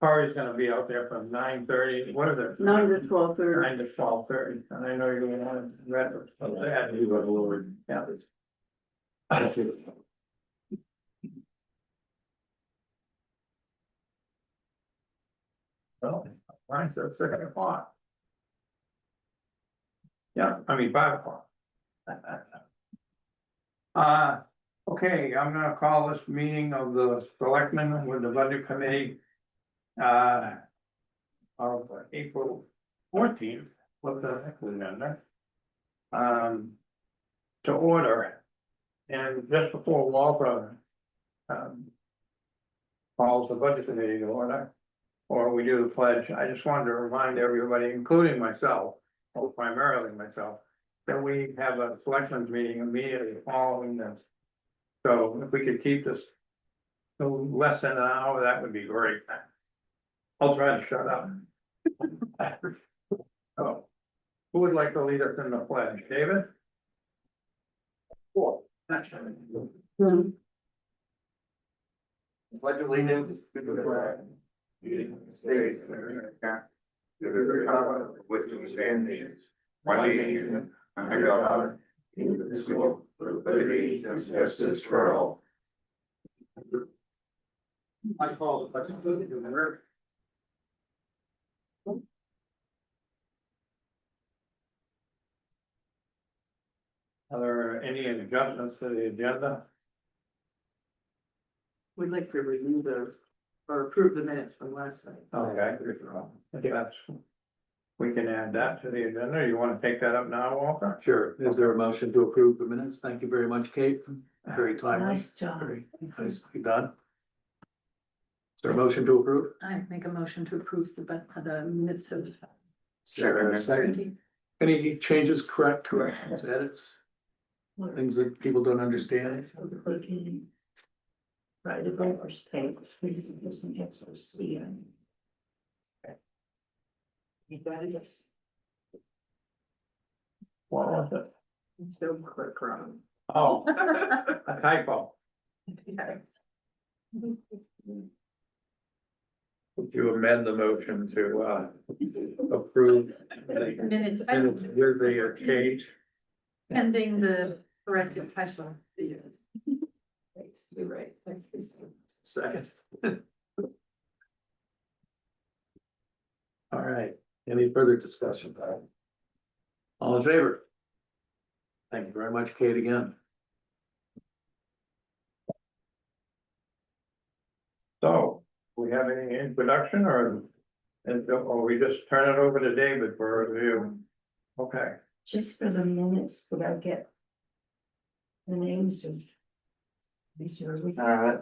Corey's gonna be out there from 9:30, what is it? 9 to 12:30. 9 to 12:30, and I know you're gonna want to read it, so that you got Lord, yeah. Well, mine's at 6 o'clock. Yeah, I mean 5 o'clock. Okay, I'm gonna call this meeting of the selectmen with the budget committee. Of April 14th, what the heck was that? To order. And just before Walter. Calls the budget committee to order. Or we do the pledge, I just wanted to remind everybody, including myself, or primarily myself. That we have a selectmen's meeting immediately following this. So if we could keep this. To less than an hour, that would be great. I'll try to shut up. Oh, who would like to lead us in the pledge, David? Four. Pledge allegiance to the flag. United States of America. To the republic which stands one nation under God, indivisible, with liberty and justice for all. I call the budget committee to order. Are there any adjustments to the agenda? We'd like to review or approve the minutes from last night. Okay. I think that's. We can add that to the agenda. You want to take that up now, Walter? Sure. Is there a motion to approve the minutes? Thank you very much, Kate. Very timely. Nice job. Very nicely done. Is there a motion to approve? I make a motion to approve the minutes of. Is there a second? Any changes, corrections, edits? Things that people don't understand? Right, the voters pay, please, listen, get to see it. You got it, yes. What was it? It's so quick, Ron. Oh, a typo. Yes. Would you amend the motion to approve the Minutes minutes with the change? pending the corrected typo. Right, you're right. Thank you. Second. All right, any further discussion? All in favor? Thank you very much, Kate, again. So, we have any introduction or we just turn it over to David for a review? Okay, Just for the minutes, could I get the names of these are we?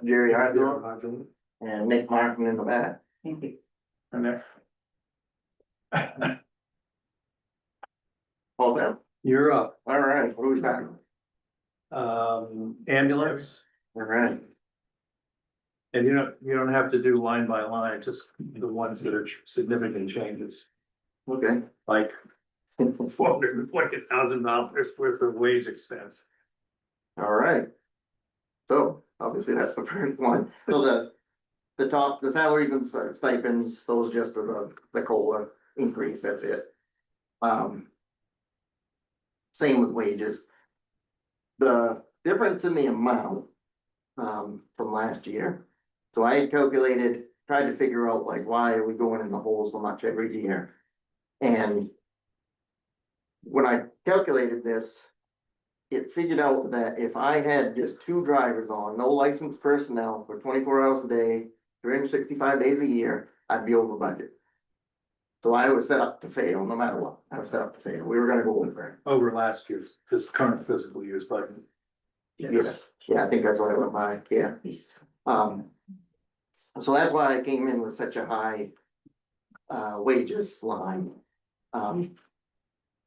Jerry Hydro and Nick Martin in the back. Thank you. and then. Hold them. You're up. All right, who's that? Ambulance, All right. and you don't have to do line by line, just the ones that are significant changes, Okay. like $420,000 worth of wage expense. All right. So obviously that's the first one. So the top, the salaries and stipends, those just are the COLA increase, that's it. Same with wages. The difference in the amount from last year. So I had calculated, tried to figure out like, why are we going in the hole so much every year? And when I calculated this, it figured out that if I had just two drivers on, no licensed personnel for 24 hours a day, 365 days a year, I'd be over budget. So I was set up to fail, no matter what. I was set up to fail. We were gonna go over. Over last year's, this current fiscal year's budget. Yes, yeah, I think that's what I went by, yeah. So that's why I came in with such a high wages line.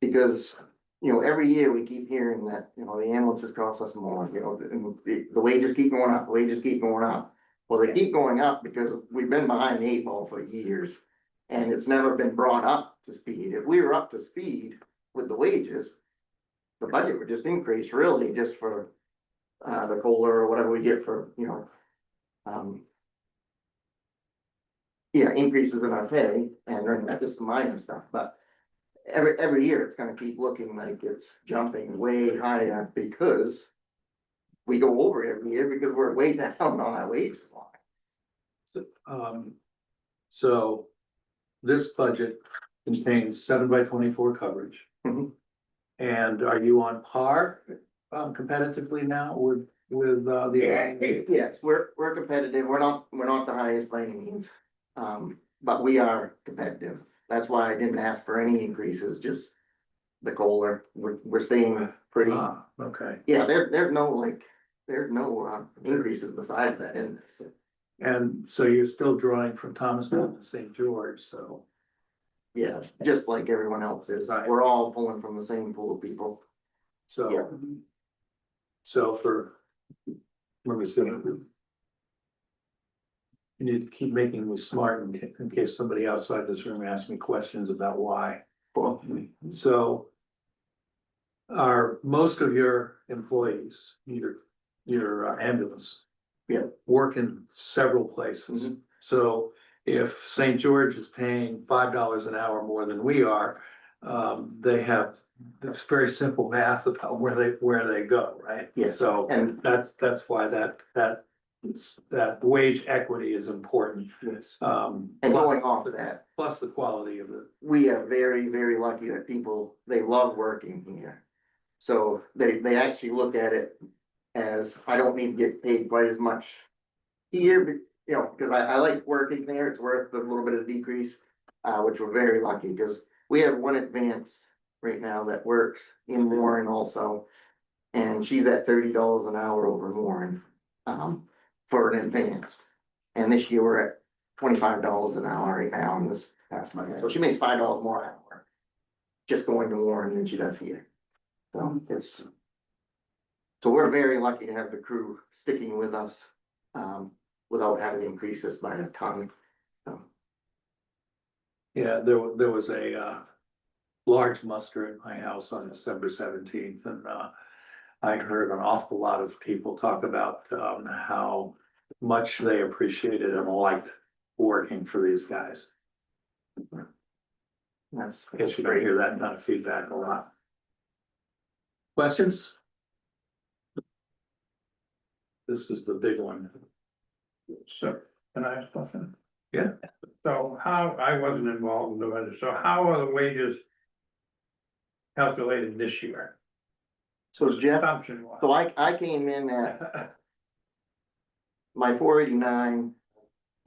Because, you know, every year we keep hearing that, you know, the ambulances cost us more, you know, the wages keep going up, wages keep going up. Well, they keep going up because we've been behind the 8 ball for years. And it's never been brought up to speed. If we were up to speed with the wages, the budget would just increase really just for the COLA or whatever we get for, you know, yeah, increases in our pay and then that's just minor stuff, but every year it's gonna keep looking like it's jumping way higher because we go over every year because we're way down on our wages line. So this budget contains 7x24 coverage. Mhm. And are you on par competitively now with the? Yes, we're competitive. We're not the highest by any means. But we are competitive. That's why I didn't ask for any increases, just the COLA. We're staying pretty, Okay, yeah, there's no increases besides that in this. and so you're still drawing from Thomastown and St. George, so. Yeah, just like everyone else is. Right. We're all pulling from the same pool of people. So. Yeah. So let me see. You need to keep making me smart in case somebody outside this room asks me questions about why. Well, So. Are most of your employees, your ambulance? Yeah. Work in several places. Mhm. So if St. George is paying $5 an hour more than we are. They have this very simple math about where they go, right? Yes, So and- that's why that wage equity is important. yes, And and going off of that, plus the quality of it. we are very, very lucky that people, they love working here. So they actually look at it as, I don't need to get paid quite as much here, but, you know, because I like working there, it's worth a little bit of decrease. Which we're very lucky, because we have one advanced right now that works in Warren also. And she's at $30 an hour over in Warren, for an advanced. And this year we're at $25 an hour right now in this past month, so she makes $5 more an hour. Just going to Warren than she does here. So so we're very lucky to have the crew sticking with us, without having to increase this by a ton. So, Yeah, there was a large muster at my house on December 17th, and I heard an awful lot of people talk about how much they appreciated and liked working for these guys. that's. I guess you don't hear that kind of feedback a lot. Questions? This is the big one. So, can I ask a question? Yeah. So how, I wasn't involved in the budget, so how are the wages calculated this year? So Jeff, Assumption so was. I came in at my 489,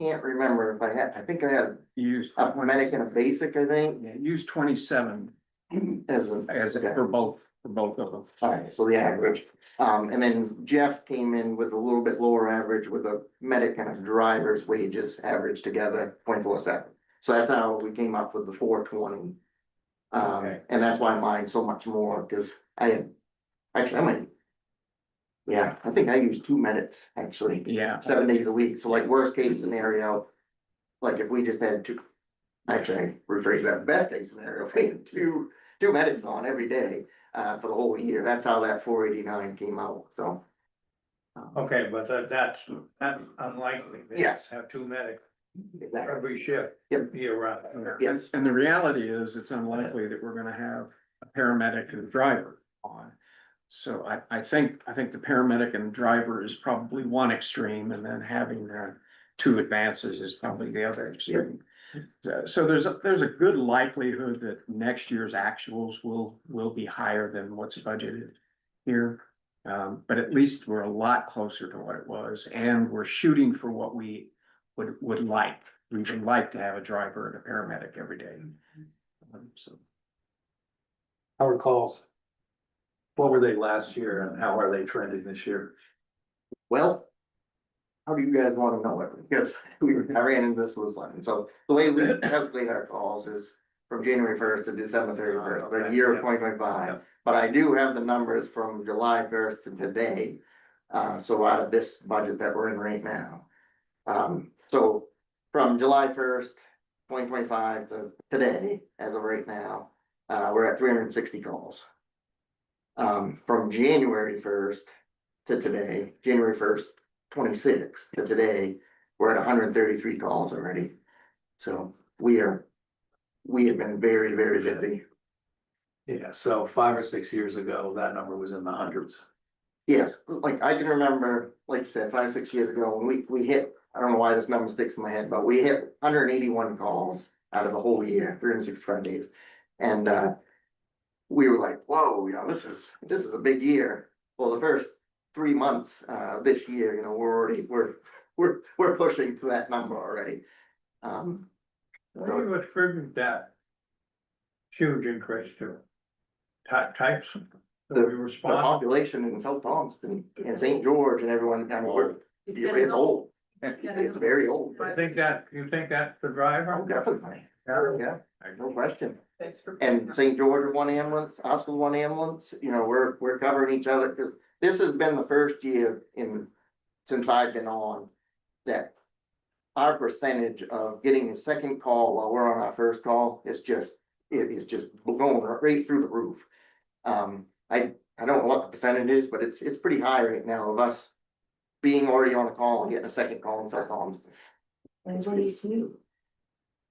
can't remember if I think I had Used. a medic and a basic, I think, Yeah, use 27 as a. as Okay. for both of them. Alright, so the average, and then Jeff came in with a little bit lower average with a medic and a driver's wages averaged together 24/7. So that's how we came up with the 420. Okay. And that's why mine's so much more, cause actually, I might. Yeah, I think I used 2 medics, actually, Yeah. 7 days a week, so like worst case scenario. Like if we just had 2, actually, I rephrase that, best case scenario, if we had two medics on every day. For the whole year, that's how that 489 came out, so. Okay, but that's unlikely. They Yes. Have 2 medics Exactly. every shift. Yep. Year round. Yes, And the reality is, it's unlikely that we're gonna have a paramedic and a driver on. So I think the paramedic and driver is probably one extreme, and then having 2 advances is probably the other extreme. So there's a good likelihood that next year's actuals will be higher than what's budgeted here. But at least we're a lot closer to what it was, and we're shooting for what we would like. We would like to have a driver and a paramedic every day. So Our calls. What were they last year and how are they trending this year? well. How do you guys wanna know it? Because I ran into this with Simon, so the way we calculate our calls is from January 1st to December 31st, the year of 2025. But I do have the numbers from July 1st to today, so out of this budget that we're in right now. So from July 1st, 2025 to today, as of right now, we're at 360 calls. From January 1st to today, January 1st, 26 to today, we're at 133 calls already. So we have been very, very busy. Yeah, so 5 or 6 years ago, that number was in the hundreds. Yes, like I can remember, like you said, 5, 6 years ago, when we hit, I don't know why this number sticks in my head, but we hit 181 calls out of the whole year, 365 days. And we were like, whoa, you know, this is a big year. Well, the first 3 months this year, you know, we're pushing to that number already. What do you attribute that huge increase to? Types that we The respond? population in South Thompson and St. George and everyone, I mean, it's old. It's very old. You think that's the driver? Oh, definitely. Yeah, no question. Thanks for. And St. George with one ambulance, Oscar with one ambulance, you know, we're covering each other, because this has been the first year since I've been on, that our percentage of getting a second call while we're on our first call is just going right through the roof. I don't know what the percentage is, but it's pretty high right now of us being already on a call and getting a second call in South Thompson. And what do you do?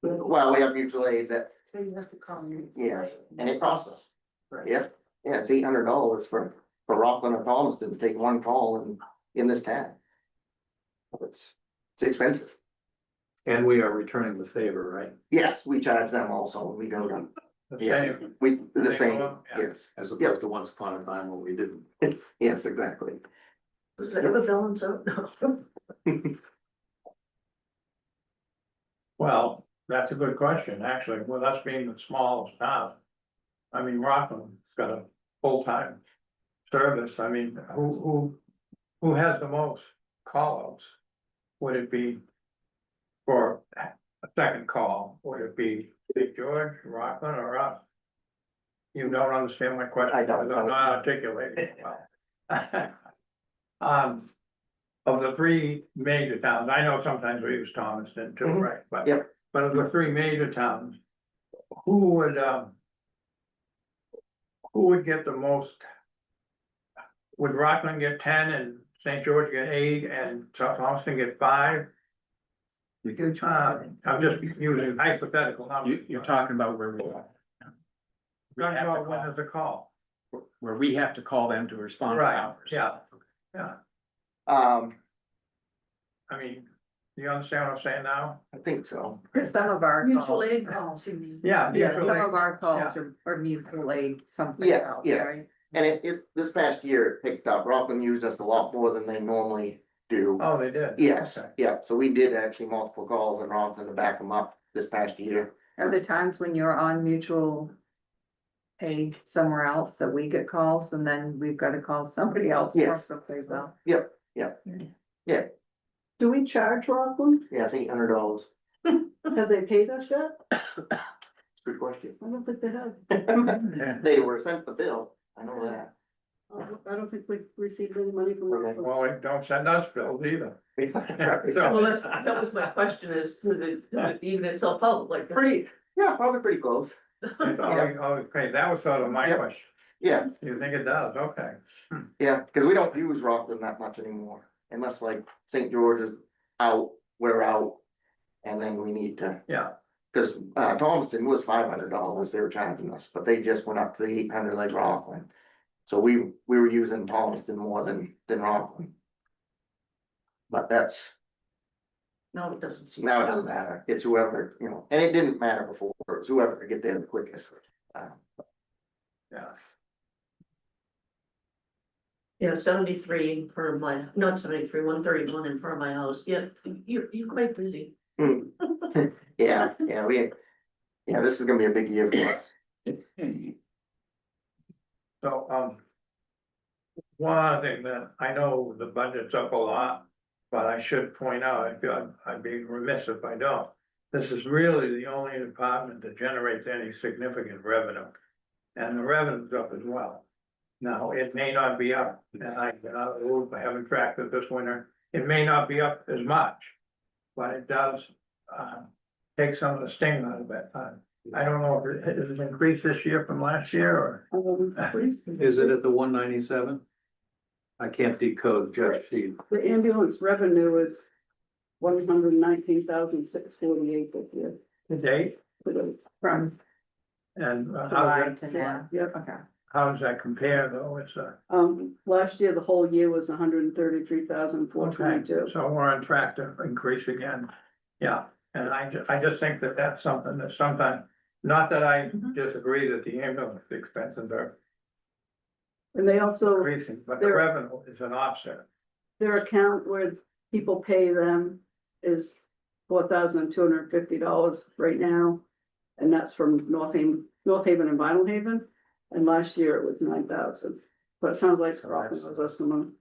Well, we have mutual aid that, So you have to call me. yes, and it costs us. Right. Yeah, it's $800 for Rockland or Thomaston to take one call in this town. It's expensive. And we are returning the favor, right? Yes, we charge them also when we go to, The yeah, same. we, the Same same, amount, yeah. yes, As opposed to once upon a time when we didn't. yes, exactly. Does it ever balance out? No. Well, that's a good question, actually, with us being the smallest town. I mean, Rockland's got a full-time service, I mean, who has the most call-outs? Would it be for a second call, would it be St. George, Rockland, or us? You don't understand my question, I don't. because I'm not articulating it well. Of the three major towns, I know sometimes we use Thomaston too, Mhm. right? But, Yep. but of the three major towns, who would get the most? Would Rockland get 10 and St. George get 8 and South Thompson get 5? I'm just using hypothetical numbers. You're talking about where we are. We Talking have to about when call- there's a call, Where we have to call them to respond to right, ours. yeah, yeah, I mean, you understand what I'm saying now? I think so. Some of our Mutual calls, aid calls, you mean? Yeah. yeah, mutual some aid. of our calls are mutual aid, something Yes, else, yes. right? And this past year it picked up, Rockland used us a lot more than they normally do. Oh, they did? Yes, Okay. yeah, so we did actually multiple calls in Rockland to back them up this past year. Are there times when you're on mutual aid somewhere else that we get calls and then we've got to call somebody else from Yes. someplace else? Yep, Do we charge Rockland? yeah, it's $800. Have they paid us yet? Good question. I don't think they have. They were sent the bill, I know that. I don't think we received any money from Okay. Well, don't send us bills either. Well, So, that was my question is, does it even itself out like? Pretty, yeah, probably pretty close, okay, that was sort of my Yep. question. yeah, You think it does? Okay. yeah, cause we don't use Rockland that much anymore, unless like St. George is out, we're out. And then we need to, Yeah, cause Thomaston was $500 they were charging us, but they just went up to the 800 like Rockland. So we were using Thomaston more than Rockland. But that's, No, it doesn't seem. now it doesn't matter, it's whoever, you know, and it didn't matter before, it was whoever could get there the quickest. yeah. Yeah, 73 for my, not 73, 131 in front of my house. Yeah, you're quite busy. Yeah, this is gonna be a big year for us. So, one other thing that I know the budget's up a lot, but I should point out, I'd be remiss if I don't. This is really the only department that generates any significant revenue. And the revenue's up as well. Now, it may not be up, and I haven't tracked it this winter, it may not be up as much. But it does, take some of the sting out of that time. I don't know if it has increased this year from last year or. Is it at the 197? I can't decode Jeff's sheet. The ambulance revenue is $119,648 this year. The date For the, From and July to now. Yep. Okay. how does that compare though? It's last year, the whole year was 133,422. So we're on track to increase again. Yeah, and I just think that that's something that sometimes, not that I disagree that the ambulance expenses are And they also, increasing, but the There- revenue is an offset. their account where people pay them is $4,250 right now. And that's from North Haven and Vinyl Haven, and last year it was 9,000. But it sounds like Rockland owes us some money.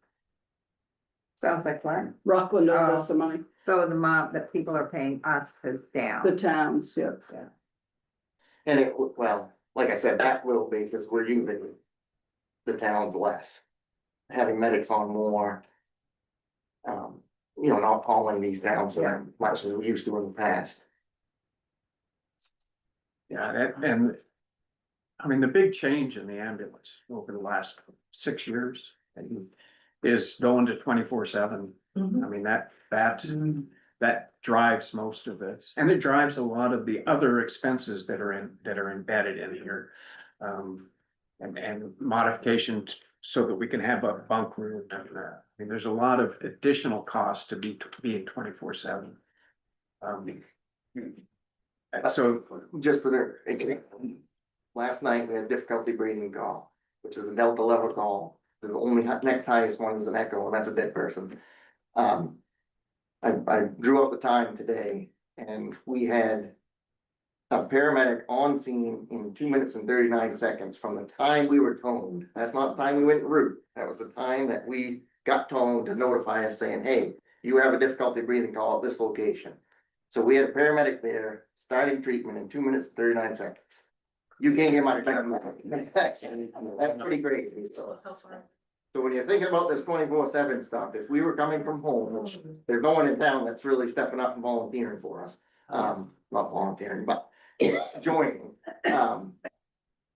Sounds like what? Rockland owes Oh. us some money, So the amount that people are paying us is down. the towns, yeah. And it, well, like I said, that will be, because we're using the towns less. Having medics on more. Not calling these towns so much as we used to in the past. Yeah, and I mean, the big change in the ambulance over the last 6 years is going to 24/7. Mhm. I mean, that drives most of it, and it drives a lot of the other expenses that are embedded in here. And modification so that we can have a bunk room and I mean, there's a lot of additional costs to being 24/7. So, Just to, last night we had difficulty breathing call, which is a Delta level call. The only next highest one is an echo, and that's a dead person. I drew up the time today, and we had a paramedic on scene in 2 minutes and 39 seconds from the time we were toned. That's not the time we went en route. That was the time that we got toned to notify us saying, hey, you have a difficulty breathing call at this location. So we had a paramedic there starting treatment in 2 minutes and 39 seconds. You can't get much better than that. That's pretty crazy. So when you're thinking about this 24/7 stuff, if we were coming from home, which there's no one in town that's really stepping up and volunteering for us. Not volunteering, but joining.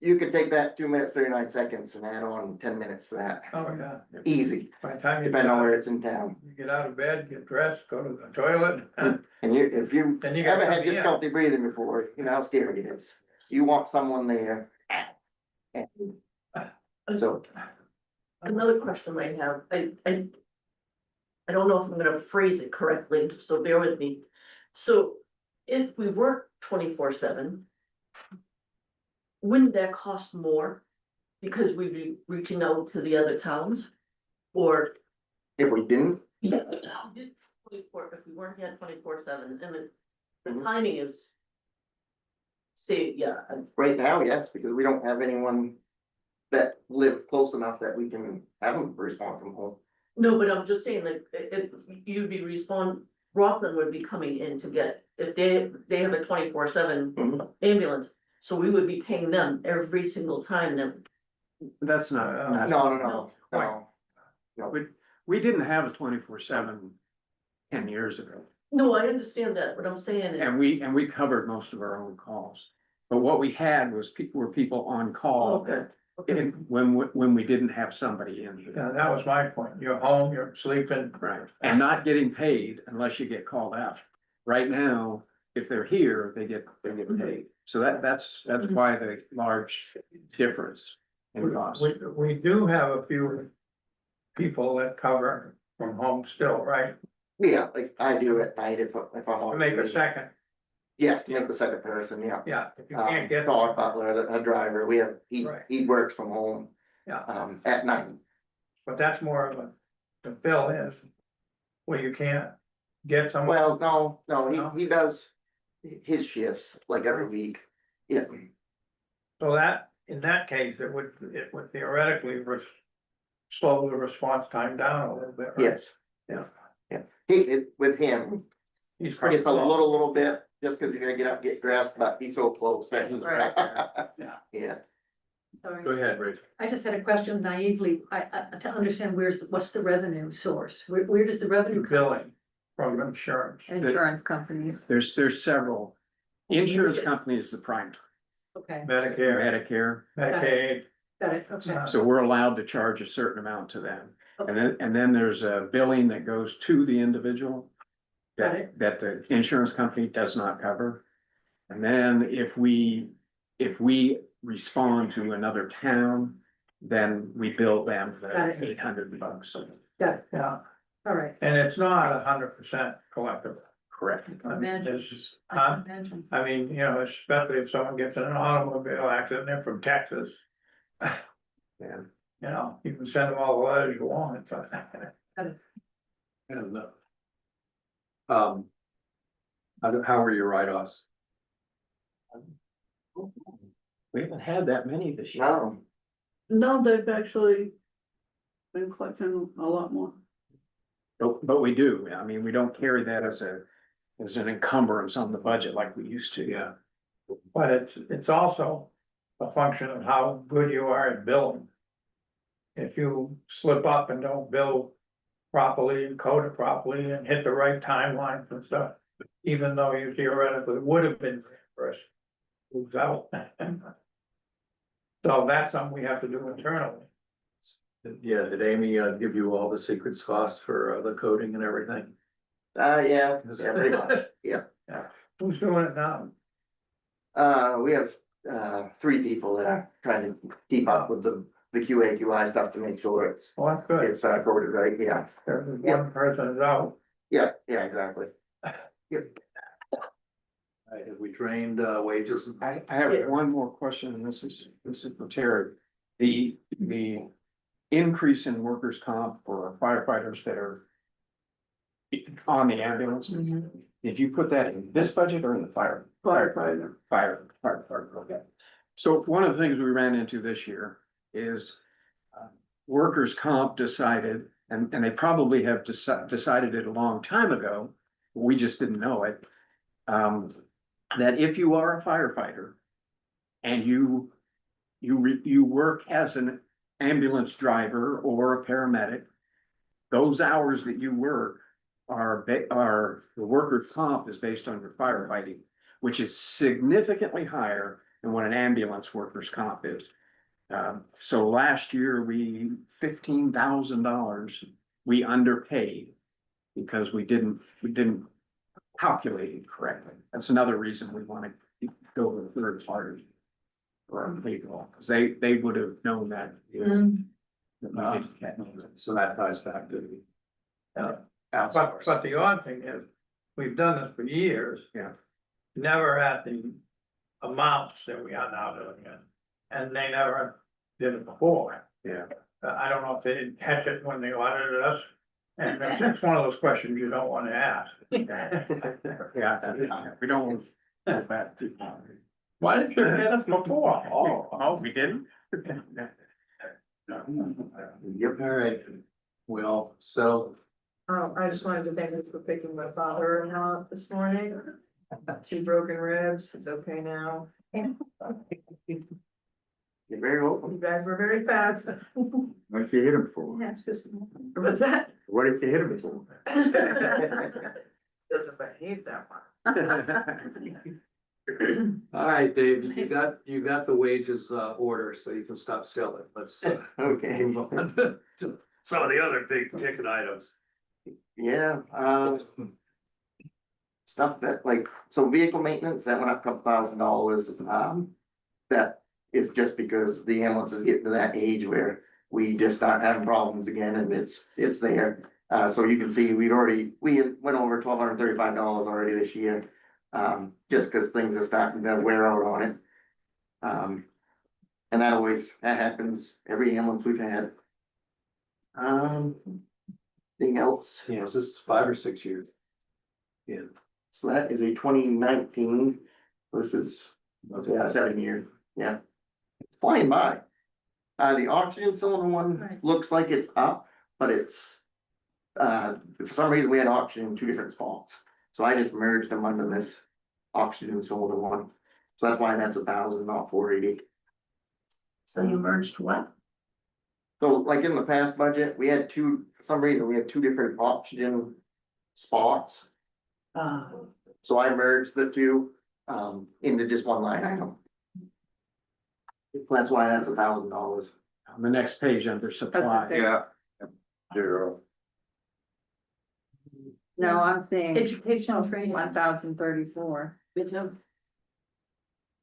You could take that 2 minutes, 39 seconds and add on 10 minutes to that. Oh, yeah. Easy, By the time you depending on where it's in town. get out of bed, get dressed, go to the toilet. And if you Then you gotta haven't had come in. difficulty breathing before, you know how scary it is. You want someone there. And so, Another question I have, I don't know if I'm gonna phrase it correctly, so bear with me. So if we work 24/7. Wouldn't that cost more? Because we'd be reaching out to the other towns? Or, if we didn't, yeah, if we weren't here 24/7, and the Mhm. timing is. Say, yeah, right now, yes, because we don't have anyone that live close enough that we can have them respond from home. no, but I'm just saying that you'd be Rockland would be coming in to get, if they have a 24/7 Mhm. ambulance. So we would be paying them every single time that, that's not. No. We didn't have a 24/7 10 years ago, no, I understand that, but I'm saying. and we covered most of our own calls. But what we had was people on call Okay, okay, when we didn't have somebody in here. Yeah, that was my point. You're home, you're sleeping. Right, and not getting paid unless you get called out. Right now, if they're here, they get paid. So that's why the large difference in cost. We do have a few people that cover from home still, right? Yeah, like I do at night if I'm To on. make a second, Yes, to make the second person, yeah. yeah, if you can't get. Dog butler, a driver, Right. he works from home. Yeah. At night. But that's more of a, to fill in, where you can't get someone. Well, no, No? he does his shifts like every week. Yeah, So that, in that case, it would theoretically slow the response time down a little bit, right? yes. Yeah. Yeah, with him, He's probably. it's a little bit, just cause he's gonna get up, get dressed, but he's so close that. Right. Yeah, Sorry, Go ahead, Rachel. I just had a question naively, to understand what's the revenue source? Where does the revenue come? Billing from insurance. Insurance companies. There's several. Insurance company is the prime, Okay, Medicare, Medicare, Medicaid. got it, okay. so we're allowed to charge a certain amount to them. And then there's a billing that goes to the individual. that the insurance company does not cover. And then if we respond to another town, then we bill them Got the it. $800. Yeah, All right. and it's not 100% collectible. Correct. I mean, Imagine. it's, I huh? can imagine. I mean, you know, especially if someone gets in an automobile accident, they're from Texas. Yeah. You know, you can send them all the letters you want, but. And, how are your write-offs? We haven't had that many this year. No, No, they've actually been collecting a lot more. But we do. I mean, we don't carry that as an encumbrance on the budget like we used to. Yeah. But it's also a function of how good you are at billing. If you slip up and don't bill properly and code it properly and hit the right timelines and stuff, even though you theoretically would have been first, moves out. So that's something we have to do internally. Yeah, did Amy, give you all the secret sauce for, the coding and everything? yeah, pretty much, yeah. Who's doing it now? We have, 3 people that are trying to keep up with the QA, QI stuff to make sure it's, Well, that's good. coded right, yeah. There's one person is out. Yeah, exactly. Right, have we drained, wages? I have one more question, and this is for Terry. The increase in workers' comp for firefighters that are on the ambulance, did you put that in this budget or in the fire? Firefighter. Fire, okay. So one of the things we ran into this year is workers' comp decided, and they probably have decided it a long time ago, we just didn't know it. That if you are a firefighter and you work as an ambulance driver or a paramedic, those hours that you work are the workers' comp is based on your firefighting, which is significantly higher than what an ambulance workers' comp is. So last year, $15,000 we underpaid because we didn't calculate it correctly. That's another reason we want to go with third party or legal, because they would have known that. Mm. That we didn't catch it. So that ties back to the. But Outsource. the odd thing is, we've done this for years. Yeah. Never at the amounts that we are now doing it, and they never did it before. Yeah. I don't know if they didn't catch it when they audited us, and it's one of those questions you don't want to ask. Yeah, we don't want to go back too far. Why didn't you get us before? Oh, we didn't? Yep. All right, we all settled. I just wanted to thank you for picking my father-in-law up this morning. 2 broken ribs, he's okay now. You're very welcome. You guys were very fast. What did you hit him for? Yes, what's that? What did you hit him for? Doesn't behave that All right, Dave, you got the wages, order, so you can stop selling. Let's, Okay. move on to some of the other big ticket items. Yeah, stuff that like, so vehicle maintenance, that went up a couple $1,000, that is just because the ambulance is getting to that age where we just start having problems again and it's there. So you can see, we went over $1,235 already this year, just because things are starting to wear out on it. And that happens every ambulance we've had. Anything else? Yeah, is this 5 or 6 years? Yeah. So that is a 2019, this is, 7 year, yeah. It's flying by. The oxygen cylinder one Right. looks like it's up, but it's, for some reason we had oxygen in 2 different spots. So I just merged them under this oxygen cylinder one. So that's why that's 1,000, not 480. So you merged what? So like in the past budget, we had for some reason, we had 2 different oxygen spots. So I merged the 2, into just one line item. That's why that's $1,000. On the next page under supply. Yeah. Zero. No, I'm saying Educational training. 1,034 Me too.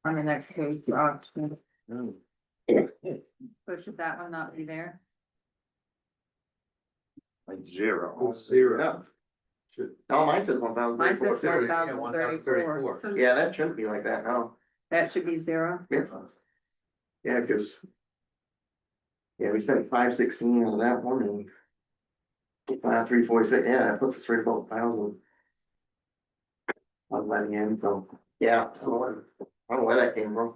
on the next page. So Oh, should that one not be there? Like zero. Zero. Yeah. No, mine says 1,034. Mine says too. 1,034. So Yeah, that shouldn't be like that, no. that should be zero. Yeah. Yeah, cause. Yeah, we spent 516 on that one and. 346, yeah, that puts us right about 1,000. On that end, so, yeah, I don't know where that came from.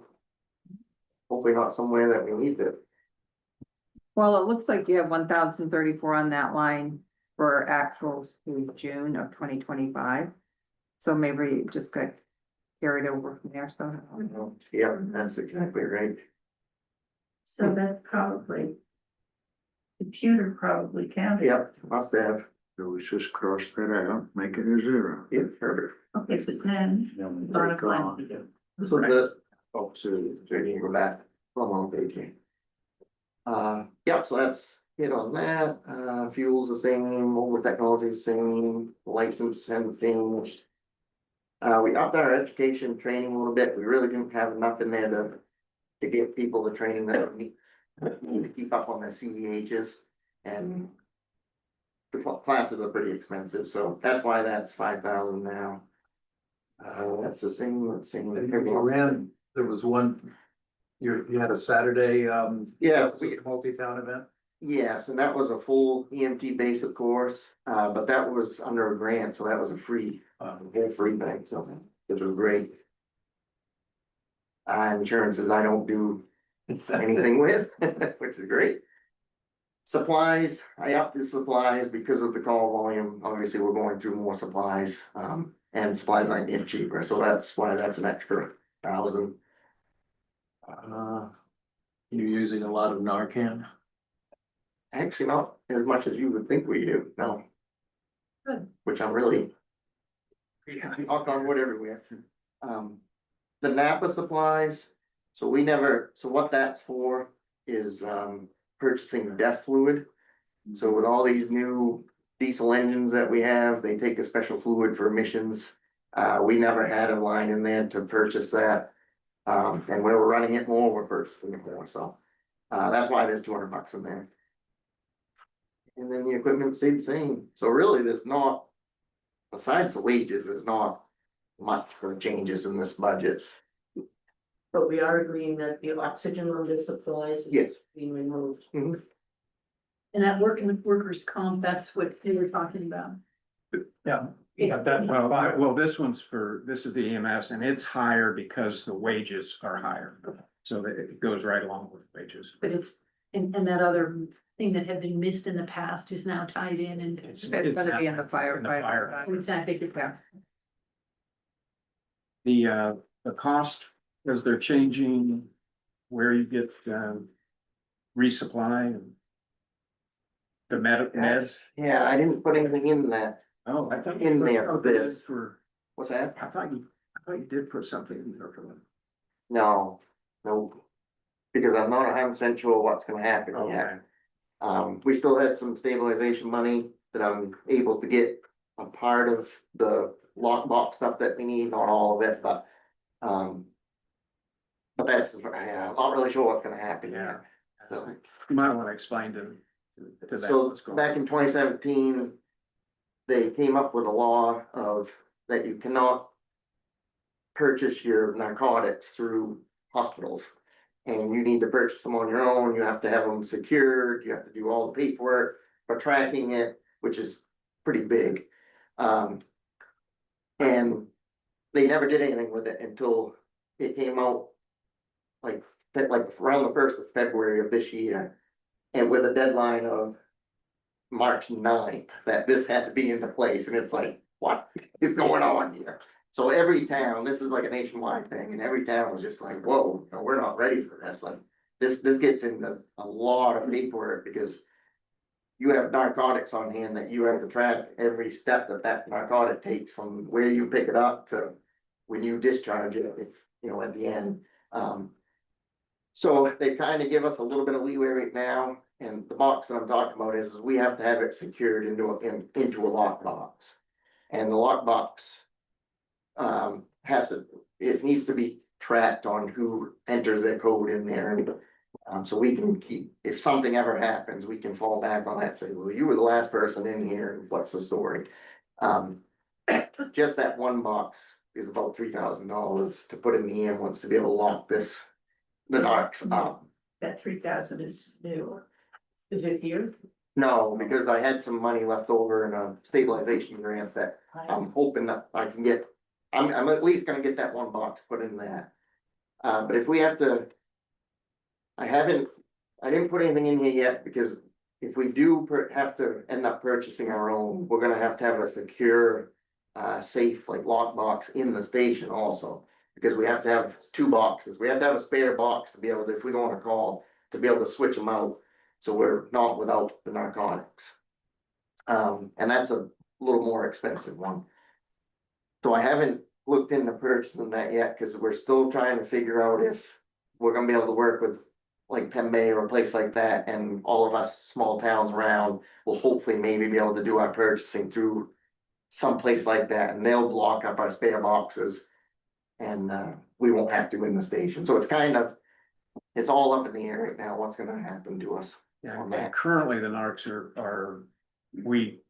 Hopefully not somewhere that we need to. Well, it looks like you have 1,034 on that line for actuals through June of 2025. So maybe you just got carried over from there, so. Yeah, that's exactly right. So that probably. Computer probably counted. Yep, must have. So we just cross that out, make it a zero. Yeah, perfect. Okay, so then, Then we bottom take line. off. So the, oh, so you can go back from on page. Yep, so that's it on that. Fuel's the same, mobile technology the same, license and changed. We upped our education training a little bit. We really didn't have enough in there to give people the training that we need to keep up on the CEHs and the classes are pretty expensive, so that's why that's 5,000 now. That's the same, let's see. There was one, you had a Saturday, Yes, we, multi-town event? yes, and that was a full EMT basic course, but that was under a grant, so that was a free, whole free thing, so which was great. Insurances I don't do anything with, which is great. Supplies, I upped the supplies because of the call volume, obviously, we're going through more supplies, and supplies aren't getting cheaper, so that's why that's an extra 1,000. You're using a lot of Narcan? Actually, not as much as you would think we do, no. Good. Which I'm really, knock on wood everywhere. The Napa supplies, so we never, so what that's for is, purchasing DEF fluid. So with all these new diesel engines that we have, they take a special fluid for emissions. We never had a line in there to purchase that. And where we're running it more, we're purchasing it more, so, that's why there's $200 in there. And then the equipment stayed the same, so really there's not, besides the wages, there's not much for changes in this budget. But we are agreeing that the oxygen under supplies Yes. is being removed. And that workers' comp, that's what they were talking about. Yeah. It's- That's Well, fine. well, this is the EMS and it's higher because the wages are higher. So it goes right along with wages. But it's, and that other thing that had been missed in the past is now tied in and. It's gonna be in the fire. In the fire. Exactly. The cost, as they're changing, where you get, resupply and the meds. That's, yeah, I didn't put anything in that. Oh, I thought. In there, something this. For, What's that? I thought you did put something in there for them. No, nope. Because I'm not 100% sure what's gonna happen yet. Okay. We still had some stabilization money that I'm able to get a part of the lockbox stuff that we need, not all of it, but. But that's, yeah, I'm not really sure what's gonna happen Yeah. yet. So, You might wanna explain to that. so what's going back on. in 2017. They came up with a law of that you cannot. Purchase your narcotics through hospitals. And you need to purchase them on your own, you have to have them secured, you have to do all the paperwork for tracking it, which is pretty big. And they never did anything with it until it came out. Like around the 1st of February of this year, and with a deadline of March 9th, that this had to be into place, and it's like, what is going on here? So every town, this is like a nationwide thing, and every town was just like, whoa, no, we're not ready for this, like, this gets into a lot of paperwork, because you have narcotics on hand that you have to track every step that narcotic takes, from where you pick it up to when you discharge it, if, at the end. So they kind of give us a little bit of leeway right now, and the box that I'm talking about is we have to have it secured into a lockbox. And the lockbox. It needs to be tracked on who enters their code in there. So we can keep, if something ever happens, we can fall back on that, say, well, you were the last person in here, what's the story? Just that one box is about $3,000 to put in the ambulance to be able to lock the Narcs up. That 3,000 is new. Is it here? No, because I had some money left over in a stabilization grant that I'm hoping that I can get. I'm at least gonna get that one box put in that. But if we have to. I didn't put anything in here yet, because if we do have to end up purchasing our own, we're gonna have to have a secure. Safe like lockbox in the station also, because we have to have 2 boxes, we have to have a spare box to be able to, if we go on a call, to be able to switch them out. So we're not without the narcotics. And that's a little more expensive one. So I haven't looked into purchasing that yet, because we're still trying to figure out if we're gonna be able to work with like Penn Bay or a place like that, and all of us small towns around will hopefully maybe be able to do our purchasing through someplace like that, and they'll block up our spare boxes. And we won't have to in the station, so it's all up in the air right now, what's gonna happen to us. Yeah, on and that. currently the Narcs we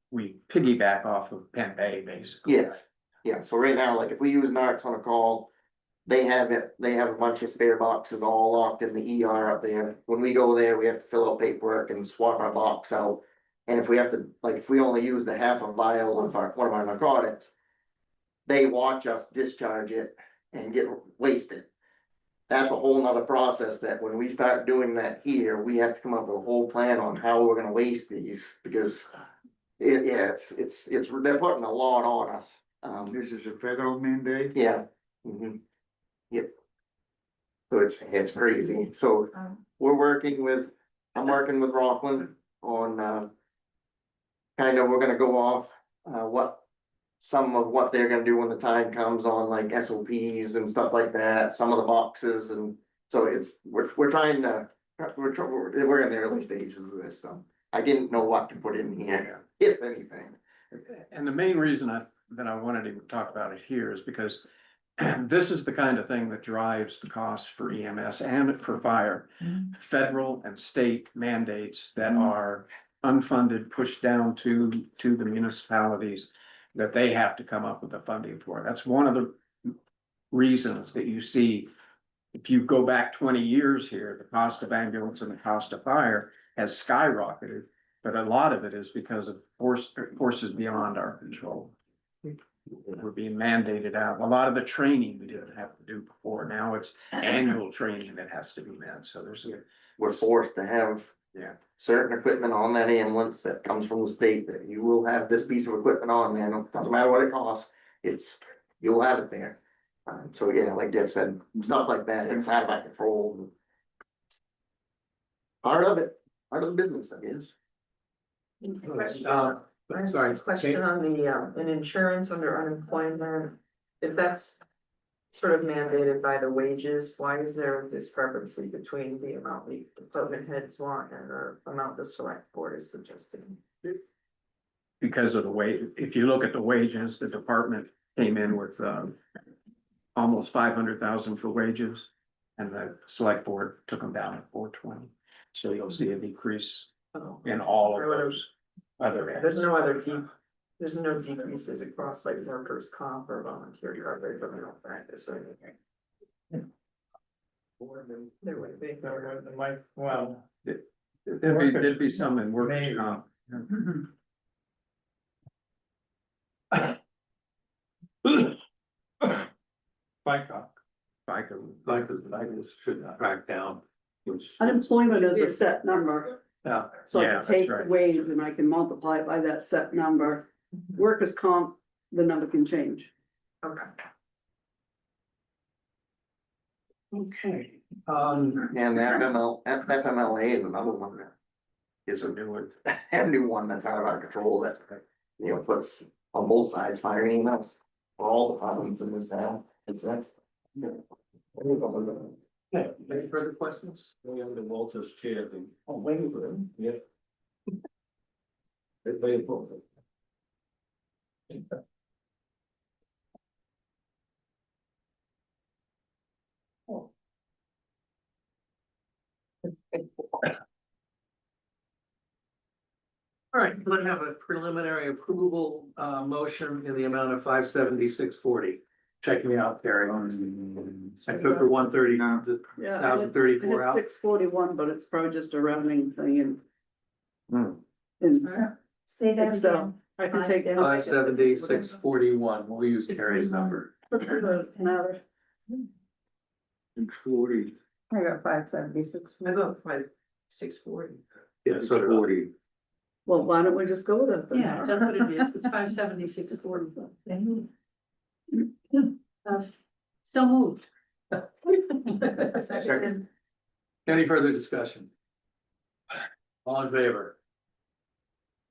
piggyback off of Penn Bay, basically. Yes, yeah, so right now, like if we use Narcs on a call, they have a bunch of spare boxes all locked in the ER up there. When we go there, we have to fill out paperwork and swap our box out. And if we have to, like, if we only use the half a vial of one of our narcotics, they watch us discharge it and get wasted. That's a whole nother process that when we start doing that here, we have to come up with a whole plan on how we're gonna waste these, because they're putting a lot on us. This is a federal mandate? Yeah. Yep. So it's crazy. So I'm working with Rockland on, we're gonna go off, some of what they're gonna do when the time comes on like SOPs and stuff like that, some of the boxes, and so we're trying to, we're in the early stages of this, so I didn't know what to put in here, if anything. And the main reason that I wanted to talk about it here is because this is the kind of thing that drives the cost for EMS and for fire. Federal and state mandates that are unfunded, pushed down to the municipalities, that they have to come up with the funding for. That's one of the reasons that you see, if you go back 20 years here, the cost of ambulance and the cost of fire has skyrocketed. But a lot of it is because of forces beyond our control. We're being mandated out. A lot of the training we didn't have to do before. Now it's annual training that has to be met. So We're forced to have certain equipment on that ambulance that comes from the state, that you will have this piece of equipment on there, doesn't matter what it costs, you'll have it there. So yeah, like Jeff said, stuff like that, it's out of our control. Part of the business, I guess. Sorry. Question on the, in insurance under unemployment, if that's sort of mandated by the wages, why is there a discrepancy between the amount the department heads want and the amount the select board is suggesting? because of the wage. If you look at the wages, the department came in with almost 500,000 for wages. And the select board took them down at 420. So you'll see a decrease in all of those other areas. There's no decreases across like workers' comp or volunteer coverage or mental practice or anything. There would be. Well. There'd be some in workers' comp. FICA should track down, which. Unemployment is a set number, Yeah, so I Yeah, can that's take the right. wage and I can multiply it by that set number. Workers' comp, the number can change. Okay. Okay. And the FMLA is another one that is a new one that's out of our control that, puts on both sides firing emails for all the problems in this town. Okay, any further questions? We have the Walters chair thing. Oh, waiting for them, yeah. Everybody vote. All right, let's have a preliminary approval, motion in the amount of 576.40. Check me out, Terry. I took the 130, No. the Yeah. 1,034 out. 641, but it's probably just a rounding thing in. Hmm. In Say that Excel. again. I can take. 576.41, we'll use Terry's number. Matter. And 40. I got 576. I go 5,640. Yeah, so did I. 40. Well, why don't we just go with it? then? Yeah, that's what it is, it's 576.40. So moved. Second. Any further discussion? All in favor?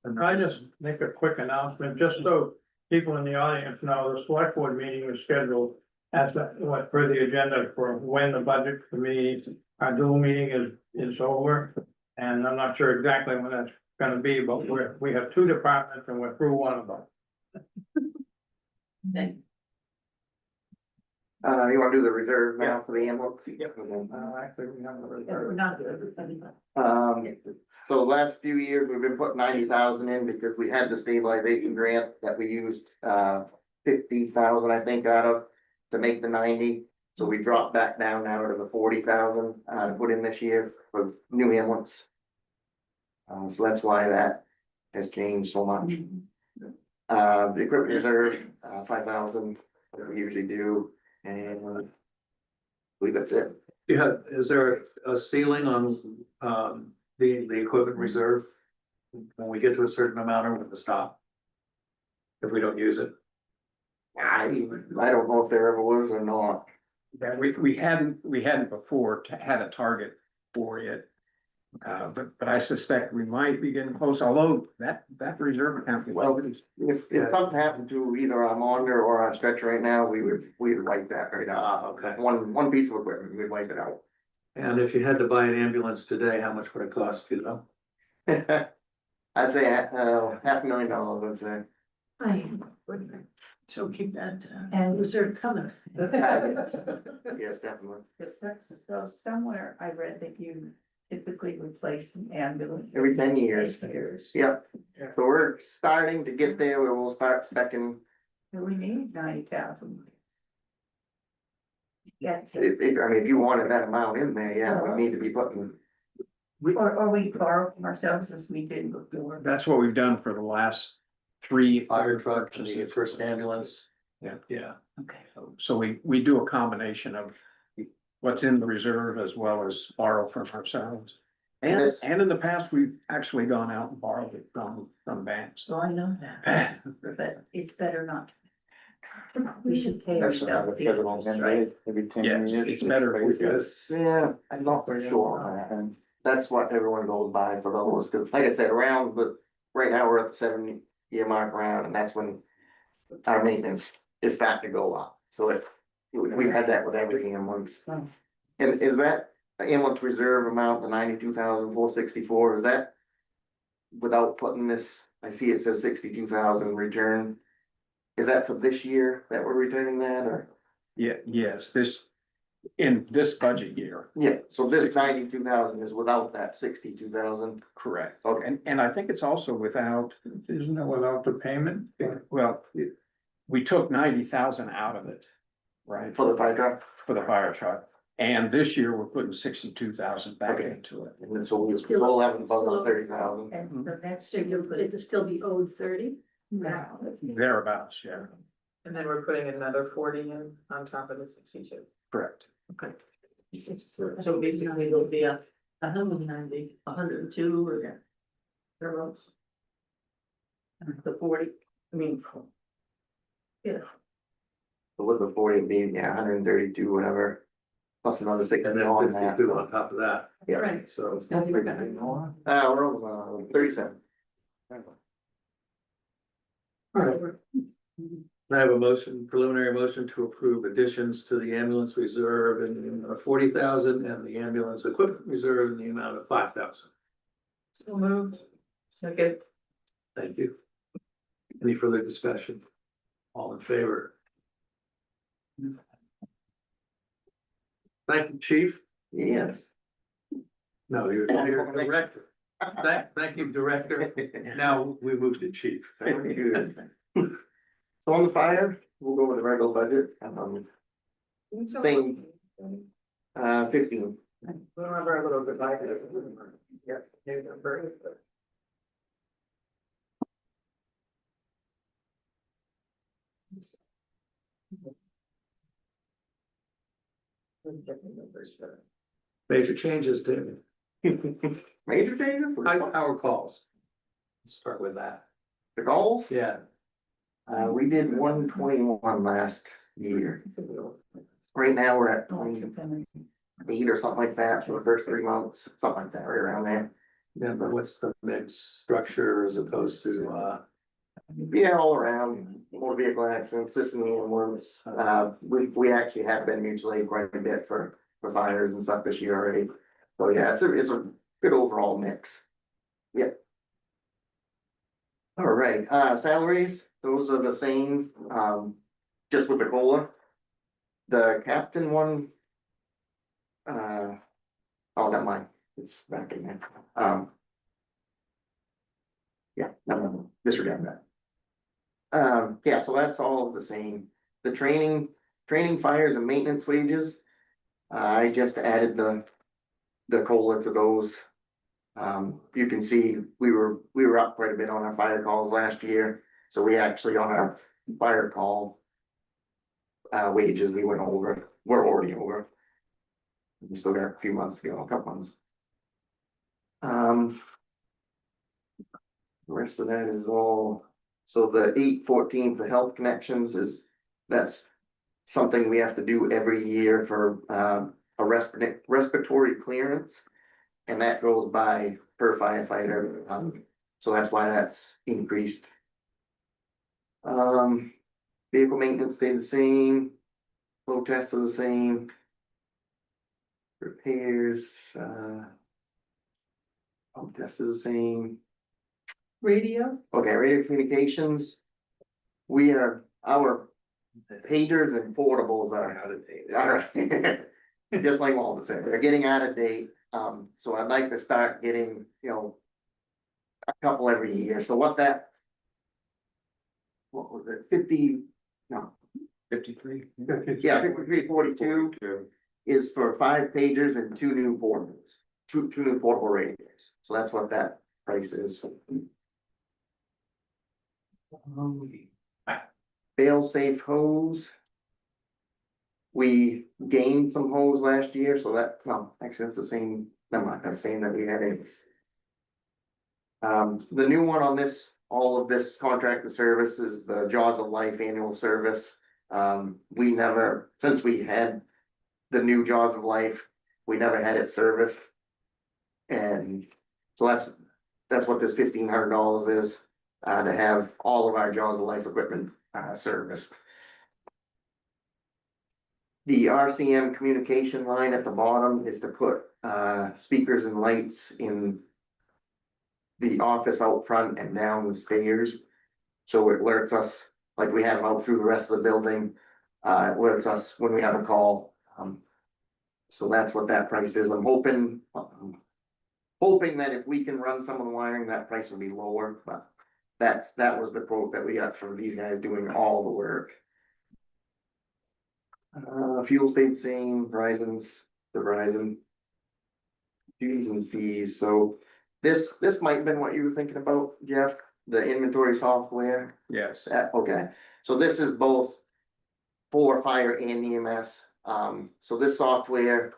And I just make a quick announcement, just so people in the audience know, the select board meeting was scheduled as what for the agenda for when the budget committee, our dual meeting is over. And I'm not sure exactly when that's gonna be, but we have two departments and we're through one of them. You wanna do the reserve now for the ambulance? Actually, we have the We're reserve. not good. So the last few years, we've been putting 90,000 in because we had the stabilization grant that we used, 50,000, I think, out of to make the 90. So we dropped back down now to the 40,000, to put in this year for new ambulance. So that's why that has changed so much. The equipment reserve, 5,000, that we usually do, and I believe that's it. Is there a ceiling on, the equipment reserve? When we get to a certain amount, we're gonna stop. If we don't use it. I don't know if there ever was or not. Yeah, we hadn't before had a target for it. But I suspect we might be getting close, although that reserve account. Well, if something happened to either our monitor or our stretcher right now, we'd wipe that right out. Okay. One piece of equipment, we'd wipe it out. And if you had to buy an ambulance today, how much would it cost you though? I'd say, $500,000, I'd say. So keep that, And- reserve coming. Yes, definitely. So somewhere I read that you typically replace an ambulance. Every 10 years. 10 years. Yep. So we're starting to get there where we'll start specing. And we need 90,000. Yeah, I mean, if you wanted that amount in there, yeah, we need to be putting. or we borrow from ourselves as we did before. That's what we've done for the last 3 Fire truck, the first ambulance. Yeah. Yeah. Okay. So we do a combination of what's in the reserve as well as borrow from ourselves. Yes. And in the past, we've actually gone out and borrowed it from banks. So I know that, but it's better not. We should pay ourselves. the interest, right? Every 10 Yes, years. it's better if we do it. Yeah, I'm not for sure on that. And that's what everyone goes by for those, cause like I said, around, but right now we're at the 7-year mark around, and that's when our maintenance is starting to go up. So we've had that with every ambulance. And is that ambulance reserve amount, the 92,464, is that without putting this, I see it says 62,000 return. Is that for this year that we're returning that, or? Yeah, yes, in this budget year, Yeah, so this 92,000 is without that 62,000. correct. Okay. And I think it's also without, Isn't it without the payment? well, we took 90,000 out of it, right, For the fire truck, for the fire truck. And this year, we're putting 62,000 back Okay. into it. and then so we'll have about 30,000. And the next So year, it'll still be owed 30? now, Thereabouts, yeah, And then we're putting another 40 in on top of the 62. correct. Okay. So basically it'll be 190, 102 or thereabouts. The 40, I mean. Yeah, So with the 40 being, yeah, 132, whatever, plus another 60 And then on that. 52 on top of that. Yeah, Right. So we're over 37. I have a motion, preliminary motion to approve additions to the ambulance reserve in the amount of 40,000 and the ambulance equipment reserve in the amount of 5,000. so moved. Second. Thank you. Any further discussion? All in favor? Thank you, chief. Yes. No, you're director. Thank you, director. Now we move to chief. Sounds good. So on the fire, we'll go with the regular budget, same, 15. We don't have our little divider. Yeah, new number. Major changes, David. Major changes? Our calls. Let's start with that. The goals? Yeah. We did 121 last year. Right now, we're at 28 or something like that for the first 3 months, something like that, right around there. Yeah, but what's the mix structure as opposed to, Yeah, all around, motor vehicle accidents, system ambulance, we actually have been mutual aid quite a bit for fires and stuff this year already. So yeah, it's a good overall mix. Yep. All right, salaries, those are the same, just with the COLA. The captain one. Oh, never mind, it's back in there, yeah, no, disregard that. Yeah, so that's all the same. The training, fires and maintenance wages. I just added the COLA to those. You can see we were up quite a bit on our fire calls last year, so we actually on our fire call. Wages, we're already over. We still got a few months to go, a couple months. The rest of that is all, so the 814 for health connections that's something we have to do every year for a respiratory clearance. And that goes by per firefighter, so that's why that's increased. Vehicle maintenance stayed the same, flow tests are the same. Repairs, pump test is the same. Radio, Okay, radio communications. Our pagers and portables are out of date. Just like Walter said, they're getting out of date, so I'd like to start getting, a couple every year, so what was it, 50, no. 53? Yeah, 5342 is for 5 pagers and 2 new portables, two new portable radios, so that's what that price is. Fail safe hose. We gained some hose last year, so that, no, actually, that's the same, never mind, that's the same that we had in. The new one on this, all of this contracted service is the Jaws of Life annual service. We never, since we had the new Jaws of Life, we never had it serviced. And so that's what this $1,500 is, to have all of our Jaws of Life equipment, serviced. The RCM communication line at the bottom is to put, speakers and lights in the office out front and downstairs. So it alerts us, like we have out through the rest of the building, alerts us when we have a call. So that's what that price is. I'm hoping that if we can run some of the wiring, that price will be lower, but that was the quote that we got for these guys doing all the work. Fuel stayed same, the Verizon. Dues and fees, so this might have been what you were thinking about, Jeff, the inventory software. Yes. Okay, so this is both for fire and EMS. So this software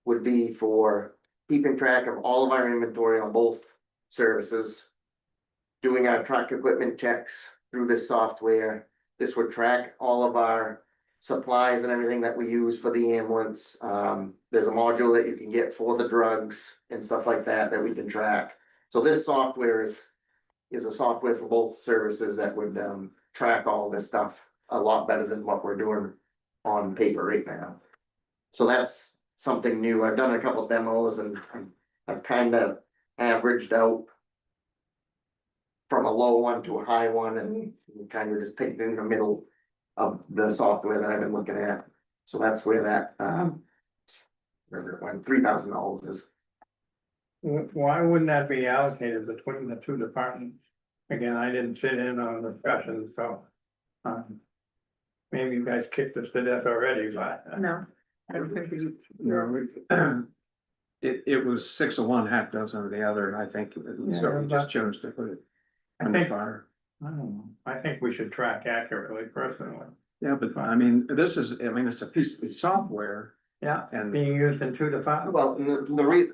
would be for keeping track of all of our inventory on both services. Doing our truck equipment checks through this software. This would track all of our supplies and everything that we use for the ambulance. There's a module that you can get for the drugs and stuff like that we can track. So this software is a software for both services that would track all this stuff a lot better than what we're doing on paper right now. So that's something new. I've done a couple of demos and I've kind of averaged out from a low one to a high one and kind of just picked in the middle of the software that I've been looking at. So that's where that where it went, $3,000 is. Why wouldn't that be allocated between the two departments? Again, I didn't sit in on the discussion, so. Maybe you guys kicked us to death already, but. No, I don't think we. No, it was 6 of one, half dozen of the other, and I think so Yeah, we just but- chose to put it I under think, fire. I don't know, I think we should track accurately personally. Yeah, but I mean, it's a piece of software Yeah, and. being used in two departments. Well, the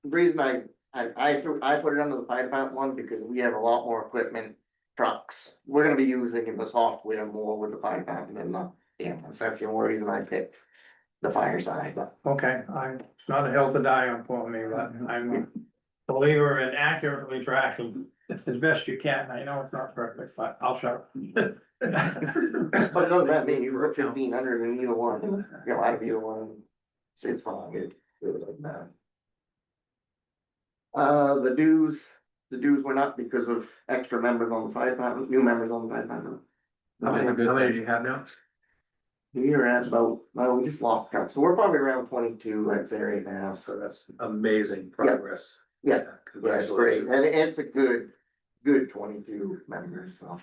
reason I put it under the fire department one, because we have a lot more equipment, trucks. We're gonna be using the software more with the fire department than the ambulance, that's the only reason I picked the fire side, but. Okay, it's not a hill to die on for me, but I'm a believer in accurately tracking as best you can. I know it's not perfect, but I'll show. But it doesn't matter, me, you put 1,500 in either one, you know, out of either one, it's fine, it really doesn't matter. The dues went up because of extra members on the fire department, new members on the fire department. How many do you have now? We're at about, well, we just lost count, so we're probably around 22, I'd say right now, so. So that's amazing progress. Yeah, yeah, it's great, Congratulations. and it's a good 22 members, so.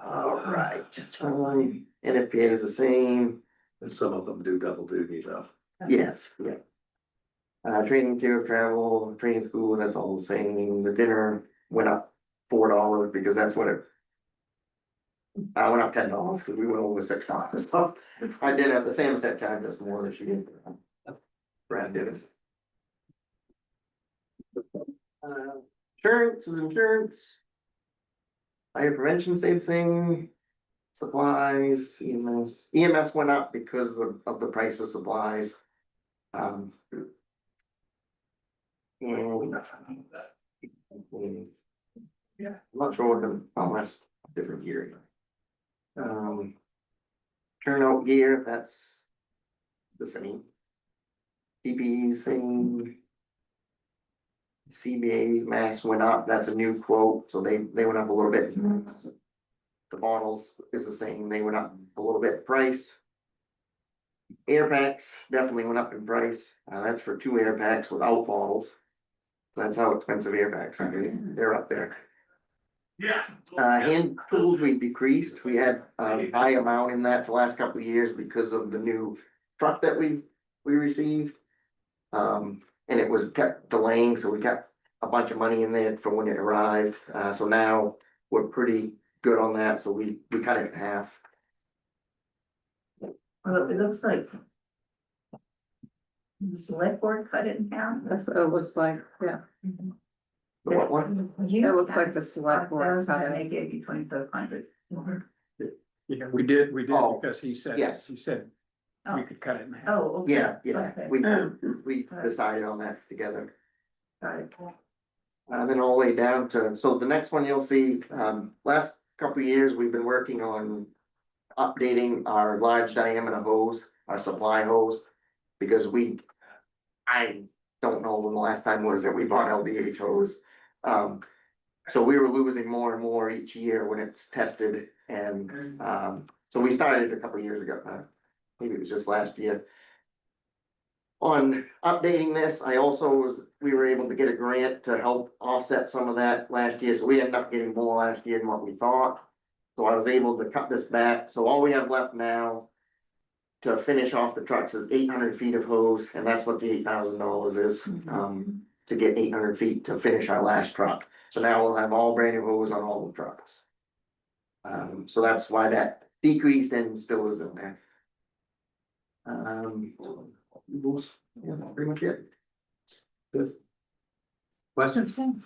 All right, NFPA is the same, And some of them do double duty though. yes, yeah. Training tier of travel, training school, that's all the same, the dinner went up $4 because that's what it. I went up $10 because we went over $6, so I did at the same set time, just more this year. Brad did it. Insurance is insurance. Fire prevention stayed the same. Supplies, EMS went up because of the price of supplies. And. Yeah, I'm not sure what that's a different year. Turnout gear, that's the same. PPE, same. CBA mask went up, that's a new quote, so they went up a little bit. The bottles is the same, they went up a little bit price. Air packs definitely went up in price, that's for 2 air packs without bottles. That's how expensive air packs are, they're up there. Yeah. Hand tools we decreased, we had a high amount in that for the last couple of years because of the new truck that we received. And it was kept delaying, so we got a bunch of money in there for when it arrived, so now we're pretty good on that, so we cut it in half. Well, it looks like. The select board cut it in half. That's what it looks like, yeah. The what one? It looks like the select board cut And it. they gave you 2,500. Yeah, we did Oh, because he said yes. we could cut it in half. Oh, okay. Yeah, Okay. we decided on that together. Got it. Then all the way down to, so the next one you'll see, last couple of years, we've been working on updating our large diameter hose, our supply hose, because I don't know when the last time was that we bought LDH hose. So we were losing more and more each year when it's tested, and, so we started a couple of years ago, maybe it was just last year. On updating this, we were able to get a grant to help offset some of that last year, so we ended up getting more last year than what we thought. So I was able to cut this back, so all we have left now to finish off the trucks is 800 feet of hose, and that's what the $8,000 is, to get 800 feet to finish our last truck. So now we'll have all brand new hose on all the trucks. So that's why that decreased and still is in there. Yeah, that's pretty much it. Questions? And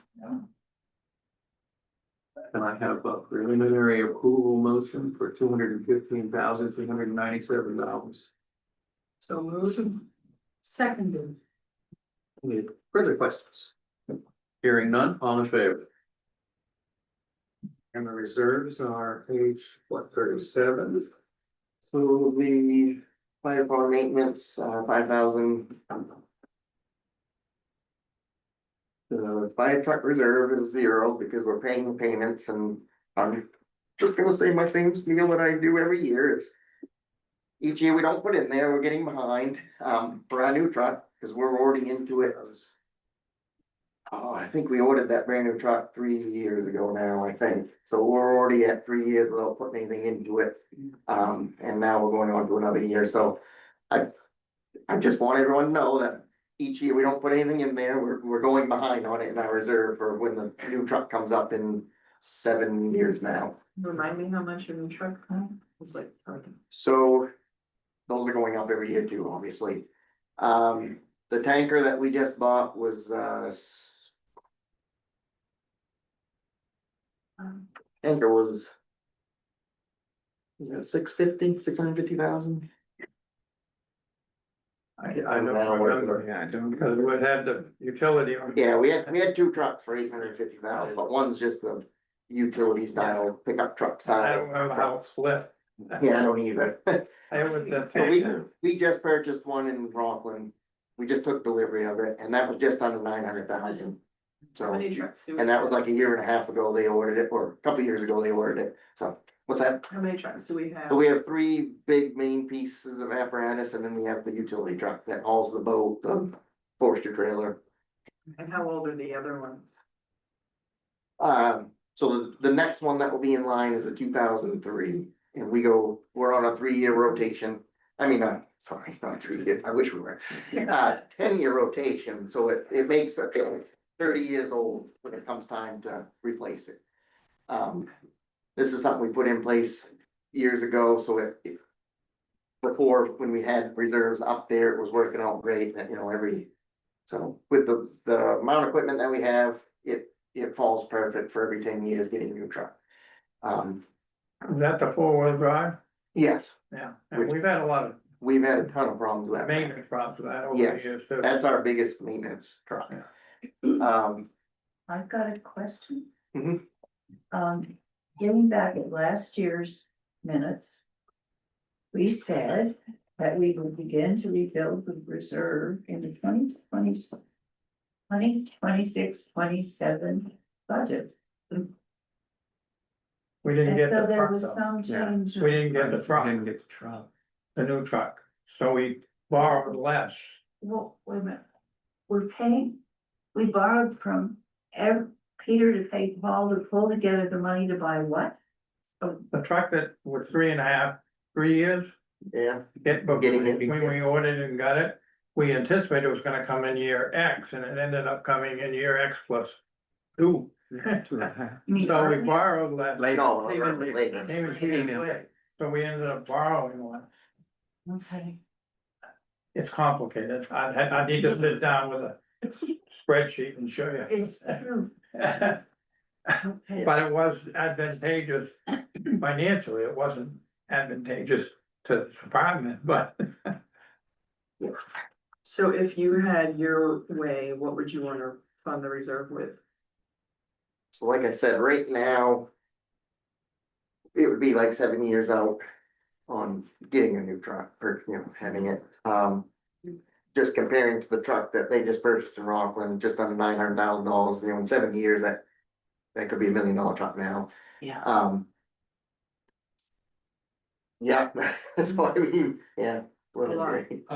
I have a preliminary approval motion for $215,397. So moved. Seconded. Any further questions? Hearing none, all in favor? And the reserves are page, 37? So the fire department maintenance, 5,000. The fire truck reserve is 0 because we're paying the payments, and I'm just gonna say my same spiel that I do every year is. each year we don't put in there, we're getting behind, for our new truck, cause we're already into it. Oh, I think we ordered that brand new truck 3 years ago now, I think, so we're already at 3 years without putting anything into it. And now we're going on to another year, so I just want everyone to know that each year we don't put anything in there, we're going behind on it in our reserve for when the new truck comes up in 7 years now. Remind me how much your new truck was like. So those are going up every year too, obviously. The tanker that we just bought was, tanker was. Is that 650,000? I don't remember, Yeah, I don't. because we had the utility on. Yeah, we had two trucks for 850,000, but one's just the utility style, pickup truck I style. don't remember how it split. Yeah, I don't either. It was the So we, tanker. we just purchased one in Rockland. We just took delivery of it and that was just under 900,000. How So, many trucks do we? and that was like a year and a half ago they ordered it, or a couple years ago they ordered it. So, what's that? How many trucks do we have? So we have three big main pieces of apparatus and then we have the utility truck that hauls the boat, the forester trailer. And how old are the other ones? So the next one that will be in line is a 2003, and we're on a 3-year rotation. I mean, sorry, not 3 year, I wish we were. 10-year rotation, so it makes it 30 years old when it comes time to replace it. This is something we put in place years ago, so it before, when we had reserves up there, it was working out great, that, so with the amount of equipment that we have, it falls perfect for every 10 years getting a new truck. Is that the 4-wheel drive? Yes, Yeah, and we've had a lot of we've had a ton of problems with that. maintenance problems with that over the Yes, years too. That's our biggest maintenance truck. I've got a question. Mhm. Getting back at last year's minutes. We said that we would begin to rebuild the reserve in the 2026-27 budget. We didn't And get so the there truck was though. some Yeah. change. We didn't get the truck, Didn't get the truck. the new truck, so we borrowed less. Well, wait a minute. We borrowed from Peter to pay Paul to pull together the money to buy what? The truck that was 3 years, Yeah, when Getting it. we ordered and got it, we anticipated it was gonna come in year X, and it ended up coming in year X plus 2. 2.5. I mean, So we earlier? borrowed less. Later. no, later. Came in 2 years late, so we ended up borrowing one. Okay. It's complicated, I need to sit down with a spreadsheet and show you. It's true. Okay. But it was advantageous financially, it wasn't advantageous to the department, but So if you had your way, what would you wanna fund the reserve with? So like I said, right now. It would be like 7 years out on getting a new truck or, having it. Just comparing to the truck that they just purchased in Rockland, just under $900,000, in 7 years, that could be $1 million truck now. Yeah. Yeah, so I mean, yeah. we're A lot. great.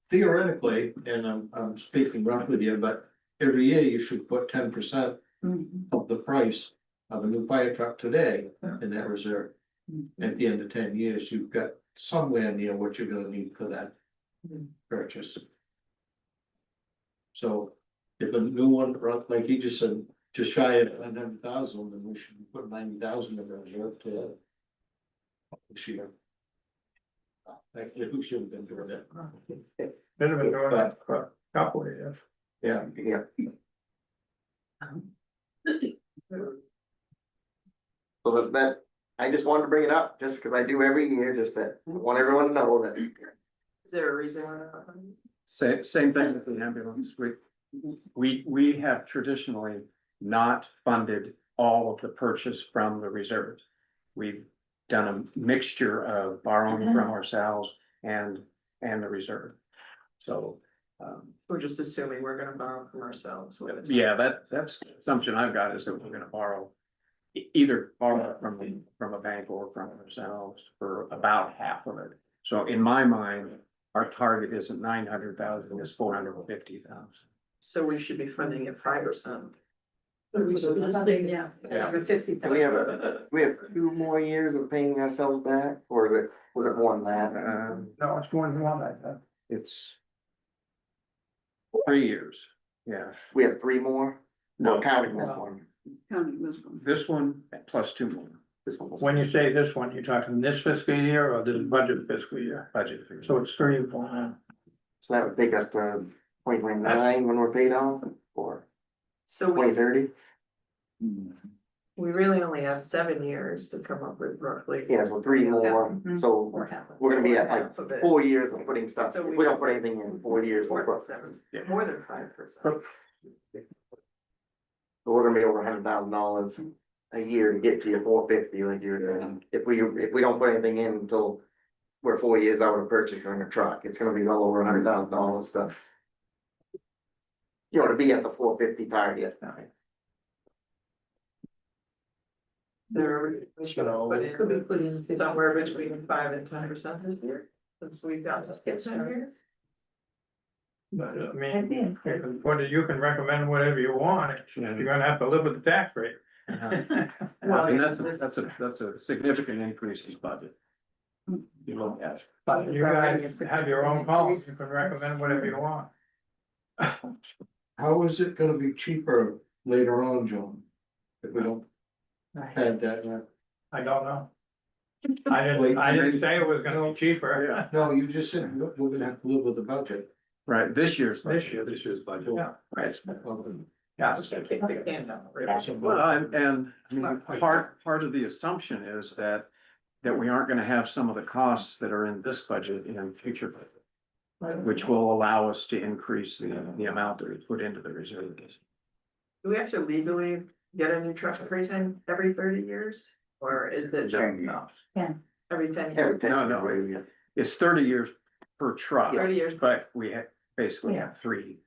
Theoretically, and I'm speaking roughly here, but every year you should put 10% Mhm. of the price of a new fire truck today in that reserve. At the end of 10 years, you've got somewhere near what you're gonna need for that purchase. So if a new one, like he just said, just shy of 100,000, then we should put 90,000 in the reserve to this year. Who should have been doing it? should have been doing that for a couple of years. Yeah. Yeah. So that, I just wanted to bring it up, just because I do every year, just that, I want everyone to know that. Is there a reason why not? Same thing with the ambulance. We have traditionally not funded all of the purchase from the reserves. We've done a mixture of borrowing from ourselves and the reserve. So, We're just assuming we're gonna borrow from ourselves. yeah, that's the assumption I've got is that we're gonna borrow. Either borrow from a bank or from ourselves for about half of it. So in my mind, our target isn't 900,000, it's 450,000. So we should be funding at 5%. We should be funding, yeah, Yeah. over 50. Do we have 2 more years of paying ourselves back, or was it one that? No, it's one, I think. It's 3 years, yeah. We have 3 more? No. No, counting this one. Counting this one. This one plus 2 more This one was. When you say this one, you're talking this fiscal year or this budget fiscal year? budget. So it's 3 and 4. So that would take us to 2029 when we're paid off, or So we 2030? we really only have 7 years to come up with roughly. Yeah, so 3 more, Mhm. so Or half of it. we're gonna be at like Half of it. 4 years of putting stuff, So if we don't put anything in 4 years, More we're than put- 7, Yeah. more than 5%. so we're gonna be over $100,000 a year to get to your 450, like you're saying. If we don't put anything in until we're 4 years out of purchasing a truck, it's gonna be well over $100,000 to. You know, to be at the 450 target. There, we should So- put Could be in put in. somewhere between 5 and 10% this year, since we've got this get 10 years. But I I'd mean, be in favor. you can recommend whatever you want, you're gonna have to live with the tax rate. Well, And this- that's a significant increase in budget. You look at. it. But you already a guys have your own significant calls, increase. you can recommend whatever you want. How is it gonna be cheaper later on, John? If we don't Right. add that, in? I don't know. I didn't say it was gonna be cheaper. no, you just said we're gonna have to live with the budget. Right, this year's. This year, This year's budget. Yeah. Right. Yeah. Kick the can down the road. Well, and I mean, part of the assumption is that we aren't gonna have some of the costs that are in this budget in future. budget, Which will allow us to increase the amount that we put into the reserves. Do we have to legally get a new truck every 30 years? Or is it just Every 10 years? Every 10 No, it's 30 years per truck, 30 years. but we basically have three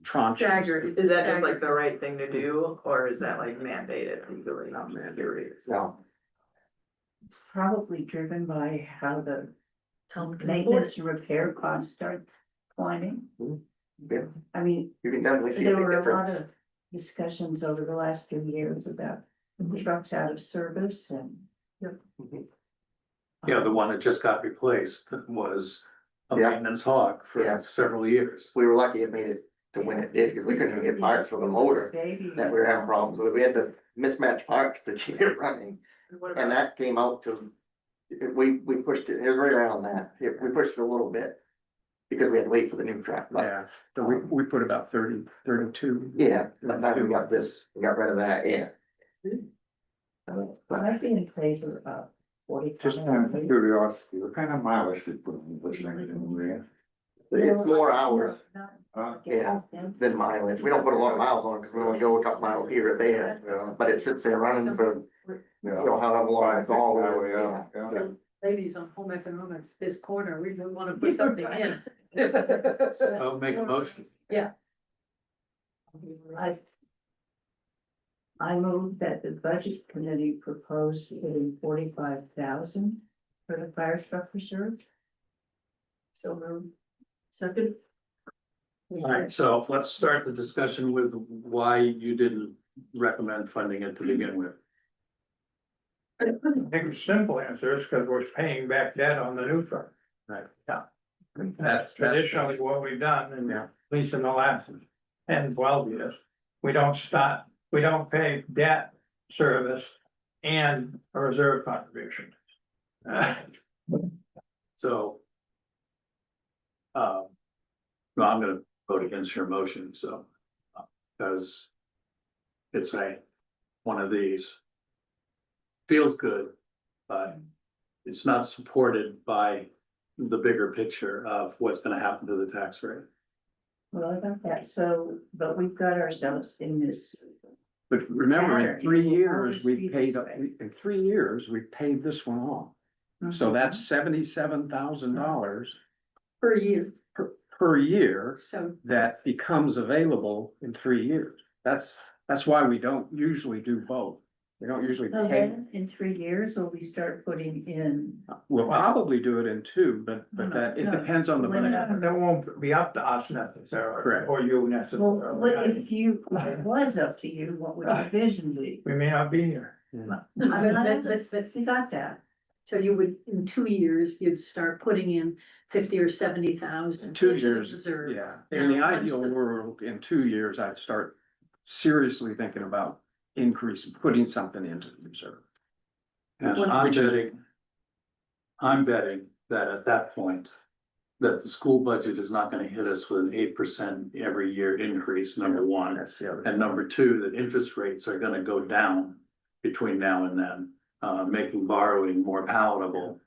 tranches. Staggered. Is that just like the right thing to do, or is that like mandated legally? Not mandated. No, It's probably driven by how the Town can afford maintenance it. and repair costs start climbing. yeah, I mean, you can definitely see a there big were a lot difference. of discussions over the last few years about the trucks out of service and. Yeah, the one that just got replaced was a Yeah. maintenance hog Yeah. for several years. We were lucky it made it to when it did, because we couldn't even get parts for the motor that we were having problems with. We had to mismatch parts to keep it running. What And about, that came out to, we pushed it was right around that, we pushed it a little bit. Because we had to wait for the new truck, but Yeah, so we put about 32. yeah, by the time we got this, we got rid of that, yeah. But I'd be in favor of 40. Just out of curiosity, what kind of mileage did put in this thing in there? it's more hours Uh, Yeah. than mileage. We don't put a lot of miles on it because we only go a couple miles here or there. yeah, But it sits there running for, you yeah. know, however long it's all. Yeah, Yeah. yeah. Ladies on home economics, this corner, we don't wanna put something in. So make a motion. I move that the budget committee propose putting 45,000 for the fire truck reserve. so moved. Second, All right, so let's start the discussion with why you didn't recommend funding it to begin with. I think the simple answer is because we're paying back debt on the new truck. Right. Yeah. That's That's- traditionally what we've done, and Yeah. at least in the last 10, 12 years. We don't pay debt service and a reserve contribution. So. Well, I'm gonna vote against your motion, so. Because. It's one of these. Feels good, but it's not supported by the bigger picture of what's gonna happen to the tax rate. Well, I got that, so, but we've got ourselves in this, But remember, in Matter. 3 It will years, always we be paid, this way. in 3 years, we paid this one off. So that's $77,000 Per year, per year so that becomes available in 3 years. That's why we don't usually do both. We don't usually So pay, then in 3 years, will we start putting in? we'll probably do it in two, but that, it No, depends on the when budget. That won't be up to us necessarily, Correct. or you Well, necessarily. what if it was up to you, what would the vision be? We may not be here. We got that. So you would, in 2 years, you'd start putting in 50 or 70,000. 2 into the years, reserve. yeah. In the Now, once ideal the- world, in 2 years, I'd start seriously thinking about increasing, putting something into the reserve. And I'm betting that at that point, that the school budget is not gonna hit us with an 8% every year increase, number one. That's the other. And number two, that interest rates are gonna go down between now and then, making borrowing more palatable.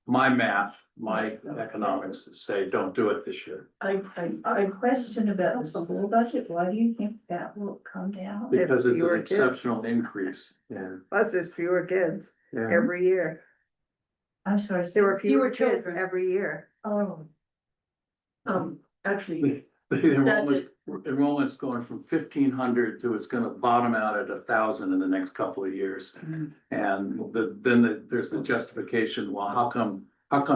My math, my economics say, don't do it this year. I question about the school budget, why do you think that will come down? Because it's an fewer kids. exceptional increase. Yeah. Plus there's fewer kids Yeah. every year. I'm sorry. There were fewer Fewer kids children. every year. Oh, Actually, The enrollment's going from 1,500 to it's gonna bottom out at 1,000 in the next couple of years. And there's the justification, well, how come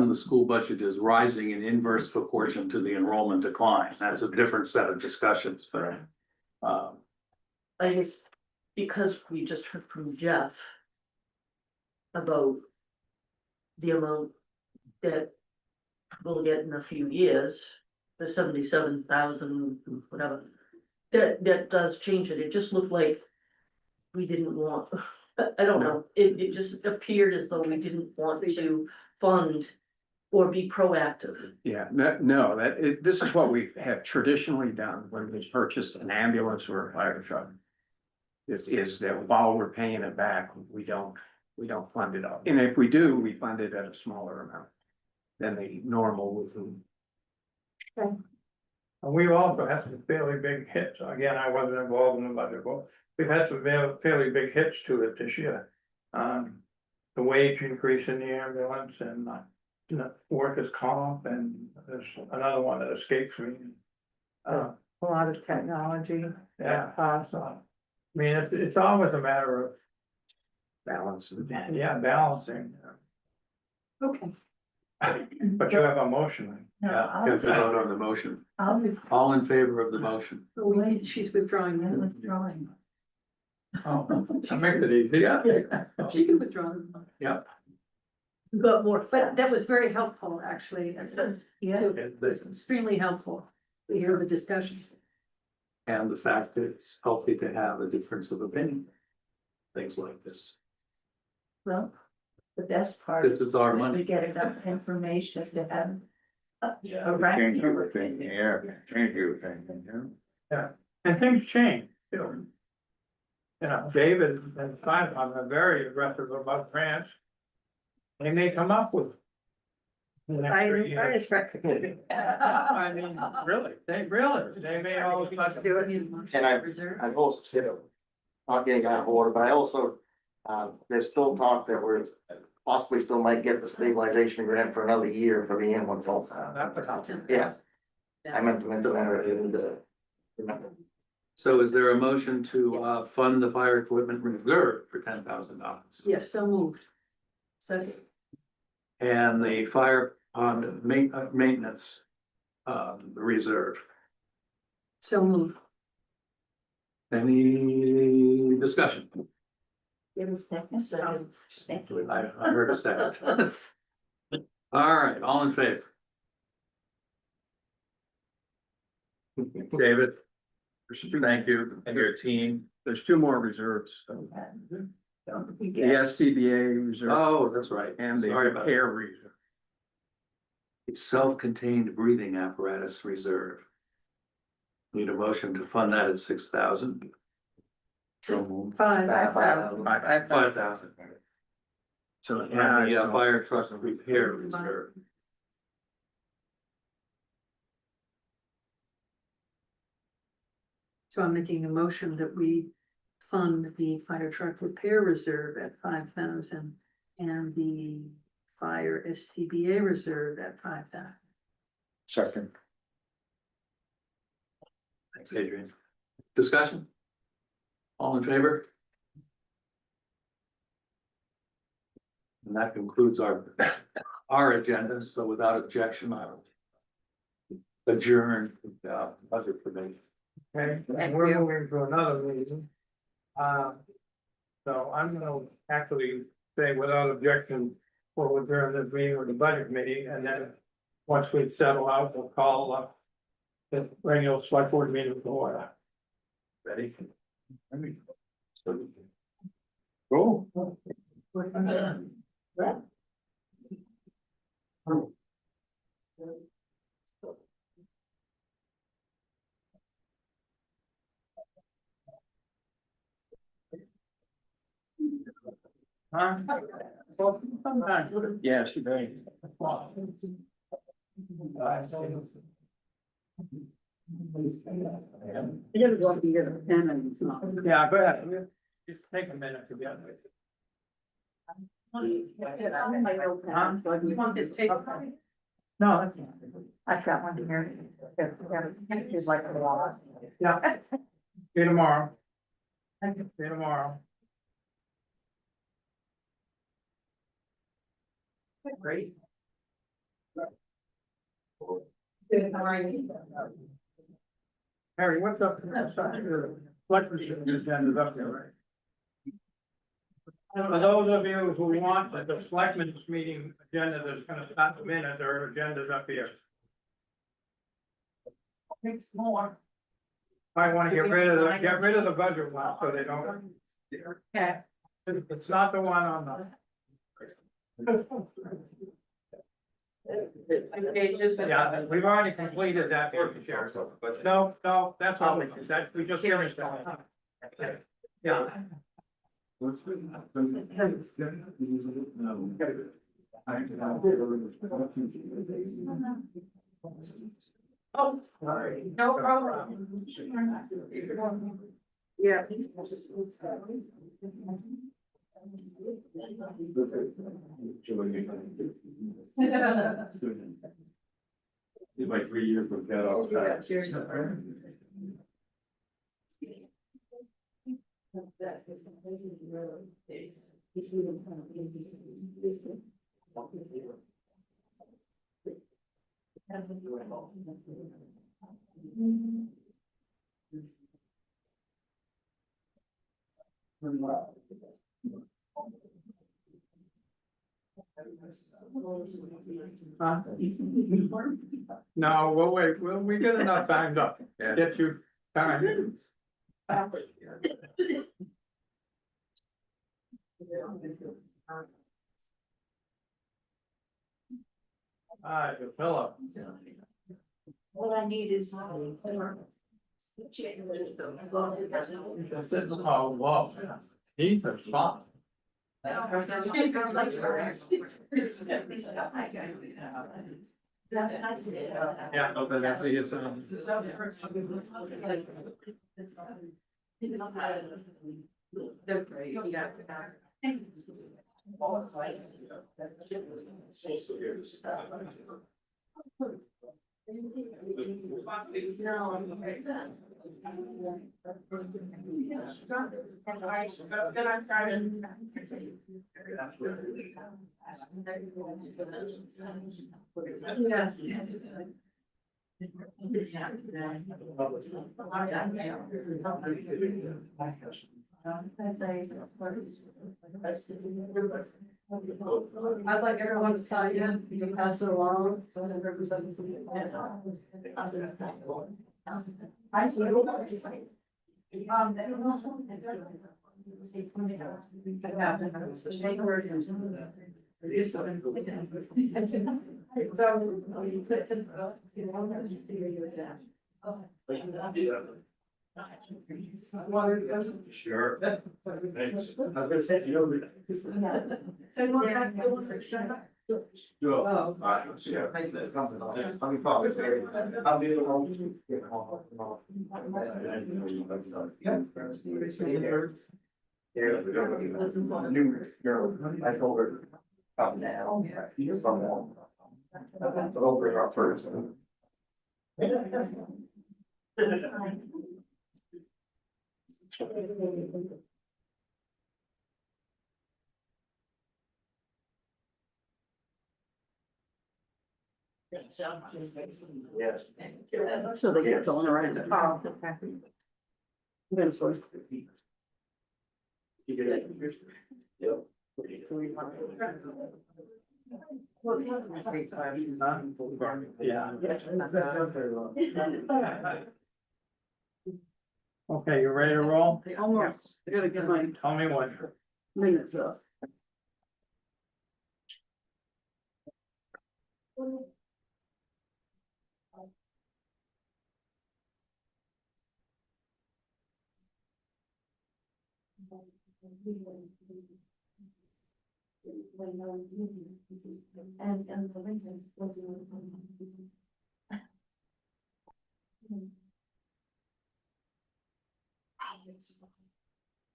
the school budget is rising in inverse proportion to the enrollment decline? That's a different set of discussions, but. I guess, because we just heard from Jeff about the amount that we'll get in a few years, the 77,000, whatever. That does change it. It just looked like we didn't want, I don't know, it just appeared as though we didn't want to fund or be proactive. Yeah, this is what we have traditionally done when we purchase an ambulance or a fire truck. It is that while we're paying it back, we don't fund it up. And if we do, we fund it at a smaller amount than the normal. And we've also had some fairly big hits. Again, I wasn't involved in the budget, but we've had some fairly big hits to it this year. The wage increase in the ambulance and, workers' comp, and there's another one that escapes me. A lot of technology. Yeah. Costs. I mean, it's always a matter of, Balance. yeah, balancing. Okay, But you have a motion. no, You have to vote on the motion. I'll be All in favor of the motion? she's withdrawing. withdrawing. Oh, that makes it easy. She can withdraw. Yep. We got more But that facts. was very helpful, actually, Yeah. it was extremely helpful to hear the discussion. And the fact that it's healthy to have a difference of opinion. Things like this. Well, the best part This is is our that money. we get enough information to have a Change rational everything, opinion. yeah, change everything, yeah. And things change, too. David and Simon are very aggressive about grants. They may come up with. the next 3 years. I mean, really, they may all of a sudden And I've also, not getting out of order, but I also, there's still talk that we're possibly still might get the stabilization grant for another year for the ambulance also. That was out. Yeah, I meant to mention that in the. So is there a motion to fund the fire equipment reserve for $10,000? Yes, so moved. So, And the fire pond maintenance reserve. So moved. Any discussion? Give us a second. Thank you. I heard a second. All right, all in favor? David, thank you and your team. There's two more reserves. The SCBA reserve Oh, that's right. and the Sorry about repair that. reserve. It's self-contained breathing apparatus reserve. Need a motion to fund that at 6,000. Five. 5,000. So. And the fire truck repair reserve. So I'm making a motion that we fund the fire truck repair reserve at 5,000 and the fire SCBA reserve at 5,000. Second. Thanks, Adrian. Discussion? All in favor? And that concludes our agenda, so without objection, I will adjourn, budget committee. Okay, Thank we're you. moving to another meeting. So I'm gonna actually say without objection, we'll adjourn this meeting with the budget committee, and then once we settle out, we'll call the regular select board meeting to order. Ready? Cool. Huh? Yeah, she does. You gotta go up and get a pen and it's not. Yeah, go ahead. Just take a minute to get it. You want this tape? No, I've got one here. It's like a lot. yeah. See you tomorrow. See you tomorrow. Great. Harry, what's up? What agenda's up there, right? For those of you who want the selectmen's meeting agenda that's gonna start in a minute, their agenda's up here. Thanks more. I wanna get rid of the budget one, so they don't. Okay. It's not the one on the. Yeah, we've already completed that. No, that's all, that, we just finished that. Yeah. Oh, no problem. Yeah. It's like 3 years from that all the time. Huh? No, we'll wait, we get enough time to get you time. Alright, Philip. What I need is. Oh, wow, he's a spot. Yeah, Okay, that's it. I'd like everyone to sign in, you can pass it along, so that represents. I see. Sure. Thanks. Oh. New girl, I told her, come down, someone. Over her first. Yes. So they get going around. Oh, okay. Eventually. Yeah. Okay, you ready to roll? Almost, I gotta get my Tell me what. minutes up.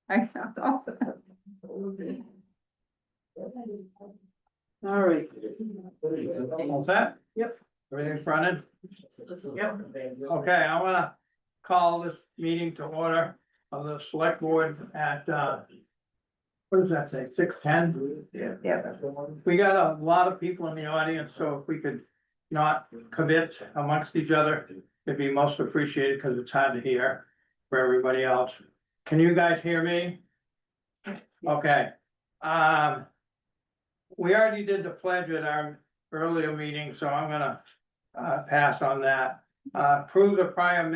I know. All right. All set? Yep. Everything's running? Yep. Okay, I wanna call this meeting to order of the select board at, what does that say, 6:10? Yeah. We got a lot of people in the audience, so if we could not commit amongst each other, it'd be most appreciated, because it's hard to hear for everybody else. Can you guys hear me? Okay, we already did the pledge at our earlier meeting, so I'm gonna pass on that. Approve the prior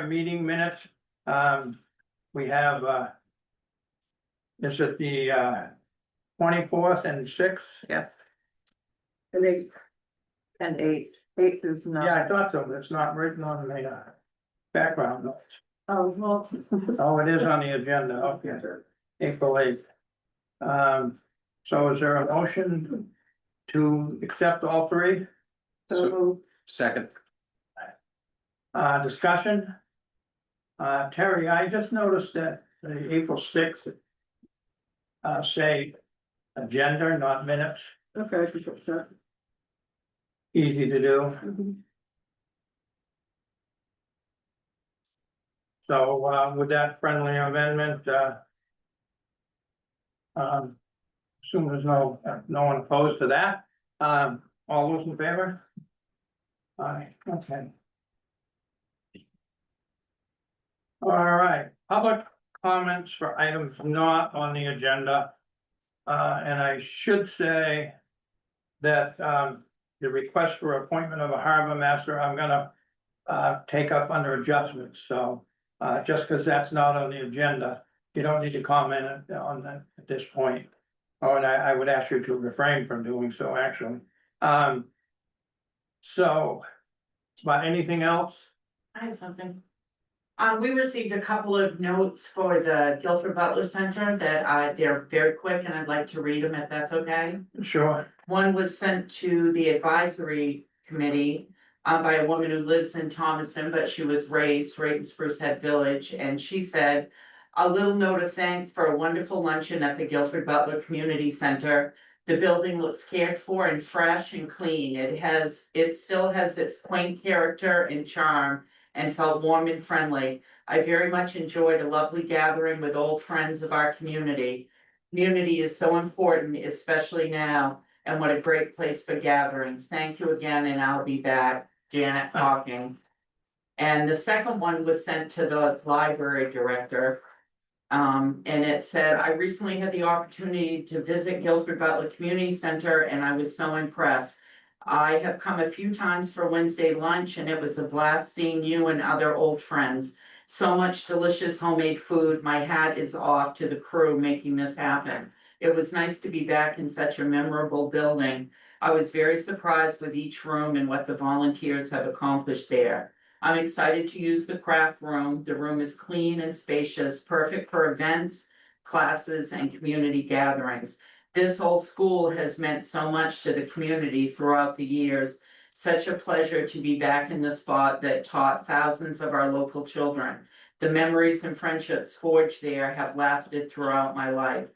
meeting minutes. We have, is it the 24th and 6th? Yes, And they, and eighth is not. Yeah, I thought so, but it's not written on the background notes. oh, well. Oh, it is on the agenda, okay, April 8th. So is there a motion to accept all three? So, Second, Discussion? Terry, I just noticed that the April 6th say agenda, not minutes, okay, I can fix that. easy to do. Mhm. So, with that friendly amendment, assume there's no one opposed to that, all those in favor? Aye, okay. All right, public comments for items not on the agenda. And I should say that, the request for appointment of a harbor master, I'm gonna take up under adjustments, so, just because that's not on the agenda, you don't need to comment on that at this point. Oh, and I would ask you to refrain from doing so, actually. So, but anything else? I have something. We received a couple of notes for the Guilford Butler Center that they're very quick and I'd like to read them if that's okay. Sure. One was sent to the advisory committee by a woman who lives in Thomaston, but she was raised right in Spruce Head Village, and she said, a little note of thanks for a wonderful luncheon at the Guilford Butler Community Center. The building looks cared for and fresh and clean. It still has its quaint character and charm and felt warm and friendly. I very much enjoyed a lovely gathering with old friends of our community. Community is so important, especially now, and what a great place for gatherings. Thank you again, and I'll be back. Janet Hawking. And the second one was sent to the library director. And it said, I recently had the opportunity to visit Guilford Butler Community Center and I was so impressed. I have come a few times for Wednesday lunch and it was a blast seeing you and other old friends. So much delicious homemade food. My hat is off to the crew making this happen. It was nice to be back in such a memorable building. I was very surprised with each room and what the volunteers have accomplished there. I'm excited to use the craft room. The room is clean and spacious, perfect for events, classes, and community gatherings. This whole school has meant so much to the community throughout the years. Such a pleasure to be back in the spot that taught thousands of our local children. The memories and friendships forged there have lasted throughout my life.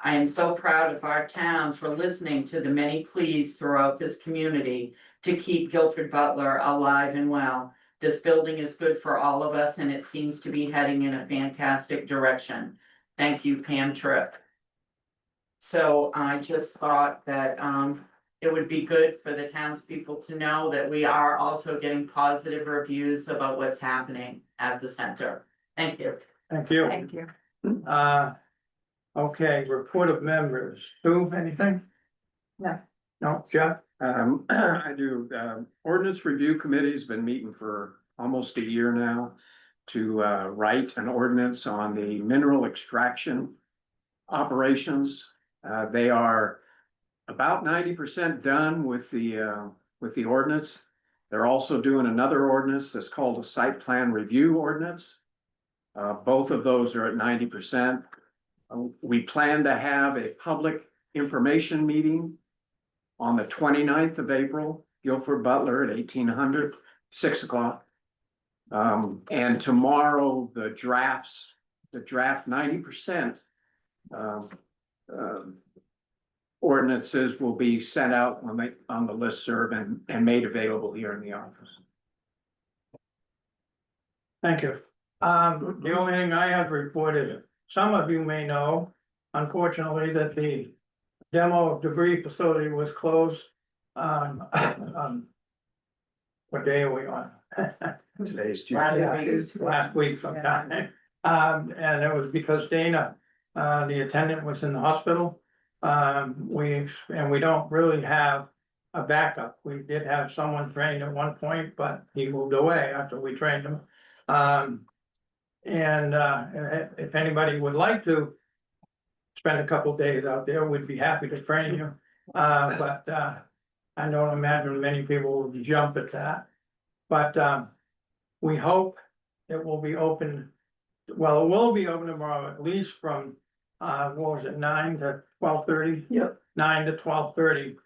I am so proud of our town for listening to the many pleas throughout this community to keep Guilford Butler alive and well. This building is good for all of us and it seems to be heading in a fantastic direction. Thank you, Pam Tripp. So I just thought that it would be good for the townspeople to know that we are also getting positive reviews about what's happening at the center. Thank you. Thank you. Thank you. Okay, report of members. Sue, anything? No. No, Jeff? I do, ordinance review committee's been meeting for almost a year now to, write an ordinance on the mineral extraction operations. They are about 90% done with the ordinance. They're also doing another ordinance that's called a site plan review ordinance. Both of those are at 90%. We plan to have a public information meeting on the 29th of April, Guilford Butler at 1800, 6 o'clock. And tomorrow, the draft 90% ordinances will be sent out on the listserv and made available here in the office. Thank you. The only thing I have reported, some of you may know, unfortunately, that the demo debris facility was closed. What day are we on? Today's Tuesday. Last week sometime. And it was because Dana, the attendant, was in the hospital. We don't really have a backup. We did have someone trained at one point, but he moved away after we trained him. If anybody would like to spend a couple days out there, we'd be happy to train you. But I don't imagine many people will jump at that. But we hope it will be open. Well, it will be open tomorrow, at least from what was it, 9 to 12:30? Yep. 9 to 12:30.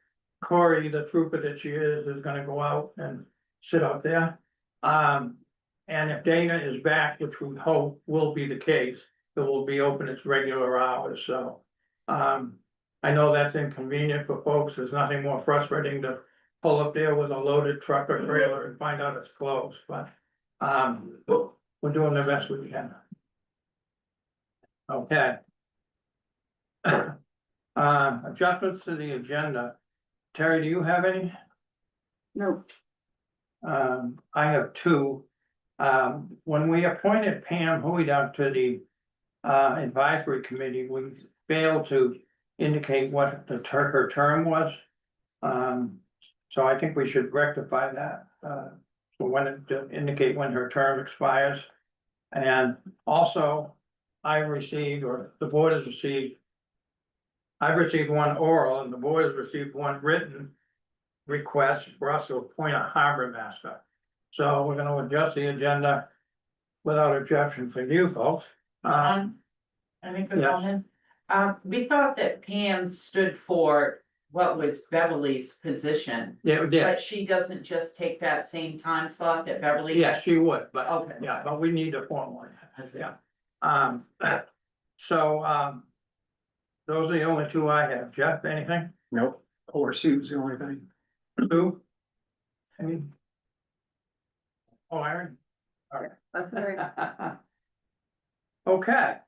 Corey, the trooper that she is gonna go out and sit out there. And if Dana is back, which we hope will be the case, it will be open its regular hours, so. I know that's inconvenient for folks, there's nothing more frustrating to pull up there with a loaded truck or trailer and find out it's closed, but. We're doing the best we can. Okay. Adjustments to the agenda. Terry, do you have any? No, I have two. When we appointed Pam Huida to the advisory committee, we failed to indicate what her term was. So I think we should rectify that, so when to indicate when her term expires. And also, I received, or the board has received, I've received one oral and the board has received one written request for us to appoint a harbor master. So we're gonna adjust the agenda without objection for you folks. I make a Yes. comment. We thought that Pam stood for what was Beverly's position, Yeah, but she doesn't just take that same time slot that Beverly. yeah, she would, but, Okay. yeah, but we need to formalize it, yeah. Those are the only two I have. Jeff, anything? Nope, ORC was the only thing. Sue? Any? Oh, Aaron? that's very, Okay.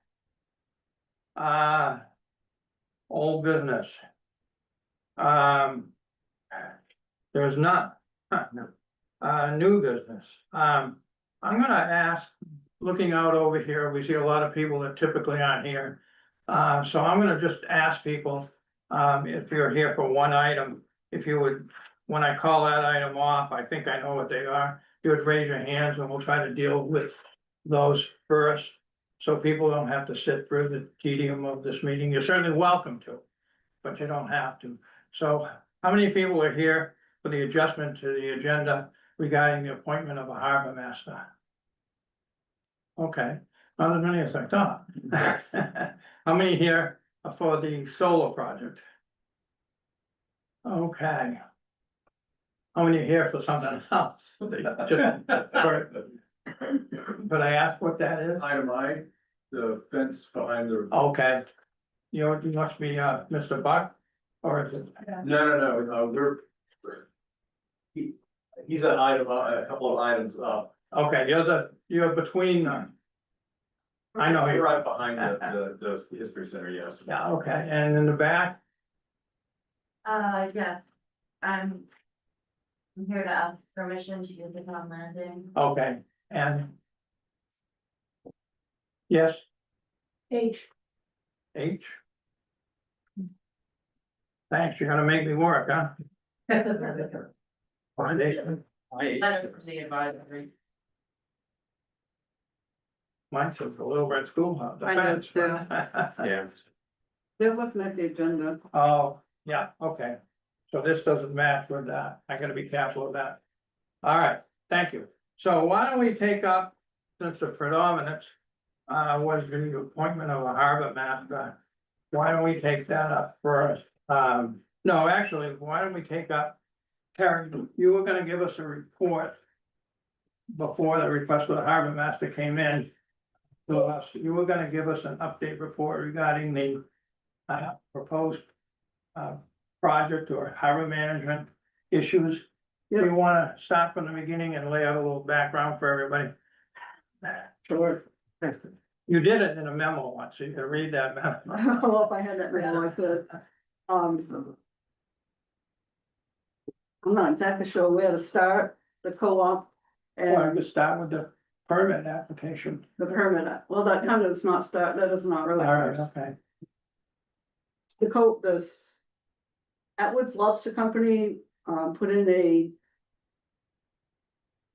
Old business. There's not, new business. I'm gonna ask, looking out over here, we see a lot of people that typically aren't here. So I'm gonna just ask people, if you're here for one item, if you would, when I call that item off, I think I know what they are. You would raise your hands and we'll try to deal with those first. So people don't have to sit through the tedium of this meeting. You're certainly welcome to, but you don't have to. So how many people are here for the adjustment to the agenda regarding the appointment of a harbor master? Okay, not as many as I thought. How many here are for the solar project? Okay. How many are here for something else? Just for- Could I ask what that is? Item I, the fence behind the. Okay. You must be Mr. Buck, or is it? No, we're. He's an item, a couple of items up. Okay, you're between, I know you. Right behind the history center, yes. Yeah, okay, and in the back, Yes, I'm here to ask permission to use the town landing. okay, and. Yes, H. H. Thanks, you're gonna make me work, huh? Foundation, Letter from the advisory. mine's from the Little Red Schoolhouse. Mine does too. Yeah. They're looking at the agenda. Oh, yeah, okay, so this doesn't match with that, I gotta be careful of that. All right, thank you, so why don't we take up, since the predominance. Was the appointment of a harbor master. Why don't we take that up first? No, actually, why don't we take up, Terry, you were gonna give us a report. Before the request for the harbor master came in. To us, you were gonna give us an update report regarding the proposed. Project or harbor management issues. Do you wanna start from the beginning and lay out a little background for everybody? Sure. You did it in a memo once, so you can read that memo. Well, if I had that memo, I could. I'm not exactly sure where to start, the co-op Well, and just start with the permit application. the permit. Well, that kind of does not start, that is not really. All right, first. okay. This Atwood's Lobster Company, put in a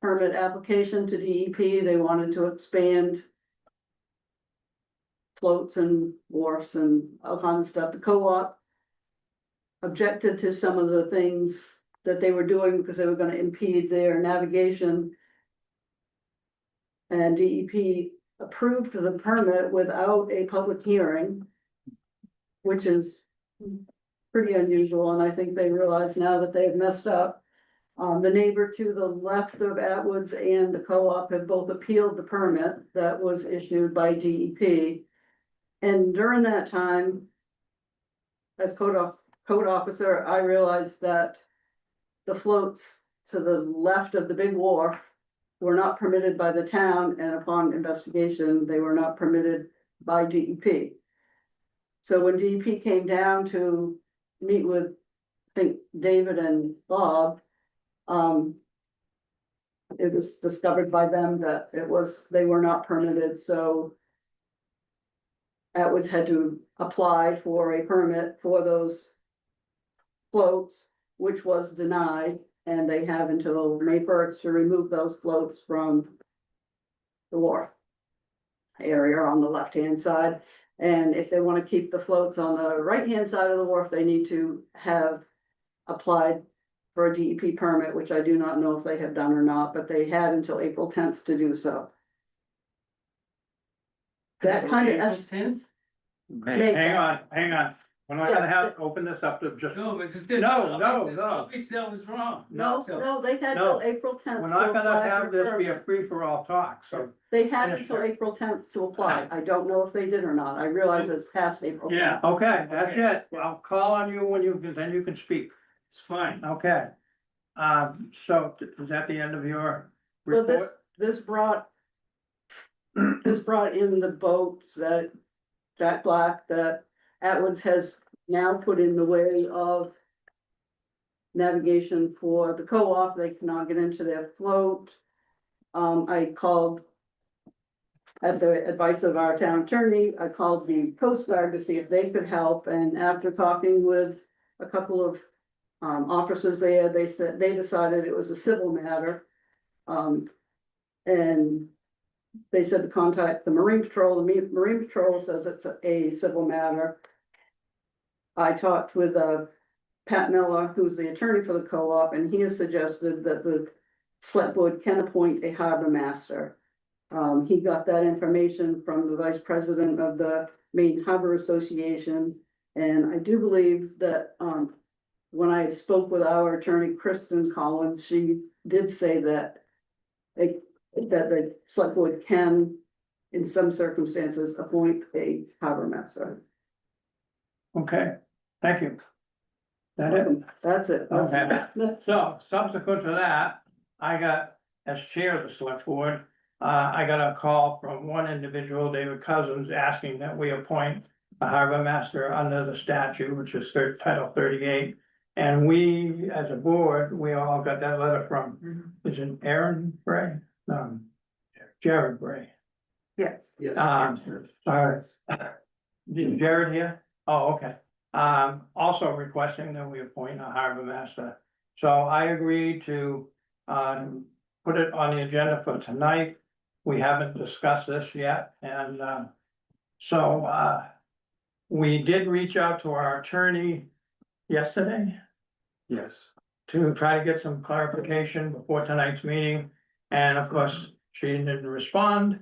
permit application to DEP. They wanted to expand floats and wharfs and all kinds of stuff. The co-op objected to some of the things that they were doing because they were gonna impede their navigation. And DEP approved the permit without a public hearing, which is pretty unusual, and I think they realize now that they've messed up. The neighbor to the left of Atwoods and the co-op have both appealed the permit that was issued by DEP. And during that time, as code officer, I realized that the floats to the left of the big wharf were not permitted by the town, and upon investigation, they were not permitted by DEP. So when DEP came down to meet with, I think, David and Bob, it was discovered by them that they were not permitted, so Atwoods had to apply for a permit for those floats, which was denied, and they have until May 1st to remove those floats from the wharf area on the left-hand side. And if they want to keep the floats on the right-hand side of the wharf, they need to have applied for a DEP permit, which I do not know if they have done or not, but they had until April 10th to do so. That kind of. Hang on, we're not gonna Yes. have, open this up to just, No, it's just. No. Obviously, I was wrong. No, they had No. till April 10th. We're to not gonna apply have for this be permit. a free-for-all talk, so. They had Finish until there. April 10th to apply. I don't know if they did or not. I realize it's past April 10th. Yeah. Okay, that's it, I'll call on you when then you can speak, It's fine. okay. So is that the end of your Well, report? this brought in the boats that Jack Black, that Atwoods has now put in the way of navigation for the co-op. They cannot get into their float. I called at the advice of our town attorney, I called the Coast Guard to see if they could help, and after talking with a couple of officers there, they said, they decided it was a civil matter. And they said to contact the Marine Patrol. The Marine Patrol says it's a civil matter. I talked with Pat Miller, who's the attorney for the co-op, and he has suggested that the select board can appoint a harbor master. He got that information from the vice president of the Maine Harbor Association. And I do believe that, when I spoke with our attorney, Kristen Collins, she did say that that the select board can, in some circumstances, appoint a harbor master. Okay, thank you. That it? That's it. Okay. So subsequent to that, I got, as chair of the select board, I got a call from one individual, David Cousins, asking that we appoint a harbor master under the statute, which is Title 38. And we, as a board, we all got that letter from, is it Aaron Bray? Jared Bray. Yes. Sorry. Is Jared here? Oh, okay. Also requesting that we appoint a harbor master. So I agreed to, put it on the agenda for tonight. We haven't discussed this yet, and, we did reach out to our attorney yesterday Yes. to try to get some clarification before tonight's meeting. And of course, she didn't respond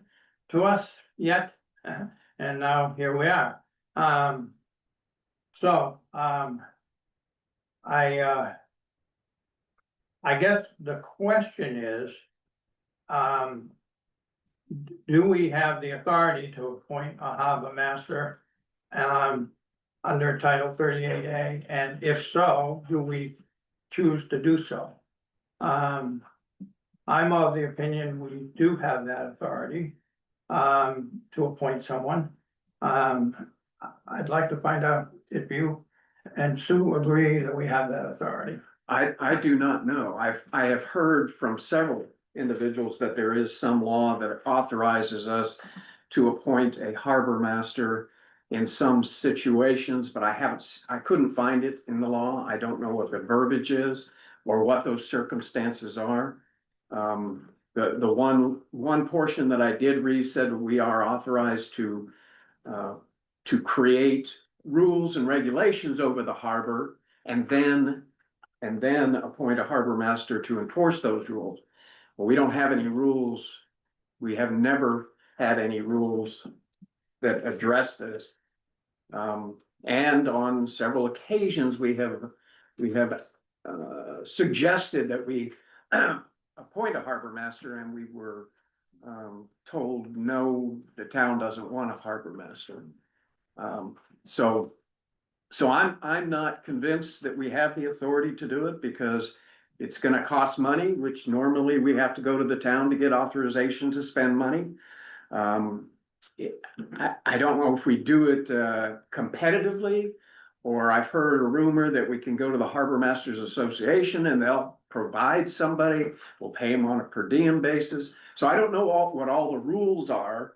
to us yet, and now here we are. I guess the question is, do we have the authority to appoint a harbor master, under Title 38A? And if so, do we choose to do so? I'm of the opinion we do have that authority, to appoint someone. I'd like to find out if you and Sue agree that we have that authority. I do not know. I have heard from several individuals that there is some law that authorizes us to appoint a harbor master in some situations, but I couldn't find it in the law. I don't know what the verbiage is or what those circumstances are. The one portion that I did read said we are authorized to create rules and regulations over the harbor and then appoint a harbor master to enforce those rules. Well, we don't have any rules. We have never had any rules that address this. And on several occasions, we have suggested that we appoint a harbor master, and we were told, no, the town doesn't want a harbor master. So I'm not convinced that we have the authority to do it, because it's gonna cost money, which normally we have to go to the town to get authorization to spend money. I don't know if we do it competitively, or I've heard a rumor that we can go to the Harbor Masters Association and they'll provide somebody, we'll pay them on a per diem basis. So I don't know what all the rules are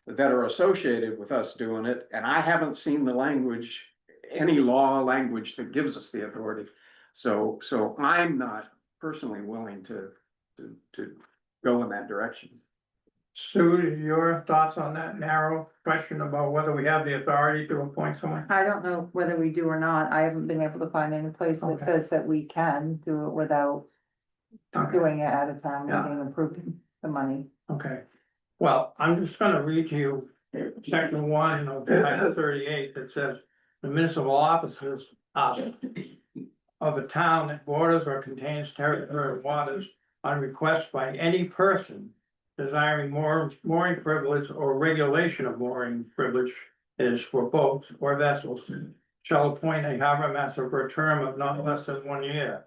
that are associated with us doing it, and I haven't seen the language, any law language that gives us the authority. So I'm not personally willing to go in that direction. Sue, your thoughts on that narrow question about whether we have the authority to appoint someone? I don't know whether we do or not. I haven't been able to find any place that Okay. says that we can do it without Okay, doing it at a time Yeah. meeting, approving the money. okay. Well, I'm just gonna read to you section 1 of Title 38 that says the municipal officers of a town that borders or contains territorial waters on request by any person desiring mooring privilege or regulation of mooring privilege is for boats or vessels, shall appoint a harbor master for a term of not less than 1 year,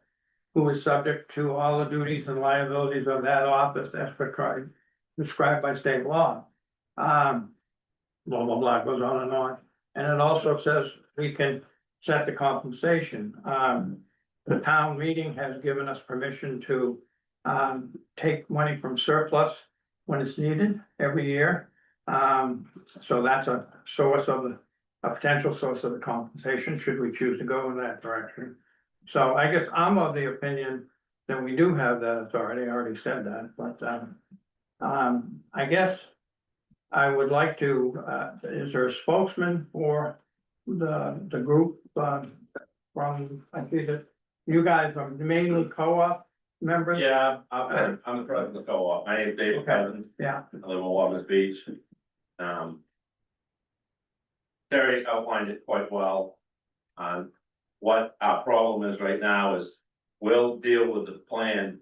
who is subject to all the duties and liabilities of that office as prescribed by state law. Blah, blah, blah, goes on and on. And it also says we can set the compensation. The town meeting has given us permission to take money from surplus when it's needed every year. So that's a potential source of the compensation, should we choose to go in that direction. So I guess I'm of the opinion that we do have that authority. I already said that, but I guess I would like to, is there a spokesman for the group from, I see that you guys are mainly co-op members? Yeah, I'm the president of the co-op. My name is David Cousins. Yeah, I live on Wabash Beach. Terry outlined it quite well. What our problem is right now is we'll deal with the plan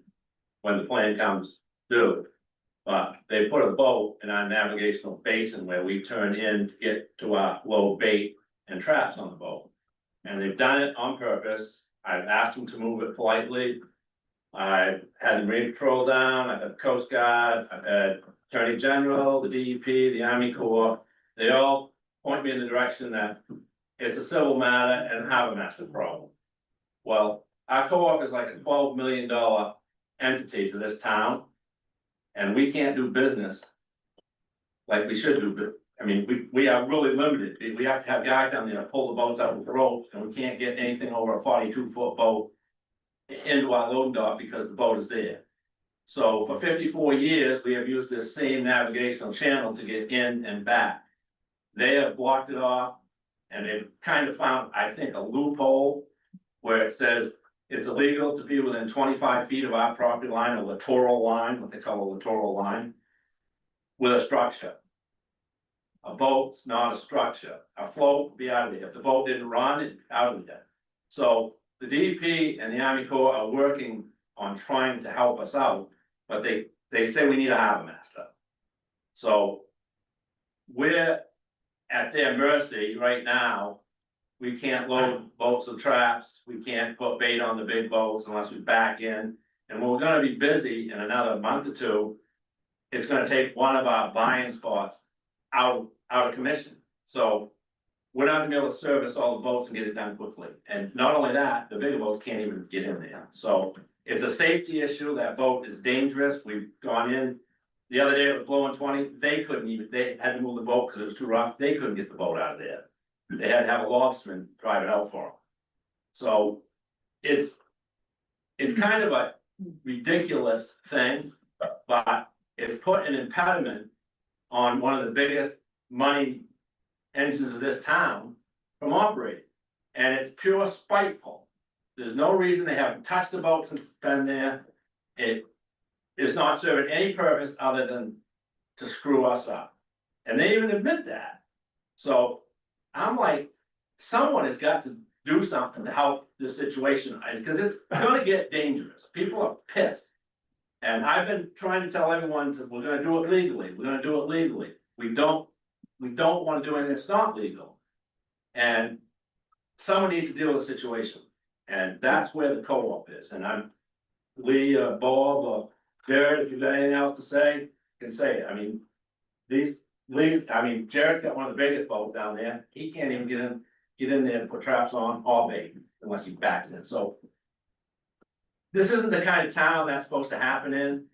when the plan comes due. But they put a boat in our navigational basin where we turn in to get to our low bait and traps on the boat. And they've done it on purpose. I've asked them to move it politely. I had the Marine Patrol down, I've had the Coast Guard, I've had Attorney General, the DEP, the Army Corps. They all point me in the direction that it's a civil matter and harbor master problem. Well, our co-op is like a $12 million entity to this town. And we can't do business like we should do, but, I mean, we are really limited. We have to have guys down there to pull the boats out with the ropes, and we can't get anything over a 42-foot boat into our loading dock because the boat is there. So for 54 years, we have used this same navigational channel to get in and back. They have blocked it off, and they've kind of found, I think, a loophole where it says it's illegal to be within 25 feet of our property line, a littoral line, what they call a littoral line, with a structure. A boat's not a structure. A float would be out of there. If the boat didn't run, it's out of there. So the DEP and the Army Corps are working on trying to help us out, but they say we need a harbor master. So we're at their mercy right now. We can't load boats with traps, we can't put bait on the big boats unless we back in. And we're gonna be busy in another month or two. It's gonna take one of our buying spots out of commission. So we're not gonna be able to service all the boats and get it done quickly. And not only that, the bigger boats can't even get in there. So it's a safety issue. That boat is dangerous. We've gone in. The other day it was blowing 20, they had to move the boat because it was too rough. They couldn't get the boat out of there. They had to have a lobsterman drive it out for them. So it's kind of a ridiculous thing, but it's put an impediment on one of the biggest money engines of this town from operating. And it's pure spiteful. There's no reason. They haven't touched the boat since it's been there. It is not serving any purpose other than to screw us up. And they even admit that. So I'm like, someone has got to do something to help this situation, because it's gonna get dangerous. People are pissed. And I've been trying to tell everyone that we're gonna do it legally, we're gonna do it legally. We don't wanna do anything that's not legal. And someone needs to deal with the situation. And that's where the co-op is. And I'm, Lee, Bob, or Jared, if you've got anything else to say, can say it. I mean, Jared's got one of the biggest boats down there. He can't even get in there to put traps on all bait unless he backs in. So this isn't the kind of town that's supposed to happen in.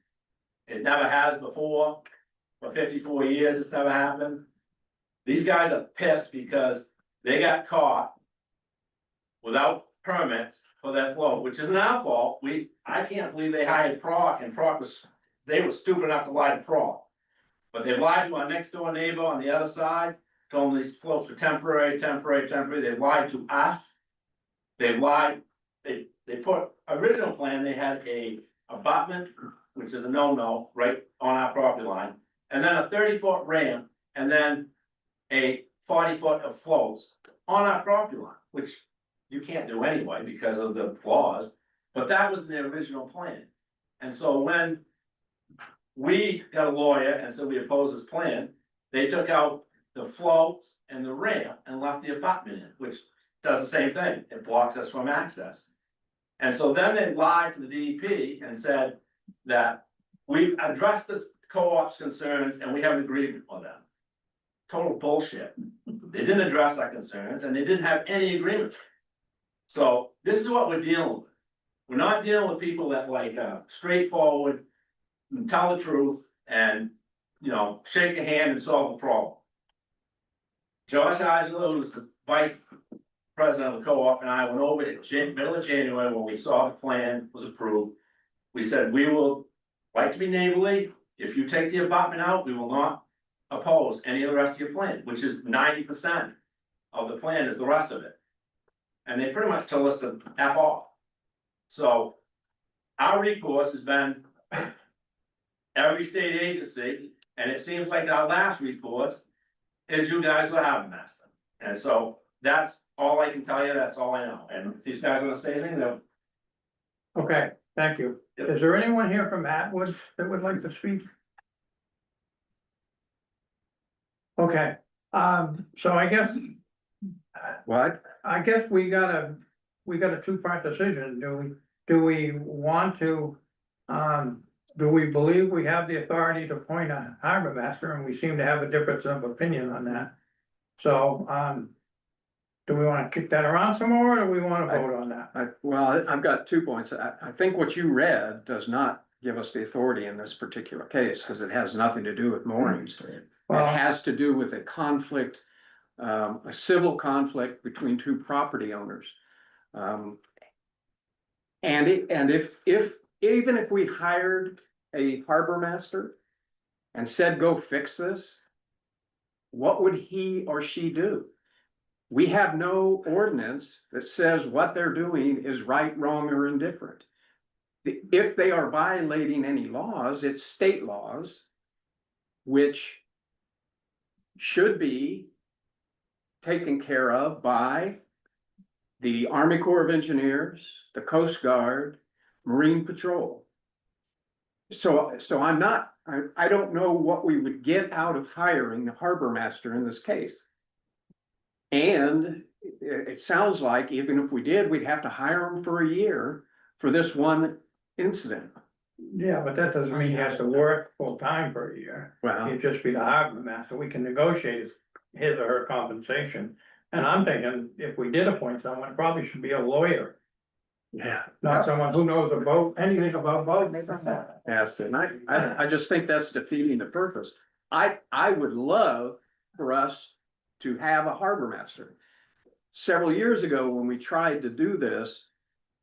It never has before. For 54 years, it's never happened. These guys are pissed because they got caught without permits for their float, which isn't our fault. I can't believe they hired Proc, and they were stupid enough to lie to Proc. But they lied to our next door neighbor on the other side, told them these floats were temporary. They lied to us. They lied, they put, original plan, they had a abutment, which is a no-no, right on our property line. And then a 30-foot ramp, and then a 40-foot of floats on our property line, which you can't do anyway because of the laws. But that was their original plan. And so when we got a lawyer and said we oppose this plan, they took out the floats and the ramp and left the abutment in, which does the same thing. It blocks us from access. And so then they lied to the DEP and said that we've addressed the co-op's concerns and we have an agreement with them. Total bullshit. They didn't address our concerns and they didn't have any agreement. So this is what we're dealing with. We're not dealing with people that like straightforward, and tell the truth, and shake a hand and solve the problem. Josh Angelo, who's the vice president of the co-op, and I went over it in middle of January when we saw the plan was approved. We said we will like to be neighborly. If you take the abutment out, we will not oppose any of the rest of your plan, which is 90% of the plan is the rest of it. And they pretty much told us to F off. So our recourse has been every state agency, and it seems like our last recourse is you guys will have a master. And so that's all I can tell you, that's all I know. And if these guys want to say anything, they'll. Okay, thank you. Is there anyone here from Atwood that would like to speak? Okay, so I guess. What? I guess we got a two-part decision, do we? do we want to, do we believe we have the authority to appoint a harbor master? And we seem to have a difference of opinion on that. So, do we wanna kick that around some more, or do we wanna vote on that? Well, I've got 2 points. I think what you read does not give us the authority in this particular case, because it has nothing to do with moorings. It Well, has to do with a conflict, a civil conflict between 2 property owners. And even if we hired a harbor master and said, go fix this, what would he or she do? We have no ordinance that says what they're doing is right, wrong, or indifferent. If they are violating any laws, it's state laws, which should be taken care of by the Army Corps of Engineers, the Coast Guard, Marine Patrol. So I'm not, I don't know what we would get out of hiring the harbor master in this case. And it sounds like even if we did, we'd have to hire him for a year for this one incident. yeah, but that doesn't mean he has to work full time for a year. Well, He'd just be the harbor master. We can negotiate his or her compensation. And I'm thinking, if we did appoint someone, it probably should be a lawyer, yeah, not someone who knows about anything about boats. yes, and I just think that's defeating the purpose. I would love for us to have a harbor master. Several years ago, when we tried to do this,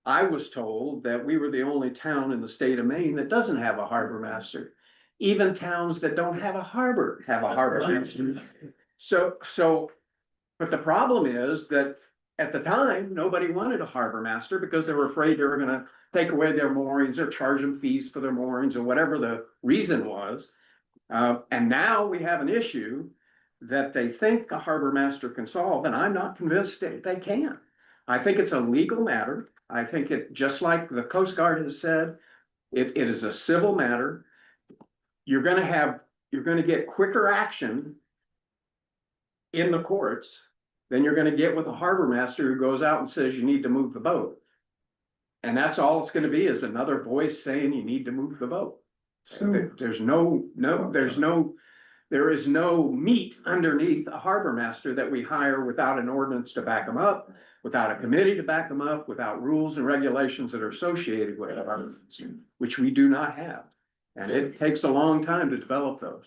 I was told that we were the only town in the state of Maine that doesn't have a harbor master. Even towns that don't have a harbor have a harbor master. So, but the problem is that at the time, nobody wanted a harbor master because they were afraid they were gonna take away their moorings or charge them fees for their moorings or whatever the reason was. And now we have an issue that they think a harbor master can solve, and I'm not convinced they can. I think it's a legal matter. I think it, just like the Coast Guard has said, it is a civil matter. You're gonna get quicker action in the courts than you're gonna get with a harbor master who goes out and says you need to move the boat. And that's all it's gonna be, is another voice saying you need to move the boat. There is no meat underneath a harbor master that we hire without an ordinance to back them up, without a committee to back them up, without rules and regulations that are associated with it, which we do not have. And it takes a long time to develop those.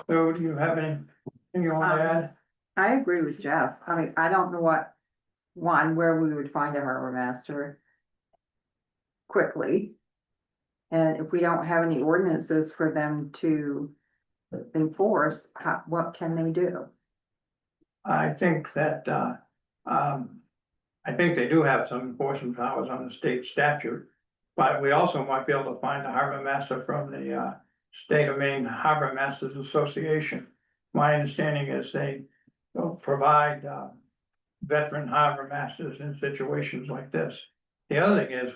So do you have anything you want to add? I agree with Jeff. I mean, I don't know where we would find a harbor master quickly. And if we don't have any ordinances for them to enforce, what can they do? I think that, I think they do have some enforcement powers on the state statute. But we also might be able to find a harbor master from the, State of Maine Harbor Masters Association. My understanding is they provide, veteran harbor masters in situations like this. The other thing is,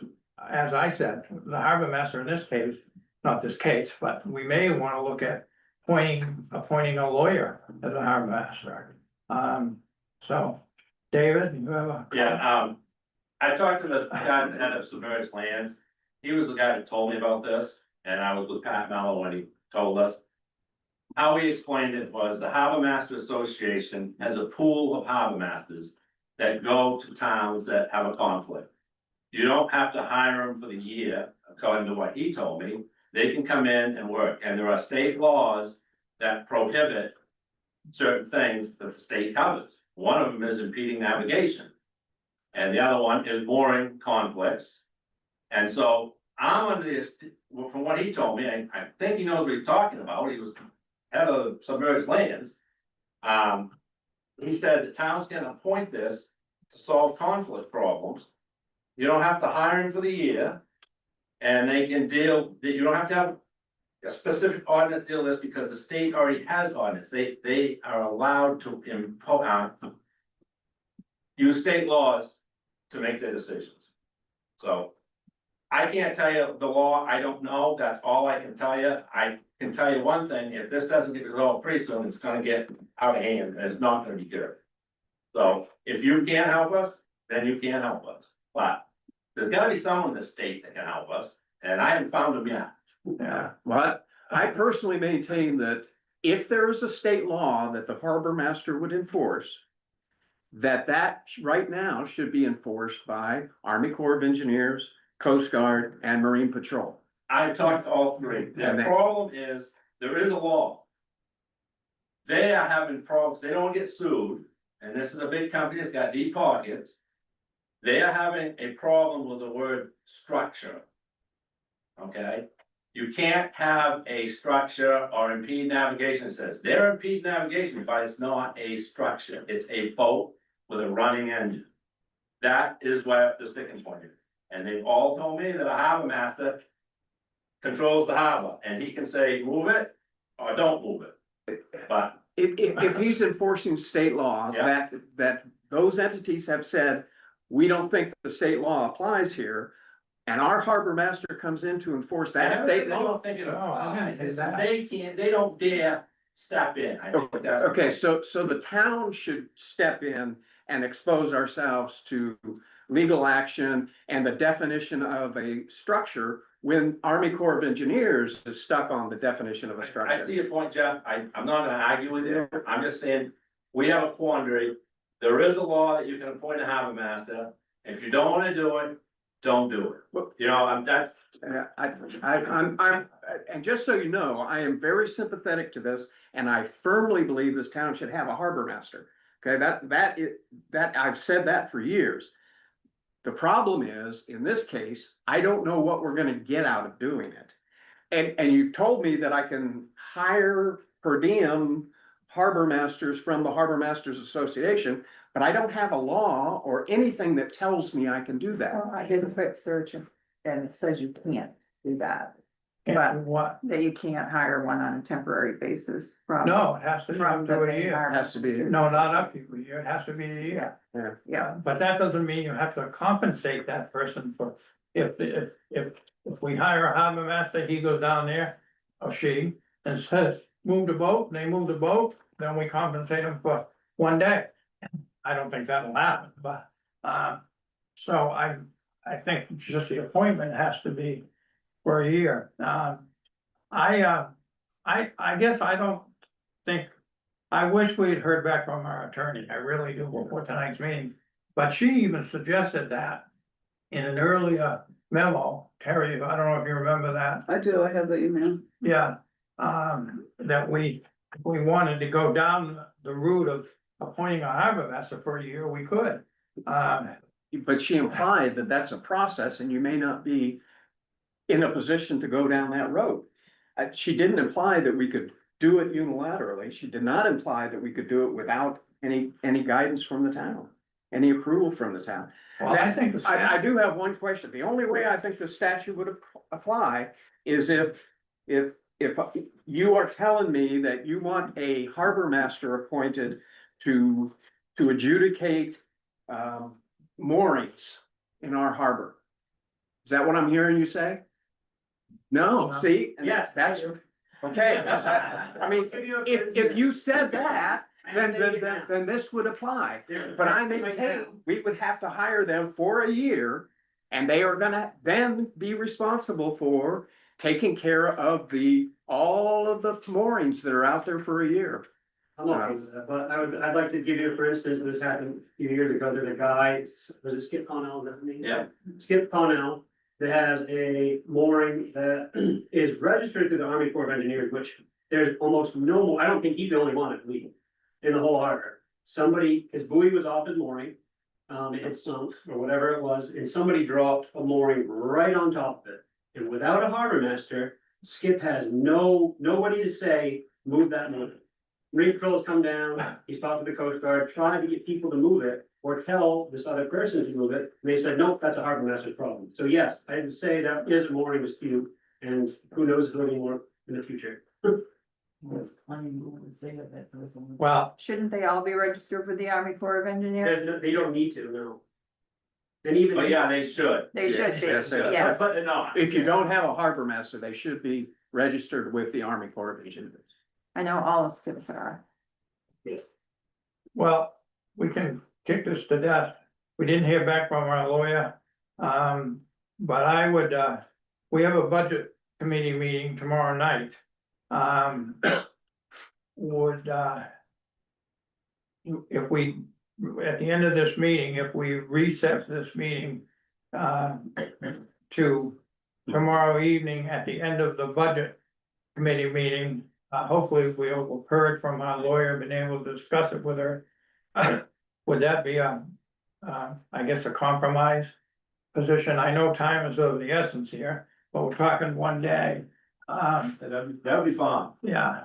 as I said, the harbor master in this case, not this case, but we may want to look at appointing a lawyer as a harbor master. So, David, you have a? Yeah, I talked to the guy that had Submerged Lands. He was the guy that told me about this, and I was with Pat Mello when he told us. How he explained it was the Harbor Master Association has a pool of harbor masters that go to towns that have a conflict. You don't have to hire them for the year, according to what he told me. They can come in and work, and there are state laws that prohibit certain things that the state covers. One of them is impeding navigation. And the other one is mooring conflicts. And so I'm under this, from what he told me, I think he knows what he's talking about. He was head of Submerged Lands. He said the towns can appoint this to solve conflict problems. You don't have to hire him for the year. And they can deal, you don't have to have a specific ordinance deal with this because the state already has ordinance. They are allowed to use state laws to make their decisions. So I can't tell you the law, I don't know, that's all I can tell you. I can tell you one thing, if this doesn't get resolved pretty soon, it's gonna get out of hand and it's not gonna be good. So if you can't help us, then you can't help us, but There's gotta be someone in the state that can help us, and I haven't found them yet. Yeah, well, I personally maintain that if there is a state law that the harbor master would enforce, that right now should be enforced by Army Corps of Engineers, Coast Guard, and Marine Patrol. I've talked to all three. The And they- problem is, there is a law. They are having problems, they don't get sued, and this is a big company that's got deep pockets. They are having a problem with the word structure. Okay, you can't have a structure or impede navigation, it says, they're impede navigation, but it's not a structure, it's a boat with a running engine. That is where the sticking point is, and they've all told me that a harbor master controls the harbor, and he can say, move it, or don't move it. But If he's enforcing state law, Yeah. that those entities have said, we don't think the state law applies here. And our harbor master comes in to enforce that they state law. don't think it No, I didn't applies, say It's- that. they can't, they don't dare step in, I think that's. the Okay, thing. so the town should step in and expose ourselves to legal action and the definition of a structure when Army Corps of Engineers is stuck on the definition of a I structure. see your point, Jeff, I'm not gonna argue with you, I'm just saying, we have a quandary. There is a law that you can appoint a harbor master, if you don't wanna do it, don't do it. You know, that's, I'm, and just so you know, I am very sympathetic to this, and I firmly believe this town should have a harbor master. Okay, that I've said that for years. The problem is, in this case, I don't know what we're gonna get out of doing it. And you've told me that I can hire per diem harbor masters from the Harbor Masters Association, but I don't have a law or anything that tells me I can do that. Well, I did a quick search and it says you can't do that. Can't do what? That you can't hire one on a temporary basis from. No, it has to be From up the to a main year. harbor. Has to be. No, not up to a year, it has to be a year. Yeah, But that doesn't mean you have to compensate that person for, if we hire a harbor master, he goes down there, or she, and says, move the boat, and they move the boat, then we compensate them for one day. I don't think that'll happen, but, so I think just the appointment has to be for a year. I guess I don't think, I wish we had heard back from our attorney, I really do, before tonight's meeting. But she even suggested that in an earlier memo, Terry, I don't know if you remember that, I do, I have the email. yeah. That we wanted to go down the route of appointing a harbor master for a year, we could. But she implied that that's a process and you may not be in a position to go down that road. She didn't imply that we could do it unilaterally. She did not imply that we could do it without any guidance from the town, any approval from the town. Well, I think the I do have one question. The only way I think the statute would apply is if you are telling me that you want a harbor master appointed to adjudicate moorings in our harbor. Is that what I'm hearing you say? No, see? and Yes, That's, okay. I mean, if you said that, then this would apply. But I maintain, we would have to hire them for a year. And they are gonna then be responsible for taking care of all of the moorings that are out there for a year. I'm okay with that, but I'd like to give you, for instance, this happened a few years ago, there's a guy, was it Skip Connell, is that the name? Yeah. Skip Connell, that has a mooring that is registered through the Army Corps of Engineers, which there's almost no more, I don't think he's the only one that's legal in the whole harbor. Somebody, his buoy was off his mooring, it had sunk or whatever it was, and somebody dropped a mooring right on top of it. And without a harbor master, Skip has nobody to say, move that mooring. Marine Patrol's come down, he's talked to the Coast Guard, trying to get people to move it, or tell this other person to move it, and they said, nope, that's a harbor master's problem. So yes, I would say that is a mooring dispute, and who knows if there'll be more in the future. Well, shouldn't they all be registered with the Army Corps of Engineers? They don't need to, no. And even. but yeah, they should. They should be, Yes, they- yes. But they're not. If you don't have a harbor master, they should be registered with the Army Corps of Engineers. I know all of skips are. well, we can kick this to death. We didn't hear back from our lawyer. But I would, we have a budget committee meeting tomorrow night. Would, if we, at the end of this meeting, if we recess this meeting, to tomorrow evening at the end of the budget committee meeting, hopefully we'll have heard from our lawyer, been able to discuss it with her. Would that be I guess a compromise position? I know time is of the essence here, but we're talking one day. That would be fine. Yeah.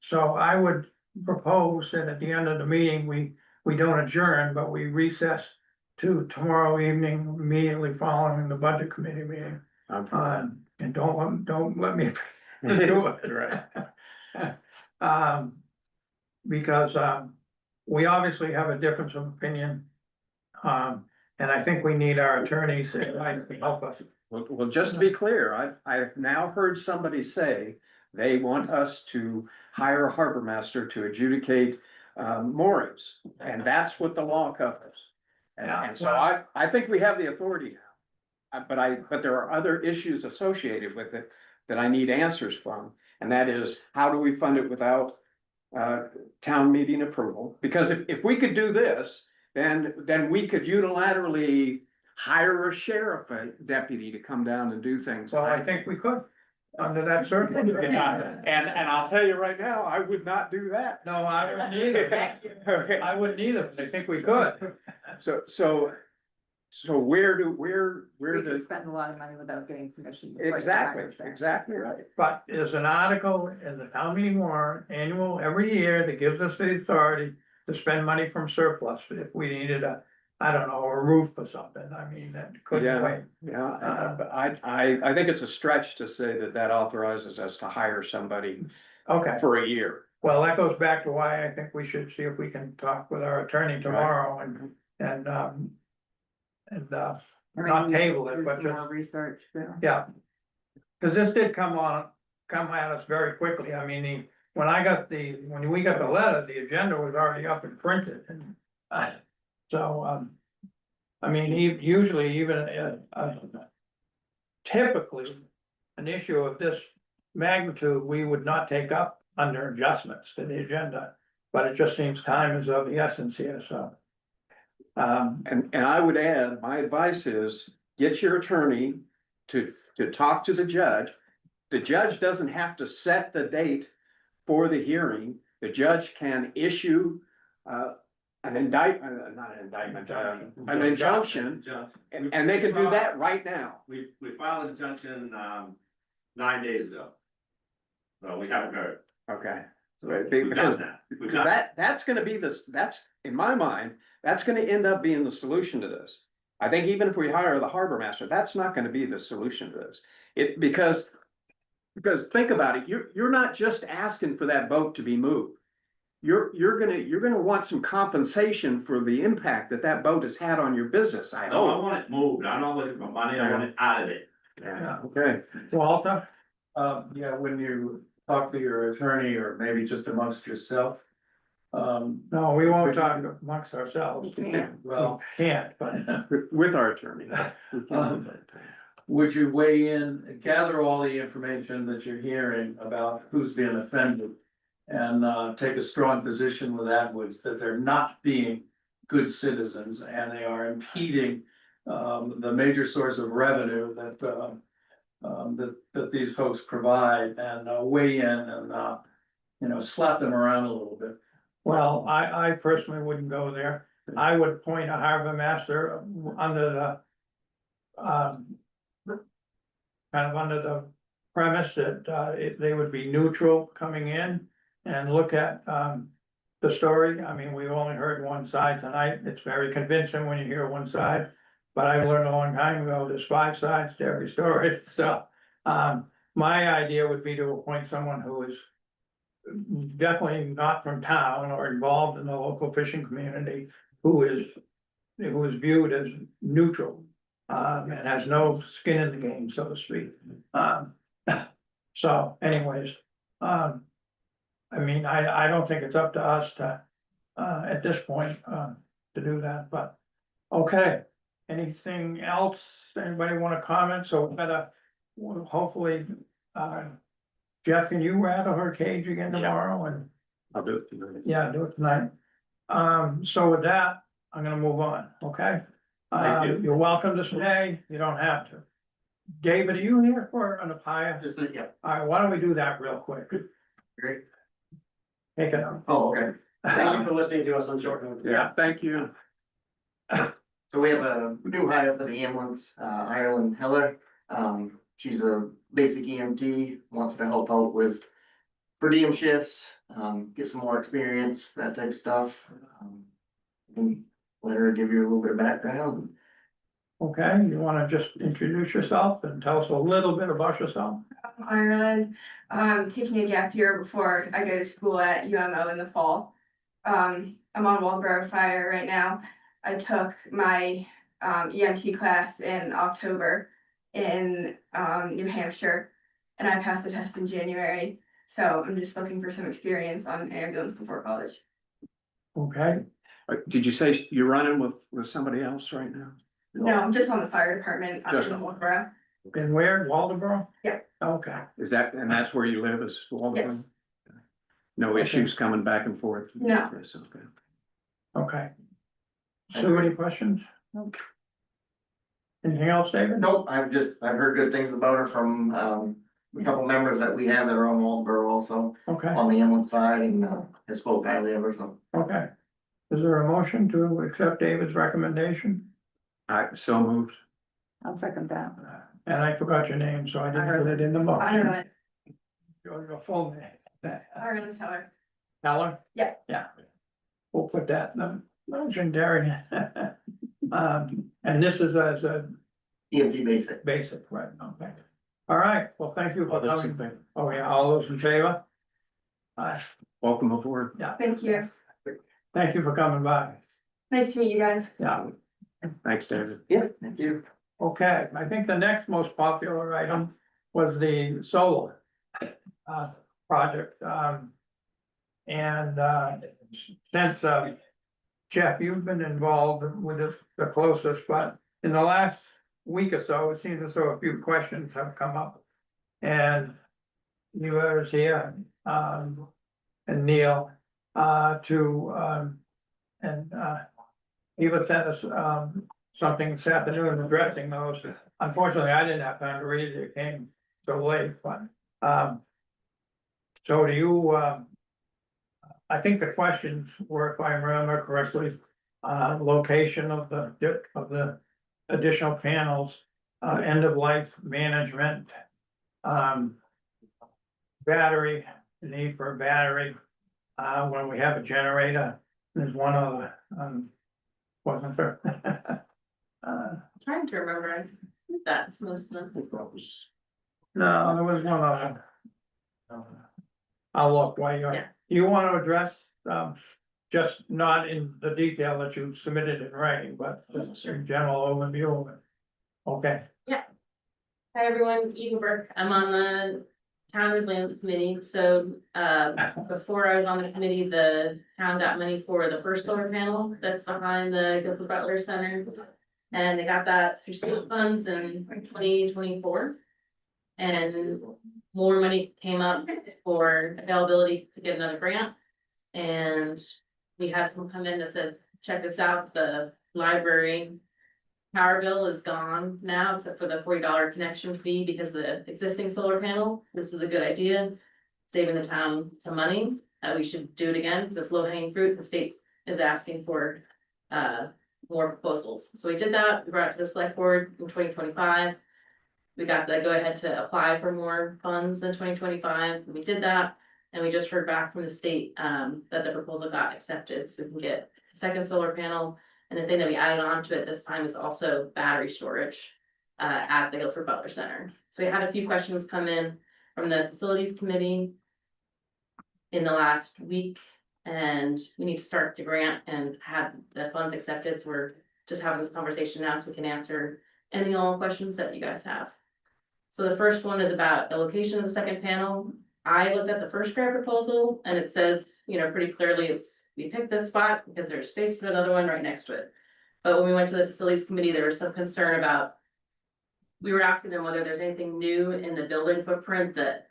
So I would propose that at the end of the meeting, we don't adjourn, but we recess to tomorrow evening, immediately following the budget committee meeting. And don't let me do it. Right. Because, we obviously have a difference of opinion. And I think we need our attorneys to help us. Well, just to be clear, I've now heard somebody say they want us to hire a harbor master to adjudicate moorings, and that's what the law covers. And so I think we have the authority now. But there are other issues associated with it that I need answers from, and that is, how do we fund it without town meeting approval? Because if we could do this, then we could unilaterally hire a sheriff deputy to come down and do things. So I think we could, under that circumstance. And I'll tell you right now, I would not do that. No, I wouldn't either. I wouldn't either, but I think we could. So where We does, could spend a lot of money without getting permission. exactly right. But there's an article in the town meeting warrant, annual, every year, that gives us the authority to spend money from surplus if we needed I don't know, a roof or something. I mean, that couldn't wait. Yeah, but I think it's a stretch to say that authorizes us to hire somebody Okay, for a year. well, that goes back to why I think we should see if we can talk with our attorney tomorrow and not table it, but just. More research, Bill. Yeah. Cause this did come at us very quickly. I mean, when we got the letter, the agenda was already up and printed and. So, I mean, usually even, typically, an issue of this magnitude, we would not take up under adjustments to the agenda. But it just seems time is of the essence here, so. And I would add, my advice is, get your attorney to talk to the judge. The judge doesn't have to set the date for the hearing. The judge can issue, an indictment, not an indictment, an injunction, and they can do that right now. We filed an injunction, 9 days ago. So we haven't heard. Okay. We've done that. We've done that. That's gonna be that's, in my mind, that's gonna end up being the solution to this. I think even if we hire the harbor master, that's not gonna be the solution to this. Because think about it, you're not just asking for that boat to be moved. You're gonna want some compensation for the impact that boat has had on your business. I No, I hope. want it moved. I'm not looking for money. I want it out of it. Yeah, okay. Walter? Yeah, when you talk to your attorney or maybe just amongst yourself. No, we won't talk amongst ourselves. Well, Can't, but. With our attorney. would you weigh in, and gather all the information that you're hearing about who's being offended? And take a strong position with Atwoods that they're not being good citizens and they are impeding the major source of revenue that these folks provide, and weigh in and slap them around a little bit. Well, I personally wouldn't go there. I would appoint a harbor master under the. Kind of under the premise that they would be neutral coming in and look at the story. I mean, we've only heard one side tonight. It's very convincing when you hear one side. But I learned a long time ago, there's 5 sides to every story. So my idea would be to appoint someone who is definitely not from town or involved in the local fishing community, who is viewed as neutral, and has no skin in the game, so to speak. So anyways, I mean, I don't think it's up to us to, at this point, to do that, but, okay. anything else? Anybody wanna comment? So we gotta, well, hopefully, Jeff, can you rattle her cage again tomorrow and, I'll do it tonight. yeah, do it tonight. So with that, I'm gonna move on, okay? Thank you. You're welcome to stay, you don't have to. David, are you here for an apaya? Just, yeah, Alright, why don't we do that real quick? great. Take it on. Oh, okay. Thank you for listening to us on short notice. Yeah, thank you. So we have a new hire for the ambulance, Ireland Heller. She's a basic EMT, wants to help out with per diem shifts, get some more experience, that type of stuff. And let her give you a little bit of background. Okay, you wanna just introduce yourself and tell us a little bit about yourself? Ireland, taking a gap year before I go to school at UMO in the fall. I'm on Waldeboro Fire right now. I took my EMT class in October in New Hampshire, and I passed the test in January. So I'm just looking for some experience on ambulance before college. Okay, Did you say you're running with somebody else right now? No, I'm just on the fire department. I'm Just- in Waldeboro. and where, Waldeboro? Yeah. Okay, Is that, and that's where you live is Waldeboro? Yes. No Okay. issues coming back and forth? No. Yes, okay. okay. Sue, any questions? Anything else, David? Nope, I've heard good things about her from, a couple members that we have that are on Waldeboro also, Okay, on the ambulance side, and, I spoke highly of her, so. okay. Is there a motion to accept David's recommendation? So moved. I'll second that. And I forgot your name, so I didn't put it in the motion. Ireland, Your full name. Ireland Teller. Heller? Yeah. Yeah. We'll put that in the motion, Derek. And this is as a EMT basic. basic, right, okay. All right, well, thank you for All those in coming. favor? Oh, yeah, all those in favor? Aye, Welcome aboard. Thank you. thank you for coming by. Nice to meet you guys. Yeah, Thanks, David. Yeah, thank you. okay, I think the next most popular item was the solar project, and since Jeff, you've been involved with this the closest, but in the last week or so, it seems as though a few questions have come up. And you was here, and Neil, Eva sent us something this afternoon addressing those. Unfortunately, I didn't have time to read it, it came so late, but so do you, I think the questions were, if I remember correctly, location of the additional panels, end of life management, battery, the need for a battery, when we have a generator, there's one other, wasn't there? Trying to remember. That's most of them. No, there was one other. I'll look while you're, Yeah. you want to address, just not in the detail that you submitted in writing, but just in general overview of it. Okay, Hi, everyone, Eva Burke. I'm on the Town Resilience Committee. So, before I was on the committee, the town got money for the first solar panel that's behind the Guilford Butler Center. And they got that through state funds in 2024. And more money came up for availability to get another grant. And we had someone come in that said, check this out, the library power bill is gone now, except for the $40 connection fee because of the existing solar panel. This is a good idea, saving the town some money. We should do it again, because it's low hanging fruit. The state is asking for more proposals. So we did that. We brought it to the select board in 2025. We got the go ahead to apply for more funds in 2025. We did that. And we just heard back from the state that the proposal got accepted, so we can get a second solar panel. And the thing that we added on to it this time is also battery storage at the Guilford Butler Center. So we had a few questions come in from the facilities committee in the last week, and we need to start the grant and have the funds accepted. So we're just having this conversation now so we can answer any and all questions that you guys have. So the first one is about the location of the second panel. I looked at the first grant proposal and it says, pretty clearly we picked this spot because there's space for another one right next to it. But when we went to the facilities committee, there was some concern about. We were asking them whether there's anything new in the building footprint that,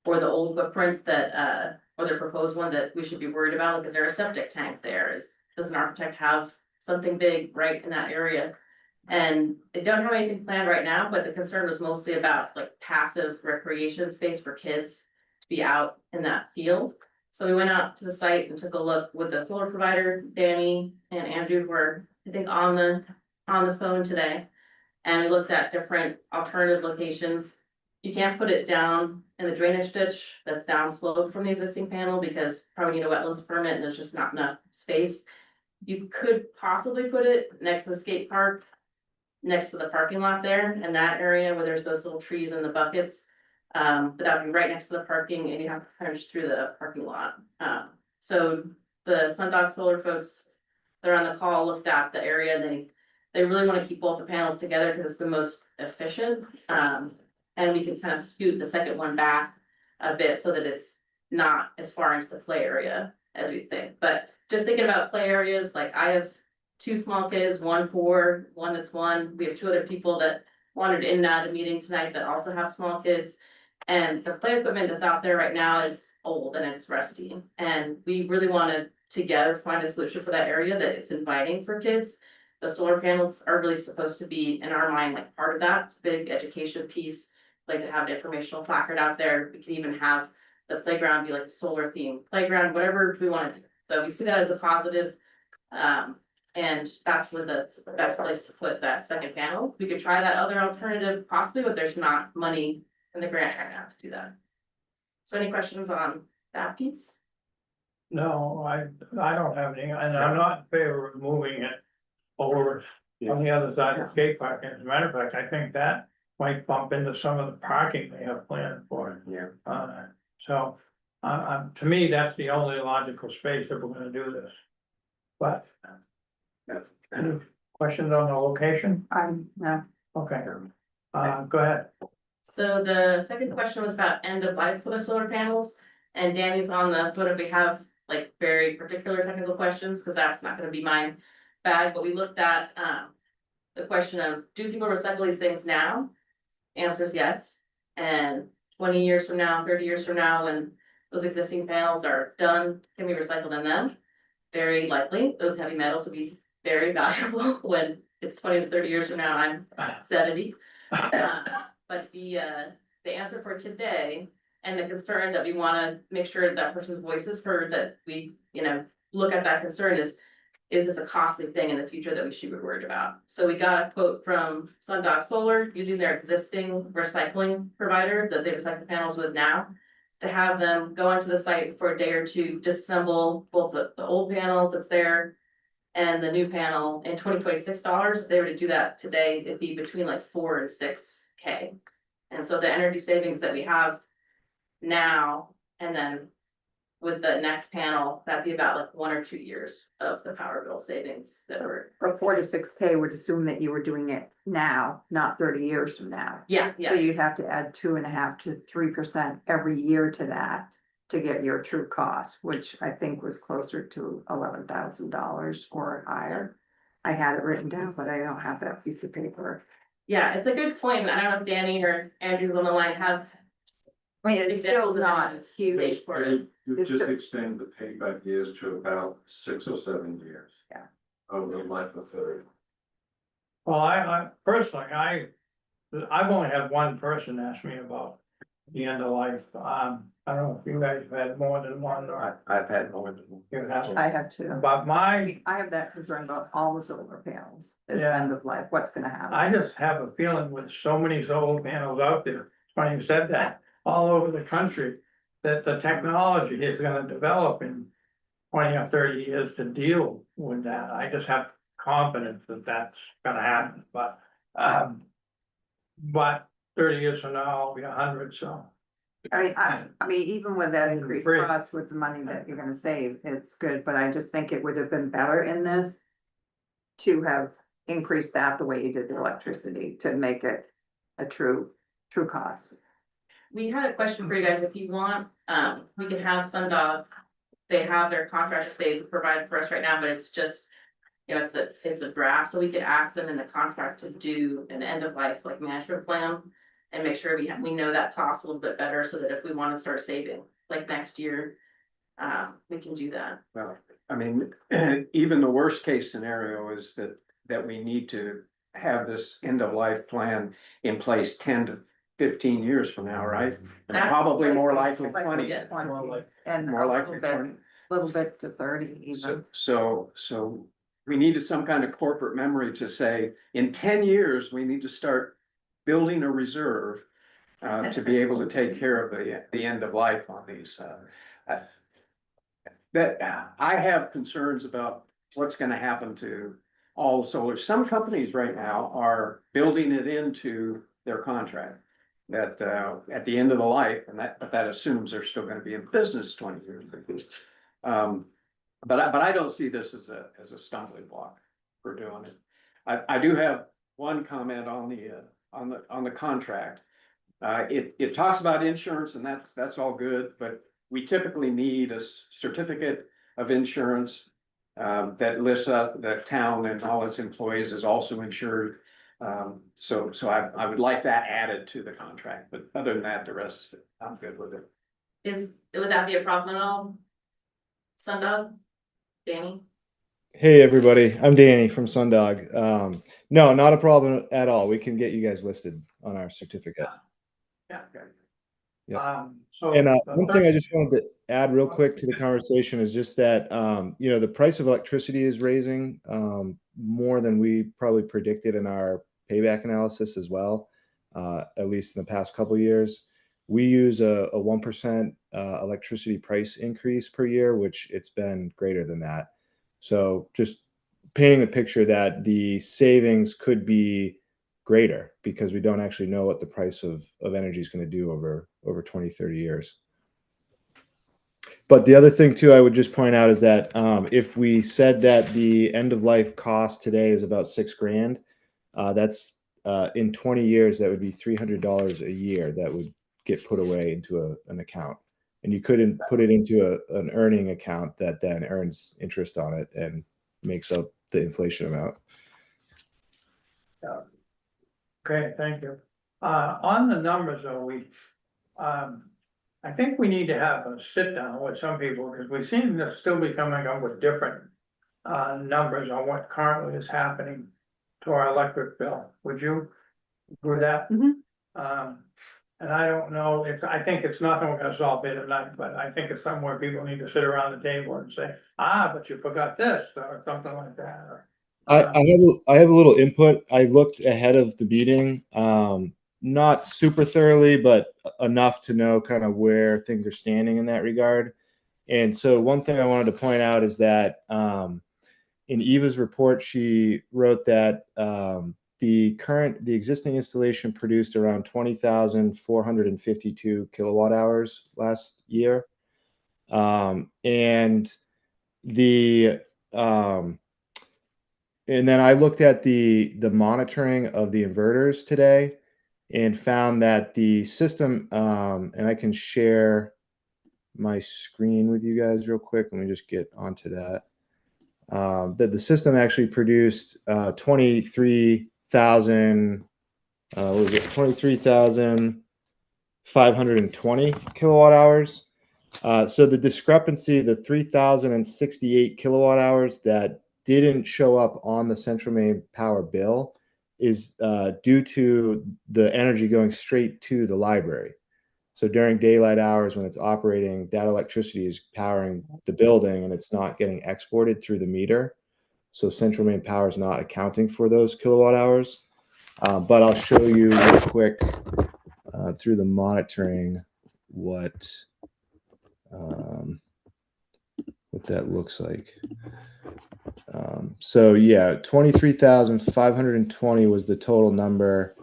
or the old footprint that, or the proposed one that we should be worried about, like, is there a septic tank there? Does an architect have something big right in that area? And they don't have anything planned right now, but the concern was mostly about like passive recreation space for kids to be out in that field. So we went out to the site and took a look with the solar provider, Danny and Andrew, who were, I think, on the phone today. And we looked at different alternative locations. You can't put it down in the drainage ditch that's down slope from the existing panel because probably need a wetlands permit and there's just not enough space. You could possibly put it next to the skate park, next to the parking lot there in that area where there's those little trees in the buckets. But that would be right next to the parking and you have to punch through the parking lot. So the Sundog Solar folks, they're on the call, looked at the area, they really want to keep both the panels together because it's the most efficient. And we can kind of scoot the second one back a bit so that it's not as far into the play area as we think. But just thinking about play areas, like I have 2 small kids, 1 4, 1 that's 1. We have 2 other people that wandered in and out of the meeting tonight that also have small kids. And the play equipment that's out there right now is old and it's rusty. And we really want to together find a solution for that area that it's inviting for kids. The solar panels are really supposed to be, in our mind, like part of that. It's a big education piece. Like to have an informational placard out there. We can even have the playground be like a solar themed playground, whatever we want to do. So we see that as a positive. And that's where the best place to put that second panel. We could try that other alternative possibly, but there's not money in the grant right now to do that. So any questions on that piece? No, I don't have any, and I'm not in favor of moving it over on the other side of the skate park. As a matter of fact, I think that might bump into some of the parking they have planned for it. Yeah. So, to me, that's the only logical space that we're gonna do this. But. Any questions on the location? No. Okay, go ahead. So the second question was about end of life for the solar panels. And Danny's on the phone if we have like very particular technical questions, because that's not gonna be my bag, but we looked at the question of, do people recycle these things now? Answer is yes. And 20 years from now, 30 years from now, when those existing panels are done, can we recycle them? Very likely, those heavy metals will be very valuable when it's 20 to 30 years from now and I'm 70. But the answer for today and the concern that we wanna make sure that person's voice is heard, that we, look at that concern is this a costly thing in the future that we should be worried about? So we got a quote from Sundog Solar using their existing recycling provider that they recycle panels with now, to have them go onto the site for a day or two, disassemble both the old panel that's there and the new panel in $2026. If they were to do that today, it'd be between like 4 and 6K. And so the energy savings that we have now, and then with the next panel, that'd be about like 1 or 2 years of the power bill savings that were. For 4 to 6K would assume that you were doing it now, not 30 years from now. Yeah, So you'd have to add 2.5% to 3% every year to that to get your true cost, which I think was closer to $11,000 or higher. I had it written down, but I don't have that piece of paper. Yeah, it's a good point. I don't know if Danny or Andrew on the line have. I mean, it's still examples of not that huge. for it. You It's just the- extend the payback years to about 6 or 7 years. Yeah. Over the life of 30. Well, I personally, I've only had one person ask me about the end of life. I don't know if you guys have had more than one or I've had more than. you have. I have to. But I have that concern about all the solar panels, is Yeah. end of life, what's gonna happen. I just have a feeling with so many solar panels out there, funny you said that, all over the country, that the technology is gonna develop in 20 or 30 years to deal with that. I just have confidence that that's gonna happen, but 30 years from now, I'll be 100, so. I mean, even with that increased Free. cost with the money that you're gonna save, it's good, but I just think it would have been better in this. To have increased that the way you did the electricity, to make it a true cost. We had a question for you guys. If you want, we can have Sundog. They have their contracts they've provided for us right now, but it's just You know, it's a draft, so we could ask them in the contract to do an end of life like management plan. And make sure we know that cost a little bit better, so that if we wanna start saving, like next year, we can do that. Well, I mean, even the worst case scenario is that we need to have this end of life plan in place 10 to 15 years from now, right? And probably more likely 20. And More a likely little 20. bit, little bit to 30 even. So we needed some kind of corporate memory to say, in 10 years, we need to start building a reserve to be able to take care of the end of life on these. That I have concerns about what's gonna happen to all solar. Some companies right now are building it into their contract. That at the end of the life, but that assumes they're still gonna be in business 20 years. But I don't see this as a stumbling block for doing it. I do have one comment on the contract. It talks about insurance, and that's all good, but we typically need a certificate of insurance that lists up the town and all its employees is also insured. So I would like that added to the contract, but other than that, the rest, I'm good with it. Would that be a problem at all? Sundog? Danny? Hey everybody, I'm Danny from Sundog. No, not a problem at all. We can get you guys listed on our certificate. Yeah. Yeah. So. And the one thing I just wanted to add real quick to the conversation is just that, you know, the price of electricity is raising more than we probably predicted in our payback analysis as well, at least in the past couple of years. We use a 1% electricity price increase per year, which it's been greater than that. So just painting the picture that the savings could be greater because we don't actually know what the price of energy is going to do over 20, 30 years. But the other thing too, I would just point out is that if we said that the end of life cost today is about $6,000, that's in 20 years, that would be $300 a year that would get put away into an account. And you couldn't put it into an earning account that then earns interest on it and makes up the inflation amount. Okay, thank you. On the numbers though, I think we need to have a sit down with some people because we seem to still be coming up with different numbers on what currently is happening to our electric bill. Would you agree with that? And I don't know, I think it's nothing we're gonna solve here tonight, but I think it's somewhere people need to sit around the table and say, but you forgot this, or something like that, or. I have a little input. I looked ahead of the meeting, not super thoroughly, but enough to know kind of where things are standing in that regard. And so one thing I wanted to point out is that in Eva's report, she wrote that the existing installation produced around 20,452 kilowatt hours last year. And then I looked at the monitoring of the inverters today and found that the system, and I can share my screen with you guys real quick. Let me just get onto that. That the system actually produced 23,520 kilowatt hours. So the discrepancy, the 3,068 kilowatt hours that didn't show up on the Central Maine Power bill is due to the energy going straight to the library. So during daylight hours when it's operating, that electricity is powering the building and it's not getting exported through the meter. So Central Maine Power is not accounting for those kilowatt hours. But I'll show you real quick through the monitoring what that looks like. So yeah, 23,520 was the total number.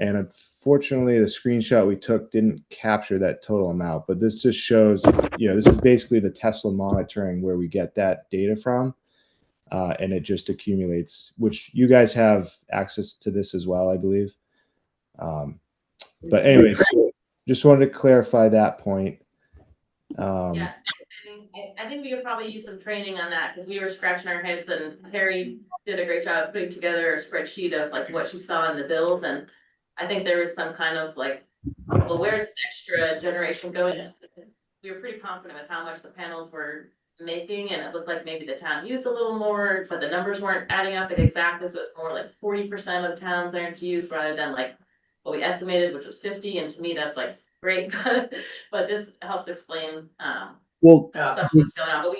And unfortunately, the screenshot we took didn't capture that total amount. But this just shows, this is basically the Tesla monitoring where we get that data from. And it just accumulates, which you guys have access to this as well, I believe. But anyways, so just wanted to clarify that point. Yeah, I think we could probably use some training on that, because we were scratching our heads and Harry did a great job putting together a spreadsheet of like what you saw in the bills, and I think there was some kind of like, well, where's this extra generation going? We were pretty confident with how much the panels were making, and it looked like maybe the town used a little more, but the numbers weren't adding up exactly, so it's more like 40% of towns energy use rather than like what we estimated, which was 50, and to me, that's like great, but this helps explain Well, some of what's going on,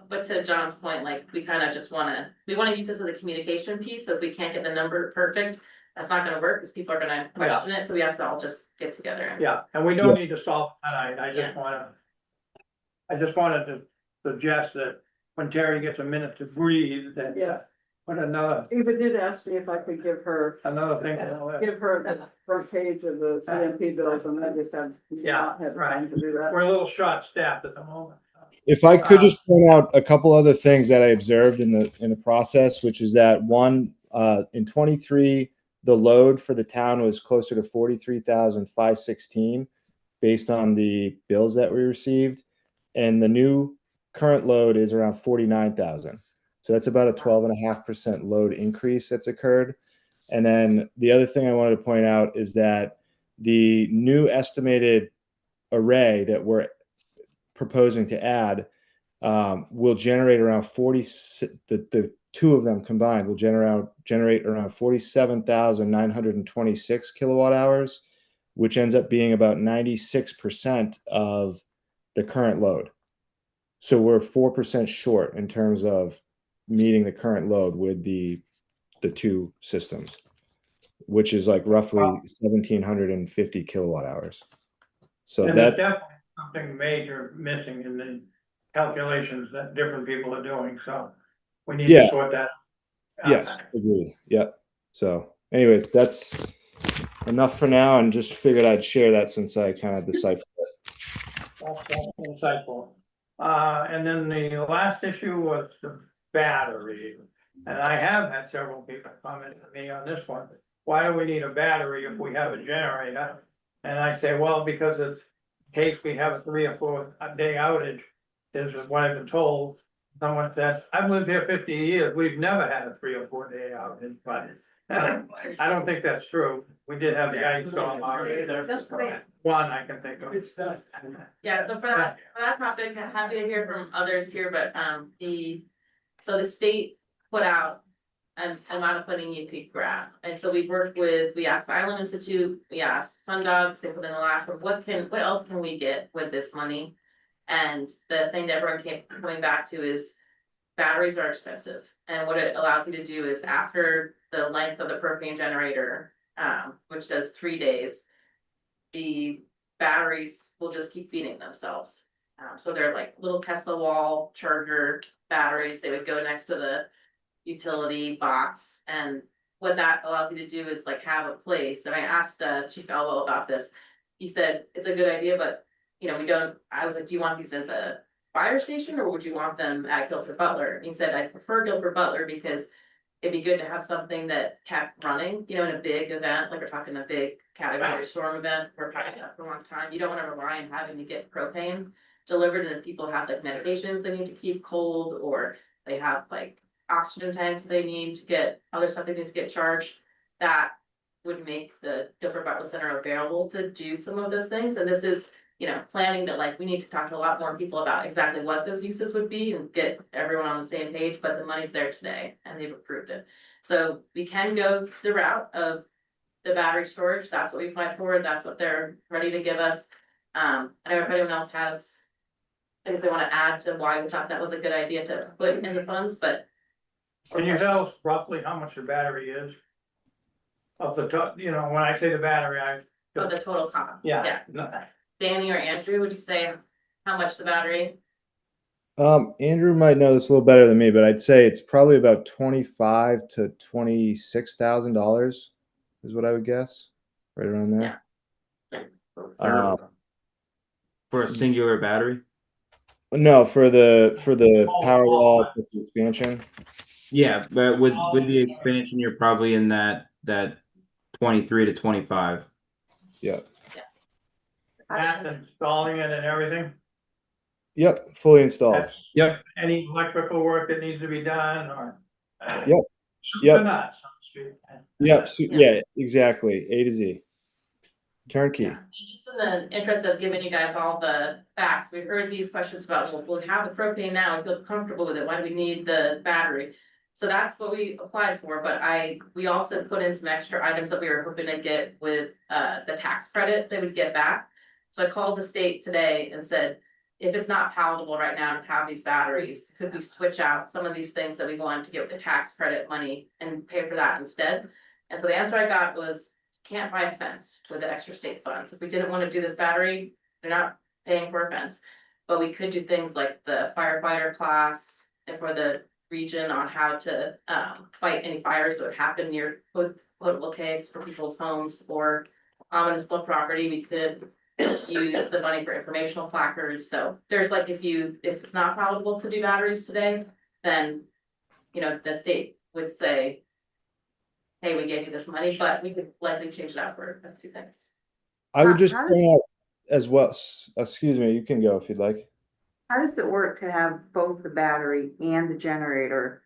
but to John's point, like, we kind of just we wanna use this as a communication piece, so if we can't get the number perfect, that's not gonna work, because people are gonna question it, so we have to all just get together and. Yeah, and we don't need to solve it tonight, I just wanted to suggest that when Terry gets a minute to breathe, that. Yeah. Put another Eva did ask me if I could give her thing. give her the front page of the CMP bills, and I just have not had time to do that. We're a little short staffed at the moment. If I could just point out a couple other things that I observed in the process, which is that one, in 23, the load for the town was closer to 43,516 based on the bills that we received, and the new current load is around 49,000. So that's about a 12.5% load increase that's occurred. And then the other thing I wanted to point out is that the new estimated array that we're proposing to add will generate around 40. The two of them combined will generate around 47,926 kilowatt hours, which ends up being about 96% of the current load. So we're 4% short in terms of meeting the current load with the two systems, which is like roughly 1,750 kilowatt hours. So And that's there's definitely something major missing in the calculations that different people are doing, so we need to sort that out. Yes, agreed. Yep. So anyways, that's enough for now, and just figured I'd share that since I kind of deciphered it. That's insightful. And then the last issue was the battery. And I have had several people comment to me on this one. Why do we need a battery if we have a generator? And I say, well, because it's in case we have a 3 or 4 day outage, is what I've been told. Someone says, I've lived here 50 years, we've never had a 3 or 4 day outage, but I don't think that's true. We did have the ice storm already. That's great. One I can think of. Yeah, so for that topic, I'm happy to hear from others here, but the state put out an amount of funding you could grab. And so we asked the Island Institute, we asked Sundog, they put in the lab, what else can we get with this money? And the thing that everyone kept coming back to is batteries are expensive. And what it allows you to do is after the length of the propane generator, which does 3 days, the batteries will just keep feeding themselves. So they're like little Tesla wall charger batteries. They would go next to the utility box. And what that allows you to do is like have a place. And I asked Chief Elwell about this. He said, it's a good idea, but I was like, do you want these at the fire station or would you want them at Guilford Butler? And he said, I prefer Guilford Butler because it'd be good to have something that kept running, in a big event, like we're talking a big category storm event, we're talking for a long time. You don't want to rely on having to get propane delivered, and if people have like medications they need to keep cold, or they have like oxygen tanks they need to get, other stuff they need to get charged, that would make the Guilford Butler Center available to do some of those things. And this is, planning that like we need to talk to a lot more people about exactly what those uses would be and get everyone on the same page, but the money's there today and they've approved it. So we can go the route of the battery storage. That's what we applied for. That's what they're ready to give us. I don't know if anyone else has things they want to add to why we thought that was a good idea to put in the funds, but. Can you tell us roughly how much the battery is? Of the, when I say the battery, Oh, the total cost. Yeah. Danny or Andrew, would you say how much the battery? Andrew might know this a little better than me, but I'd say it's probably about $25,000 to $26,000 is what I would guess, right around there. For a singular battery? No, for the Powerwall expansion. Yeah, but with the expansion, you're probably in that 23 to 25. Yeah. That's installing it and everything? Yep, fully installed. That's- Yep. Any electrical work that needs to be done or? Yep. Soup Yep. to nuts on the street. Yep, yeah, exactly, A to Z. Turnkey. Yeah, just in the interest of giving you guys all the facts, we've heard these questions about, well, we have the propane now, we feel comfortable with it, why do we need the battery? So that's what we applied for, but we also put in some extra items that we were hoping to get with the tax credit they would get back. So I called the state today and said, if it's not palatable right now to have these batteries, could we switch out some of these things that we wanted to get with the tax credit money and pay for that instead? And so the answer I got was, can't buy a fence with the extra state funds. If we didn't want to do this battery, they're not paying for a fence. But we could do things like the firefighter class and for the region on how to fight any fires that would happen near photovoltaics for people's homes or on municipal property. We could use the money for informational placards. So there's like, if it's not palatable to do batteries today, then the state would say, hey, we gave you this money, but we could likely change it out for a few things. I would just How does- point out as well, excuse me, you can go if you'd like. How does it work to have both the battery and the generator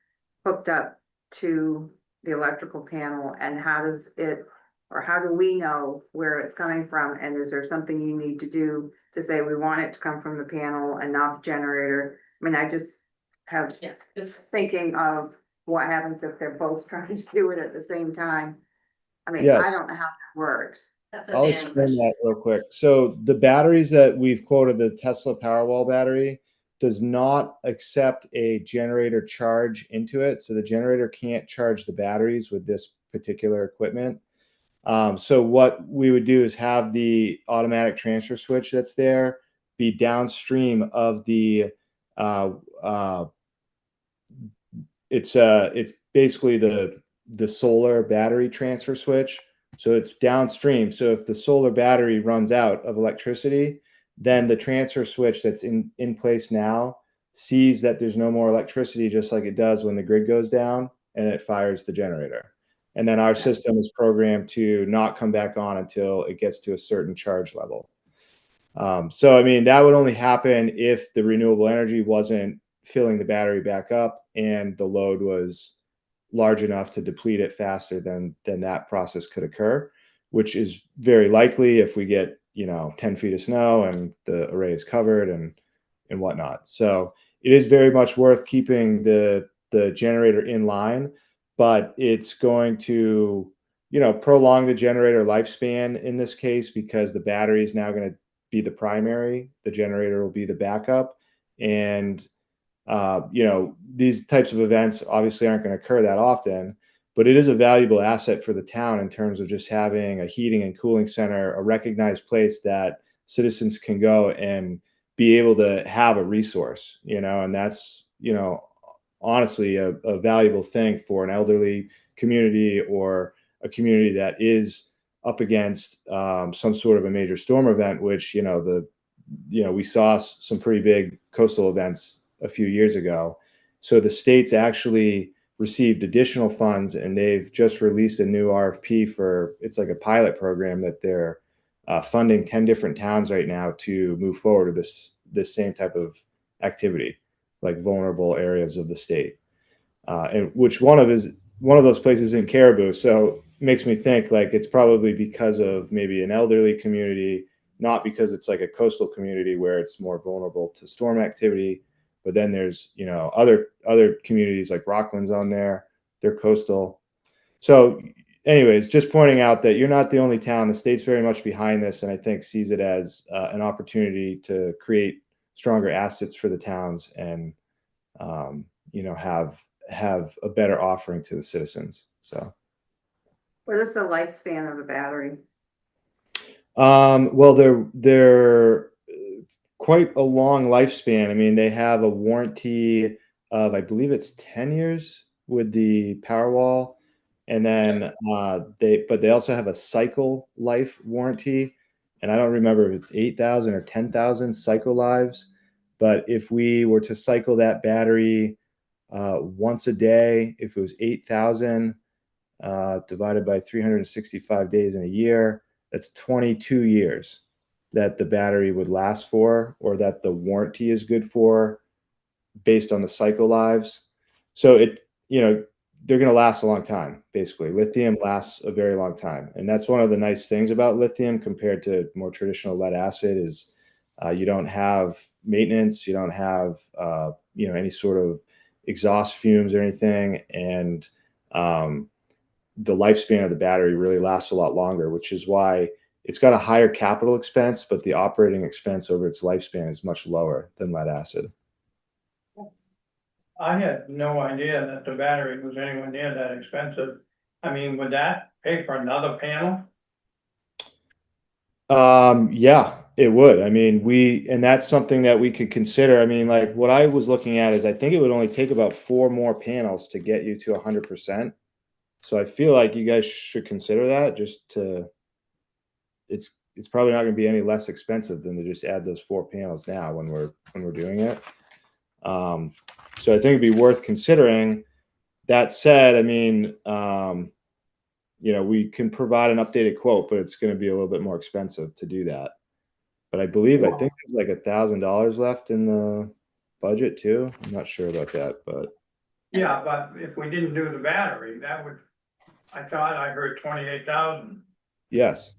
hooked up to the electrical panel? And how does it, or how do we know where it's coming from? And is there something you need to do to say we want it to come from the panel and not the generator? I mean, I just have thinking of what happens if they're both trying to do it at the same time. I mean, I Yes. don't know how that works. That's a I'll Danny explain question. that real quick. So the batteries that we've quoted, the Tesla Powerwall battery, does not accept a generator charge into it. So the generator can't charge the batteries with this particular equipment. So what we would do is have the automatic transfer switch that's there be downstream of the it's basically the solar battery transfer switch. So it's downstream. So if the solar battery runs out of electricity, then the transfer switch that's in place now sees that there's no more electricity, just like it does when the grid goes down, and it fires the generator. And then our system is programmed to not come back on until it gets to a certain charge level. So, I mean, that would only happen if the renewable energy wasn't filling the battery back up and the load was large enough to deplete it faster than that process could occur, which is very likely if we get 10 feet of snow and the array is covered and whatnot. So it is very much worth keeping the generator in line, but it's going to prolong the generator lifespan in this case, because the battery is now going to be the primary, the generator will be the backup, and these types of events obviously aren't going to occur that often, but it is a valuable asset for the town in terms of just having a heating and cooling center, a recognized place that citizens can go and be able to have a resource, and that's, honestly a valuable thing for an elderly community or a community that is up against some sort of a major storm event, which, we saw some pretty big coastal events a few years ago. So the state's actually received additional funds, and they've just released a new RFP for, it's like a pilot program that they're funding 10 different towns right now to move forward with this same type of activity, like vulnerable areas of the state. And which one of those places in Caribou. So it makes me think like it's probably because of maybe an elderly community, not because it's like a coastal community where it's more vulnerable to storm activity. But then there's, other communities like Rockland's on there, they're coastal. So anyways, just pointing out that you're not the only town. The state's very much behind this, and I think sees it as an opportunity to create stronger assets for the towns and, have a better offering to the citizens. So. What is the lifespan of a battery? Well, they're quite a long lifespan. I mean, they have a warranty of, I believe it's 10 years with the Powerwall. And then they also have a cycle life warranty. And I don't remember if it's 8,000 or 10,000 cycle lives. But if we were to cycle that battery once a day, if it was 8,000 divided by 365 days in a year, that's 22 years. that the battery would last for, or that the warranty is good for, based on the cycle lives. So they're going to last a long time. Basically, lithium lasts a very long time, and that's one of the nice things about lithium compared to more traditional lead acid is you don't have maintenance, you don't have any sort of exhaust fumes or anything, and the lifespan of the battery really lasts a lot longer, which is why it's got a higher capital expense, but the operating expense over its lifespan is much lower than lead acid. I had no idea that the battery was anywhere near that expensive. I mean, would that pay for another panel? Yeah, it would. I mean, and that's something that we could consider. I mean, like what I was looking at is I think it would only take about 4 more panels to get you to 100%. So I feel like you guys should consider that it's probably not going to be any less expensive than to just add those 4 panels now when we're doing it. So I think it'd be worth considering. That said, I mean, we can provide an updated quote, but it's going to be a little bit more expensive to do that. But I think there's like $1,000 left in the budget too. I'm not sure about that, but Yeah, but if we didn't do the battery, I thought I heard 28,000. yes,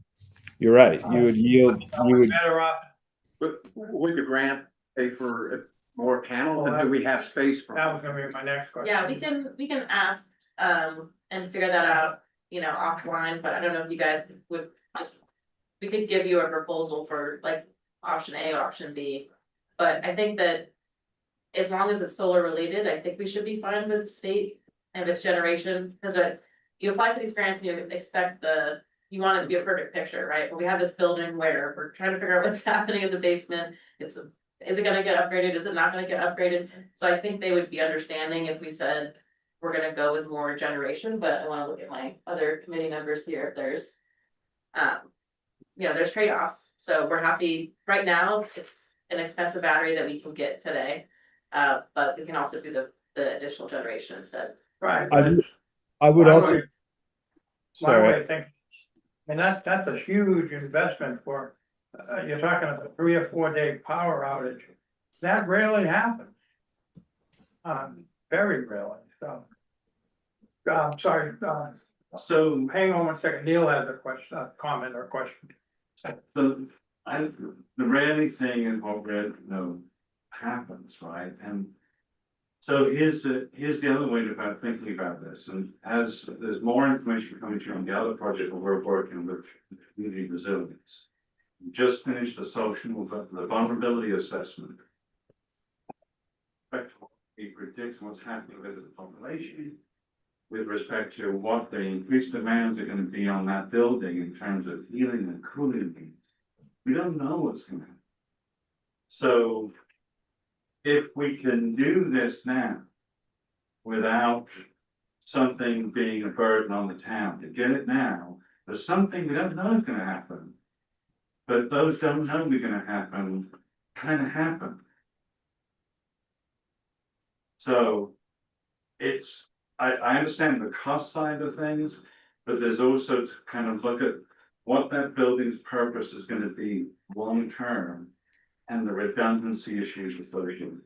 you're right. You would Better off. But would the grant pay for more panels, and do we have space for? That was gonna be my next question. Yeah, we can ask, and figure that out, offline, but I don't know if you guys would we could give you a proposal for like option A, option B. But I think that as long as it's solar related, I think we should be fine with the state and this generation, because you apply for these grants and you expect you want it to be a perfect picture, right? But we have this building where we're trying to figure out what's happening in the basement. Is it gonna get upgraded? Is it not gonna get upgraded? So I think they would be understanding if we said we're gonna go with more generation, but I wanna look at my other committee members here if there's. There's trade-offs, so we're happy, right now, it's an expensive battery that we can get today. But we can also do the additional generation instead. Right. I would also. My Sorry. way of thinking, and that's a huge investment for, you're talking a 3 or 4 day power outage. That rarely happens. Very rarely, so. Sorry, So, hang on one second, Neil has a question, a comment or question. the rarely thing is what happens, right? And so here's the other way about thinking about this, and as there's more information coming to you on the other project where we're working with community resilience. We just finished the vulnerability assessment. We predict what's happening with the population with respect to what the increased demands are going to be on that building in terms of healing and cooling needs. We don't know what's going to happen. So if we can do this now without something being a burden on the town, to get it now, there's something we don't know is going to happen. But those don't know we're going to happen, kind of happen. So I understand the cost side of things, but there's also to kind of look at what that building's purpose is going to be long term and the redundancy issues associated.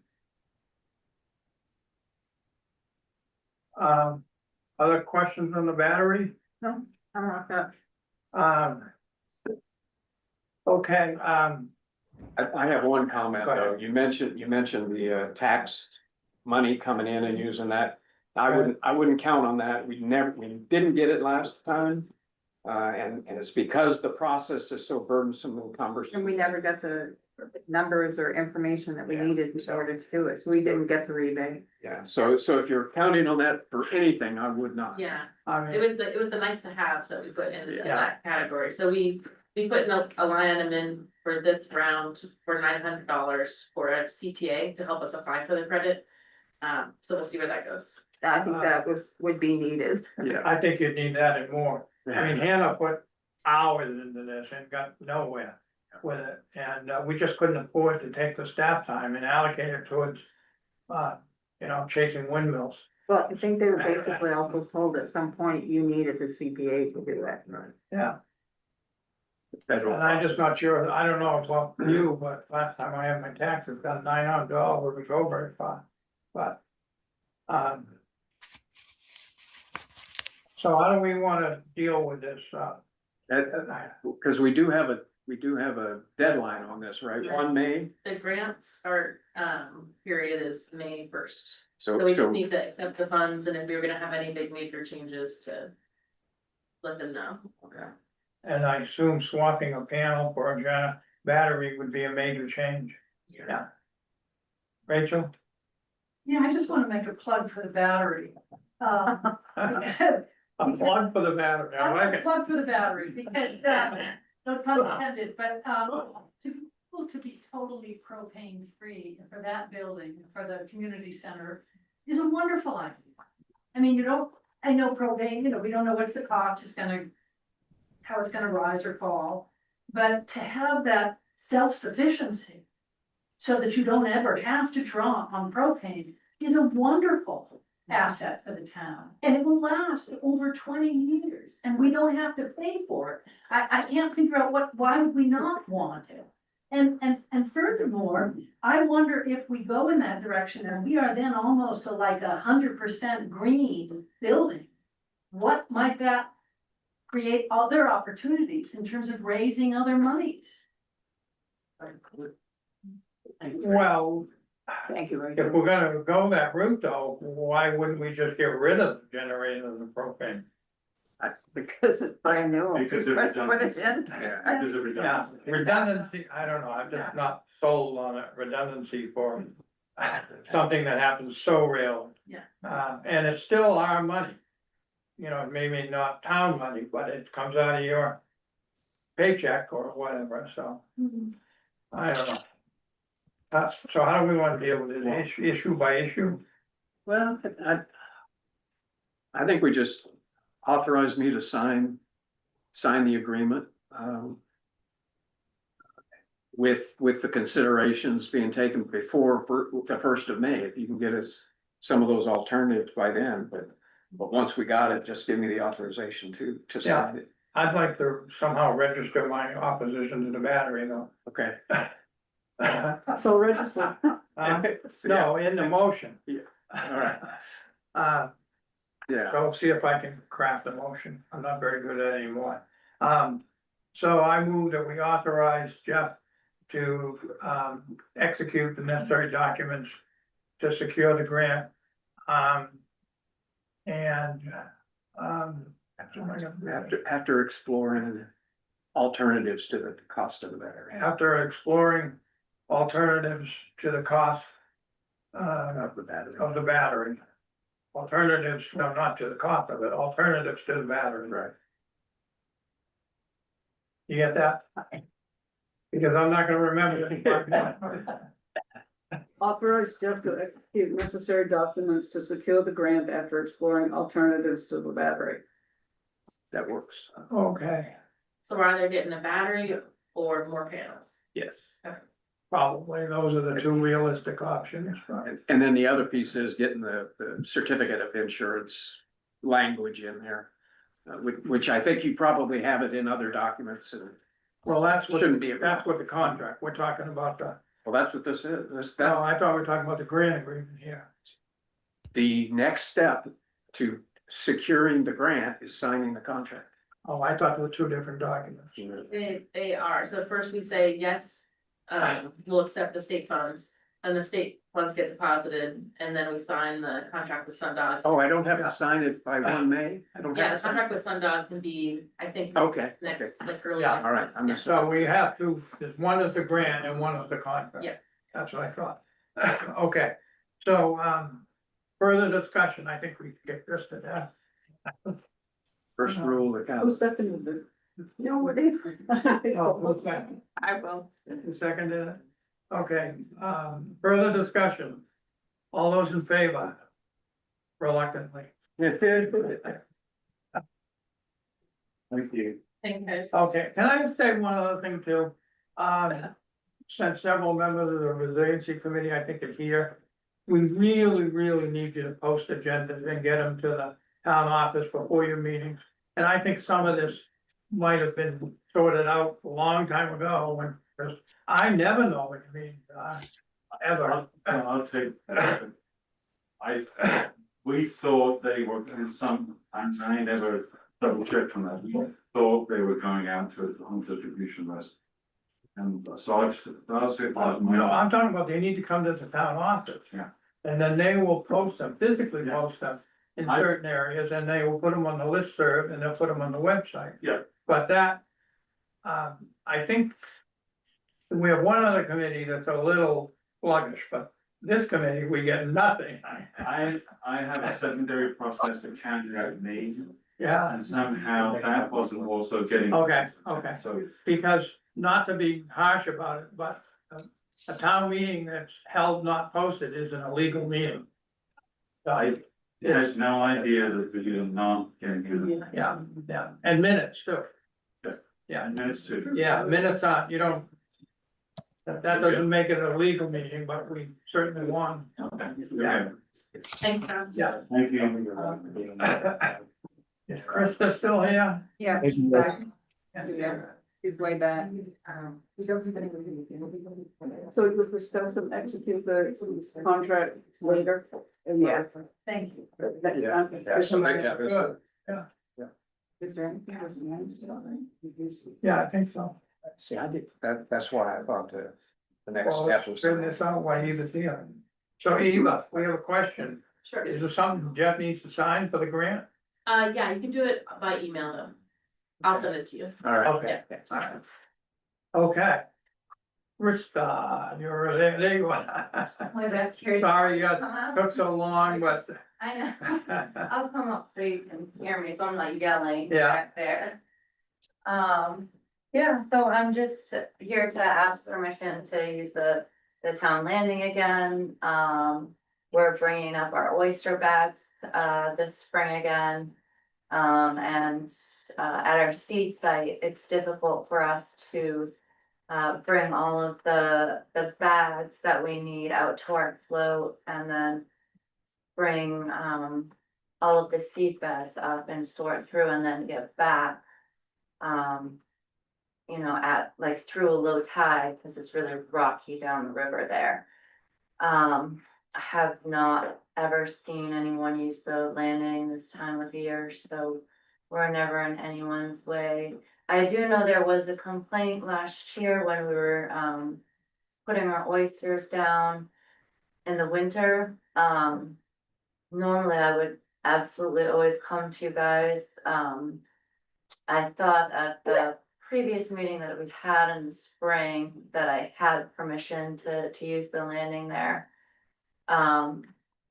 Other questions on the battery? No, I don't like that. Okay, I have one comment Go ahead. though. You mentioned the tax money coming in and using that. I wouldn't count on that. We didn't get it last time. And it's because the process is so burdensome and cumbersome. And we never got the numbers or information that we needed in order to do it, so we didn't get the rebate. Yeah, so if you're counting on that for anything, I would not. Yeah, I mean, it was the nice to haves that we put in that category, so we put in a line item in for this round for $900 for a CPA to help us apply for the credit. So we'll see where that goes. I think that would be needed. Yeah. I think you need that and more. I mean, Hannah put hours into this and got nowhere with it, and we just couldn't afford to take the staff time and allocate it towards, chasing windmills. Well, I think they were basically also told at some point you needed the CPA to do that. Yeah. federal. And I'm just not sure, I don't know about you, but last time I had my taxes done $900, it was over it, but. Um. So how do we wanna deal with this, Because we do have a deadline on this, right? On May. The grant start, period is May 1st. So, So we just need to accept the funds, and if we were gonna have any big major changes to let them know. okay. and I assume swapping a panel for a battery would be a major change. Yeah. Rachel? Yeah, I just wanna make a plug for the battery. A plug for the battery, I like it. Plug for the battery, because, no pun intended, but, to be able to be totally propane free for that building, for the community center, is a wonderful idea. I mean, I know propane, we don't know what the cost is gonna, how it's gonna rise or fall, but to have that self-sufficiency so that you don't ever have to draw on propane is a wonderful asset for the town. And it will last over 20 years, and we don't have to pay for it. I can't figure out why would we not want it? And furthermore, I wonder if we go in that direction and we are then almost to like 100% green building, what might that create other opportunities in terms of raising other monies? Well, Thank you, if we're gonna go that route though, why wouldn't we just get rid of the generator and the propane? Because it's brand new. Because of redundancy. Yeah. Because of Yeah, redundancy. redundancy, I don't know, I'm just not sold on it, redundancy for something that happens so rarely. Yeah. And it's still our money. Maybe not town money, but it comes out of your paycheck or whatever, so. I don't know. So how do we want to deal with it, issue by issue? Well, I think we just authorize me to sign the agreement. With the considerations being taken before the 1st of May, if you can get us some of those alternatives by then, but once we got it, just give me the authorization to sign it. I'd like to somehow register my opposition to the battery though. Okay. So register. No, in the motion. Yeah. All right. Yeah. So see if I can craft a motion. I'm not very good at it anymore. So I move that we authorize Jeff to execute the documents to secure the grant. After exploring alternatives to the cost of the battery. After exploring alternatives to the cost Of the battery. of the battery. Alternatives, no, not to the cost of it, alternatives to the battery. Right. You get that? Because I'm not gonna remember it. Authorize Jeff to execute necessary documents to secure the grant after exploring alternatives to the battery. That works. Okay, So we're either getting a battery or more panels. Yes. probably those are the two realistic options. And then the other piece is getting the certificate of insurance language in there. Which I think you probably have it in other documents and, Well, that's what Shouldn't be a the contract, we're talking about well, that's what this is. no, I thought we were talking about the grant agreement here. The next step to securing the grant is signing the contract. Oh, I thought there were two different documents. They are, so first we say, yes, we'll accept the state funds, and the state funds get deposited, and then we sign the contract with Sundog. Oh, I don't have to sign it by 1 May? I don't Yeah, have the to sign contract with Sundog can be, I think, Okay, next, like early. Yeah, next all right, month. I'm Yeah. just- So we have to, one is the grant and one is the contract. Yeah. That's what I thought. Okay, so, further discussion, I think we can get this to death. First rule of Who accounting. seconded it? Nobody. Oh, who's that? I will. Who seconded it? Okay, further discussion. All those in favor? Reluctantly. Thank you. Thank you guys. Okay, can I just say one other thing too? Since several members of the resiliency committee, I think, are here. We really need you to post agendas and get them to the town office before your meetings. And I think some of this might have been sorted out a long time ago when, 'cause I never know what you mean, ever. I'll take. We thought they were in some, and I never double checked on that, we thought they were going out to a home distribution list. And so I'll say. No, I'm talking about they need to come to the town office. Yeah. And then they will post them, physically post them in I- certain areas, and they will put them on the listserv, and they'll put them on the website. Yeah. But that, I think we have one other committee that's a little sluggish, but this committee, we get nothing. I have a secondary process that counteract me, Yeah, and somehow that wasn't also getting. Okay. So, because not to be harsh about it, but a town meeting that's held not posted is an illegal meeting. I had no idea that we were not getting you. Yeah, and minutes too. Yeah, Minutes too. yeah, minutes on, you don't. That doesn't make it a legal meeting, but we certainly won. Okay, Thanks, Tom. Yeah. thank you. Is Krista still here? Yeah. Thank you, guys. He's way back. So we'll discuss and execute the contract later. Yeah. Thank you. Yeah. Good. Is there anything else? Yeah, I think so. See, I did, that's why I thought the next Well, step let's was. figure this out while Eva's here. So Eva, we have a question. Sure. Is there something Jeff needs to sign for the grant? Yeah, you can do it by email though. I'll send it to you. All right. Okay. Okay. Krista, you're there you are. Sorry you took so long, but. I know, I'll come up so you can hear me, so I'm not yelling Yeah. back there. Yeah, so I'm just here to ask permission to use the town landing again. We're bringing up our oyster bags, this spring again. And at our seed site, it's difficult for us to bring all of the bags that we need out to our float and then bring all of the seed bags up and sort through and then get back. You know, at like through a low tide, because it's really rocky down the river there. I have not ever seen anyone use the landing this time of year, so we're never in anyone's way. I do know there was a complaint last year when we were putting our oysters down in the winter. Normally I would absolutely always come to you guys. I thought at the previous meeting that we had in the spring that I had permission to use the landing there.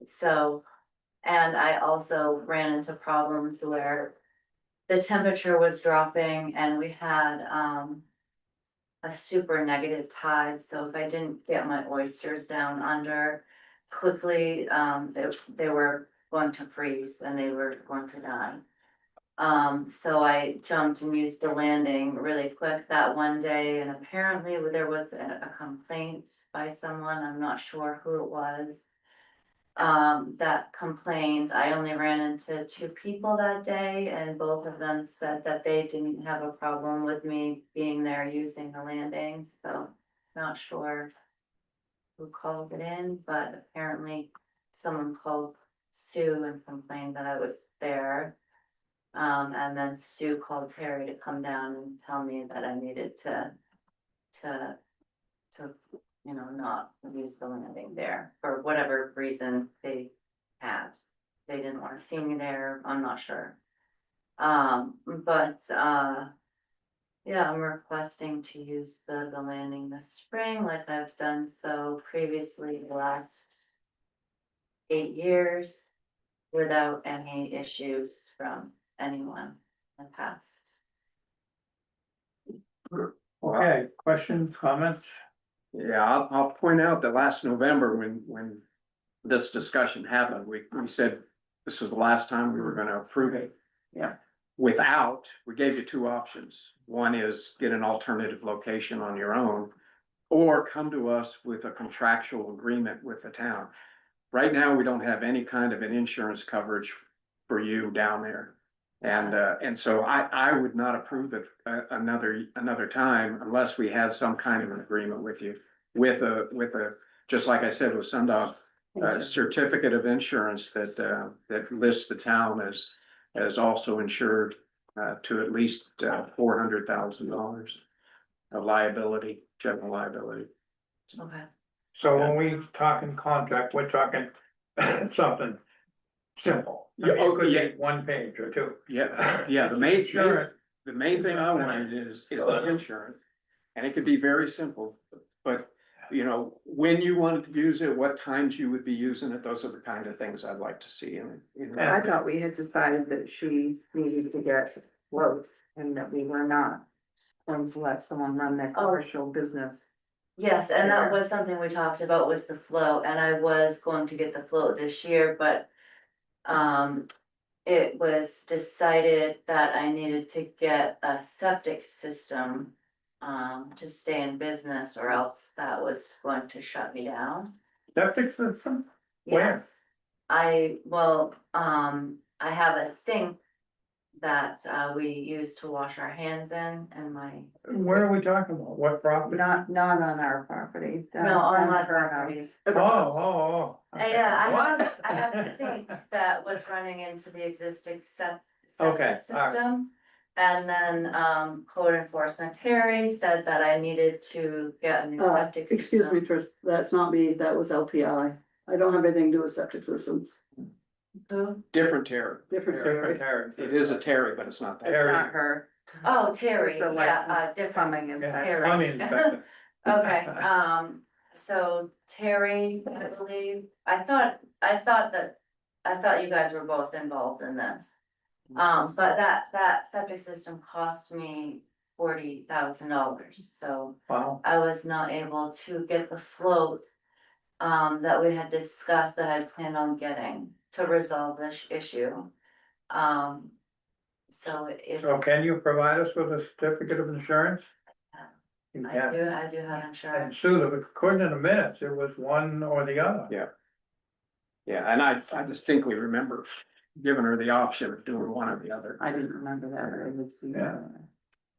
So, and I also ran into problems where the temperature was dropping and we had a super negative tide, so if I didn't get my oysters down under quickly, they were going to freeze and they were going to die. So I jumped and used the landing really quick that one day, and apparently there was a complaint by someone, I'm not sure who it was. That complained. I only ran into 2 people that day, and both of them said that they didn't have a problem with me being there using the landing, so not sure who called it in, but apparently someone called Sue and complained that I was there. And then Sue called Terry to come down and tell me that I needed to, you know, not use the landing there for whatever reason they had. They didn't want to see me there, I'm not sure. Yeah, I'm requesting to use the landing this spring like I've done so previously the last 8 years without any issues from anyone in the past. Okay, questions, comments? Yeah, I'll point out that last November, when this discussion happened, we said this was the last time we were gonna approve it. Yeah. Without, we gave you 2 options. One is get an alternative location on your own, or come to us with a contractual agreement with the town. Right now, we don't have any kind of an insurance coverage for you down there. And so I would not approve it another time unless we had some kind of an agreement with you. With a, just like I said with Sundog, a certificate of insurance that lists the town as also insured to at least $400,000 of liability, general liability. Okay. So when we talking contract, we're talking something simple. I mean, it could be 1 page or 2. Yeah, the main thing I wanted is the insurance. And it could be very simple, but you know, when you wanted to use it, what times you would be using it, those are the kind of things I'd like to see in. I thought we had decided that she needed to get float and that we were not going to let someone run their commercial business. Yes, and that was something we talked about was the float, and I was going to get the float this year, but. It was decided that I needed to get a septic system. To stay in business or else that was going to shut me down. Septic system? Where? Yes, I have a sink that we use to wash our hands in and my. Where are we talking about? What property? Not on our property. No, on my property. Oh. Yeah, I have a sink that was running into the existing Okay, septic all right. system. And then code enforcement Terry said that I needed to get a new septic system. Excuse me, Trish, that's not me, that was LPI. I don't have anything to do with septic systems. Who? Different Terry. Different Different Terry. Terry. It is a Terry, but it's not that. It's not her. Oh, Terry, So, yeah, different. Plumbing and. Terry. I mean, Okay, so Terry, I believe, I thought you guys were both involved in this. But that septic system cost me $40,000, so wow. I was not able to get the float. That we had discussed that I had planned on getting to resolve this issue. So if. So can you provide us with a certificate of insurance? You I can. do have And insurance. Sue, according to the minutes, it was one or the other. Yeah, and I distinctly remember giving her the option of doing one or the other. I didn't remember that, but I did see Yeah. that.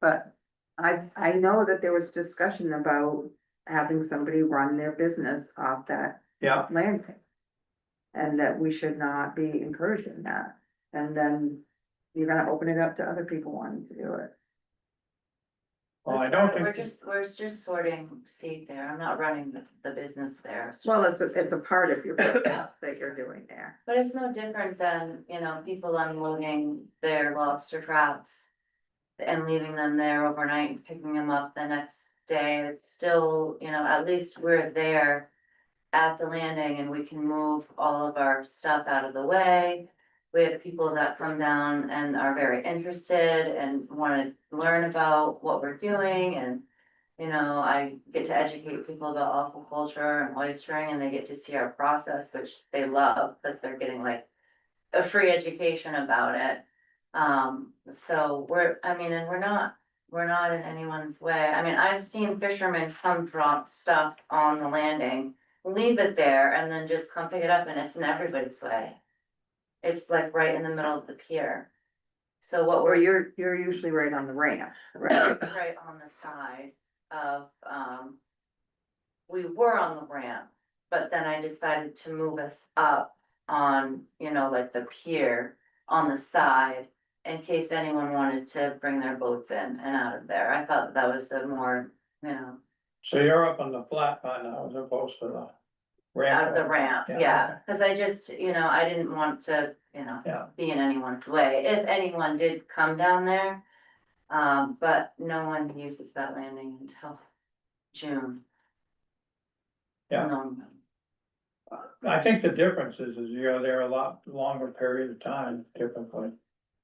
But I know that there was discussion about having somebody run their business off that Yeah, land. And that we should not be encouraging that, and then you're gonna open it up to other people wanting to do it. well, I don't We're think, just sorting seed there. I'm not running the business there. Well, it's a part of your business that you're doing there. But it's no different than, you know, people unloading their lobster traps. And leaving them there overnight and picking them up the next day. It's still, you know, at least we're there. At the landing and we can move all of our stuff out of the way. We have people that come down and are very interested and wanna learn about what we're doing and. You know, I get to educate people about aquaculture and oystering and they get to see our process, which they love, cause they're getting like. A free education about it. So we're not in anyone's way. I mean, I've seen fishermen come drop stuff on the landing. Leave it there and then just come pick it up and it's in everybody's way. It's like right in the middle of the pier. So what Or we're you're usually right on the ramp, right on the side of, we were on the ramp, but then I decided to move us up on, you know, like the pier on the side in case anyone wanted to bring their boats in and out of there. I thought that was a more, you know, so you're up on the flat part now as opposed to the ramp. out of the ramp, yeah. Cause I just, you know, I didn't want to, you know, Yeah. be in anyone's way. If anyone did come down there. But no one uses that landing until June. Yeah. No. I think the difference is you're there a lot longer period of time typically.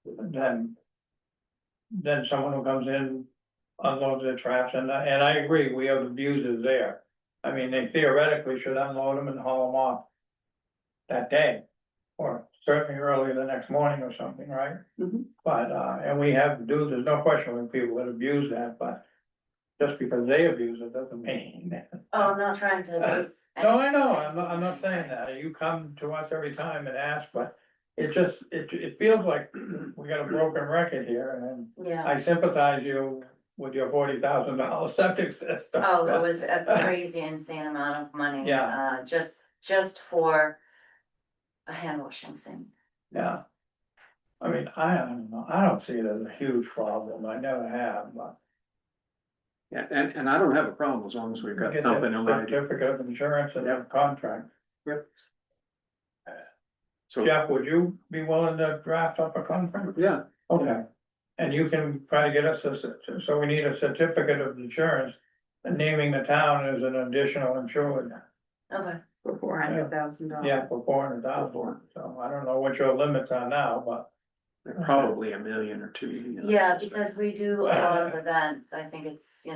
Than someone who comes in, unloads their traps, and I agree, we have abusers there. I mean, they theoretically should unload them and haul them off. That day, or certainly early the next morning or something, right? Mhm. But, and we have there's no question when people that abuse that, but. Just because they abuse it doesn't mean. Oh, I'm not trying to abuse. No, I know, I'm not saying that, you come to us every time and ask, but it feels like we got a broken record here and Yeah. I sympathize you with your $40,000 septic system. Oh, it was a crazy insane amount of money. Yeah. Just for a hand washing sink. Yeah. I mean, I don't know, I don't see it as a huge problem, I never have, but. Yeah, and I don't have a problem as long as we've got Get something that in writing. certificate of insurance and have a contract. Yep. So, Jeff, would you be willing to draft up a contract? yeah, Okay, and you can try to get us so we need a certificate of insurance. And naming the town as an additional insured, Okay. For $400,000. yeah, for $400,000, so I don't know what your limits are now, but. probably $1 million or $2 million. Yeah, because we do a lot of events. I think it's, we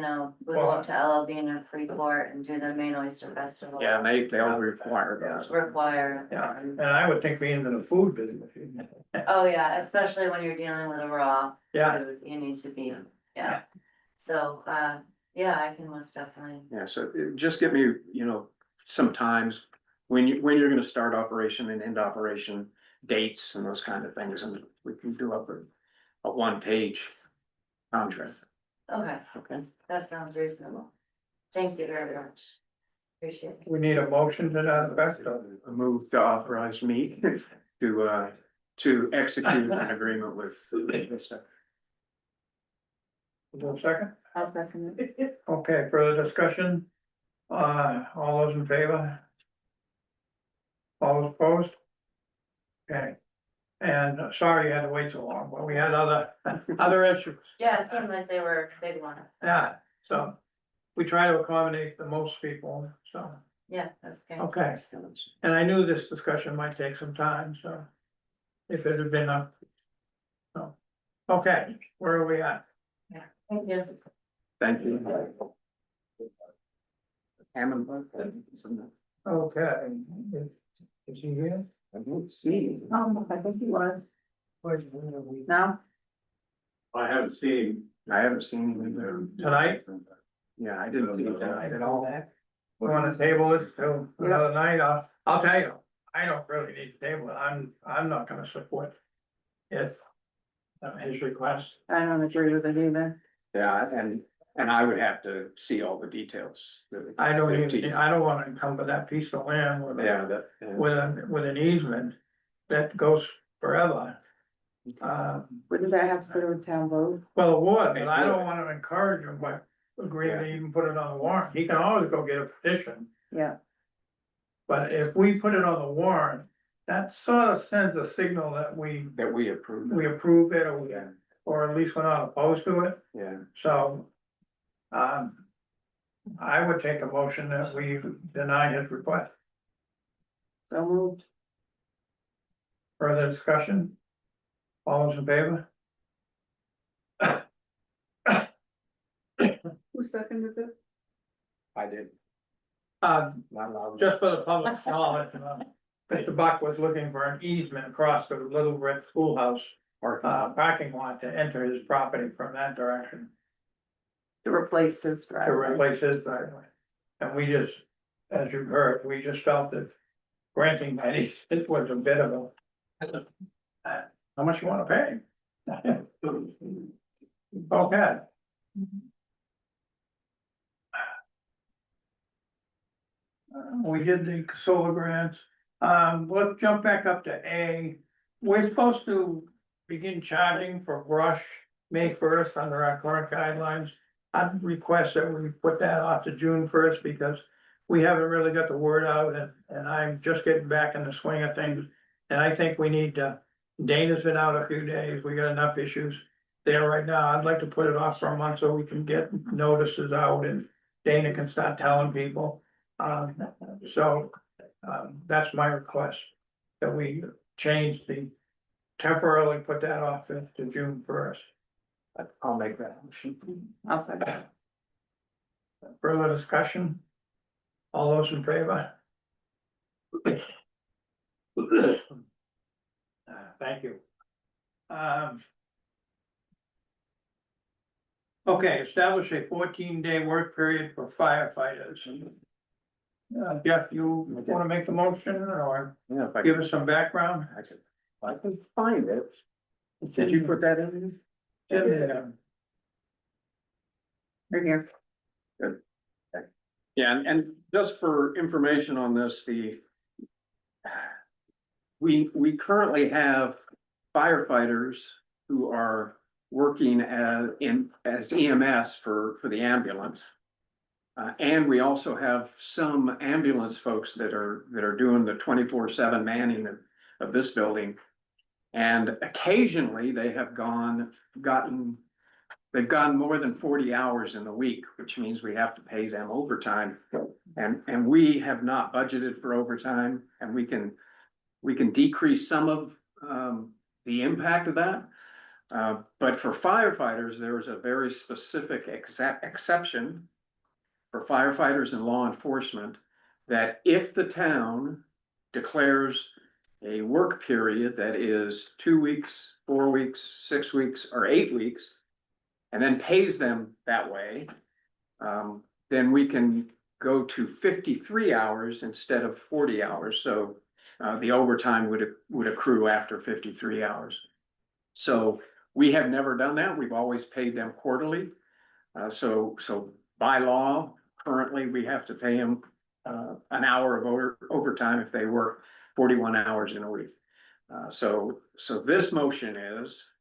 go up to LLB and Freeport and do the Maine Oyster Festival. Yeah, and they all require those. Require. Yeah, and I would think being in the food business. Oh, yeah, especially when you're dealing with a raw Yeah. food, you need to be, yeah. So, yeah, I can most definitely. Yeah, so just give me, some times when you're gonna start operation and end operation dates and those kind of things, and we can do up a 1-page contract. Okay, Okay. that sounds reasonable. Thank you very much. Appreciate it. We need a motion to that effect, A move to authorize me to execute an agreement with. is there a second? I'll second it. Okay, further discussion? All those in favor? All those opposed? Okay, and sorry you had to wait so long, but we had other issues. Yeah, it seemed like they were big ones. Yeah, so we try to accommodate the most people, so, Yeah, that's okay. okay. And I knew this discussion might take some time, so if it had been a. So, okay, where are we at? Thank you. Thank you. Hammond. Okay, is he here? I don't see. I think he was. No? I haven't seen him there. Tonight? Yeah, I didn't see it tonight at all. We wanna table this till another night, I'll tell you, I don't really need to table it, I'm not gonna support it. His request. I don't agree with it either. Yeah, and I would have to see all the details. I don't wanna encumber that piece of land with Yeah, a, that. yeah. with an easement that goes forever. Wouldn't that have to go to a town vote? Well, it would, but I don't wanna encourage him by agreeing to even put it on the warrant, he can always go get a petition. Yeah. But if we put it on the warrant, that sort of sends a signal that we approve. approve it, Yeah, or at least we're not opposed to it, yeah. so. I would take a motion that we deny his request. So moved. Further discussion? All those in favor? Who seconded it? I did. Not allowed. Just for the public knowledge, Mr. Buck was looking for an easement across the Little Red Schoolhouse. Parking lot to enter his property from that direction, To replace his to driveway. replace his driveway. And we just, as you heard, we just felt that granting that it was a bit of a. How much you wanna pay? Okay. We did the solar grants, let's jump back up to A. We're supposed to begin charging for brush May 1st under our current guidelines. I'd request that we put that off to June 1st because we haven't really got the word out and I'm just getting back in the swing of things. And I think we need to, Dana's been out a few days, we got enough issues there right now. I'd like to put it off for a month so we can get notices out and Dana can start telling people. That's my request, that we change temporarily put that off to June 1st. I'll make that motion. I'll second. Further discussion? All those in favor? Thank you. Okay, establish a 14-day work period for firefighters. Jeff, you wanna make the motion or Yeah, if I give us some background? I can find it. Did you put that in? Yeah. Right here. Yeah, and just for information on this, we currently have firefighters who are working as EMS for the ambulance. And we also have some ambulance folks that are doing the 24/7 manning of this building. And occasionally they have they've gone more than 40 hours in the week, which means we have to pay them overtime. And we have not budgeted for overtime, and we can decrease some of the impact of that. But for firefighters, there's a very specific exception for firefighters and law enforcement, that if the town declares a work period that is 2 weeks, 4 weeks, 6 weeks, or 8 weeks, and then pays them that way, then we can go to 53 hours instead of 40 hours. So the overtime would accrue after 53 hours. So we have never done that. We've always paid them quarterly. So by law, currently, we have to pay them an hour of overtime if they work 41 hours in a week. So this motion is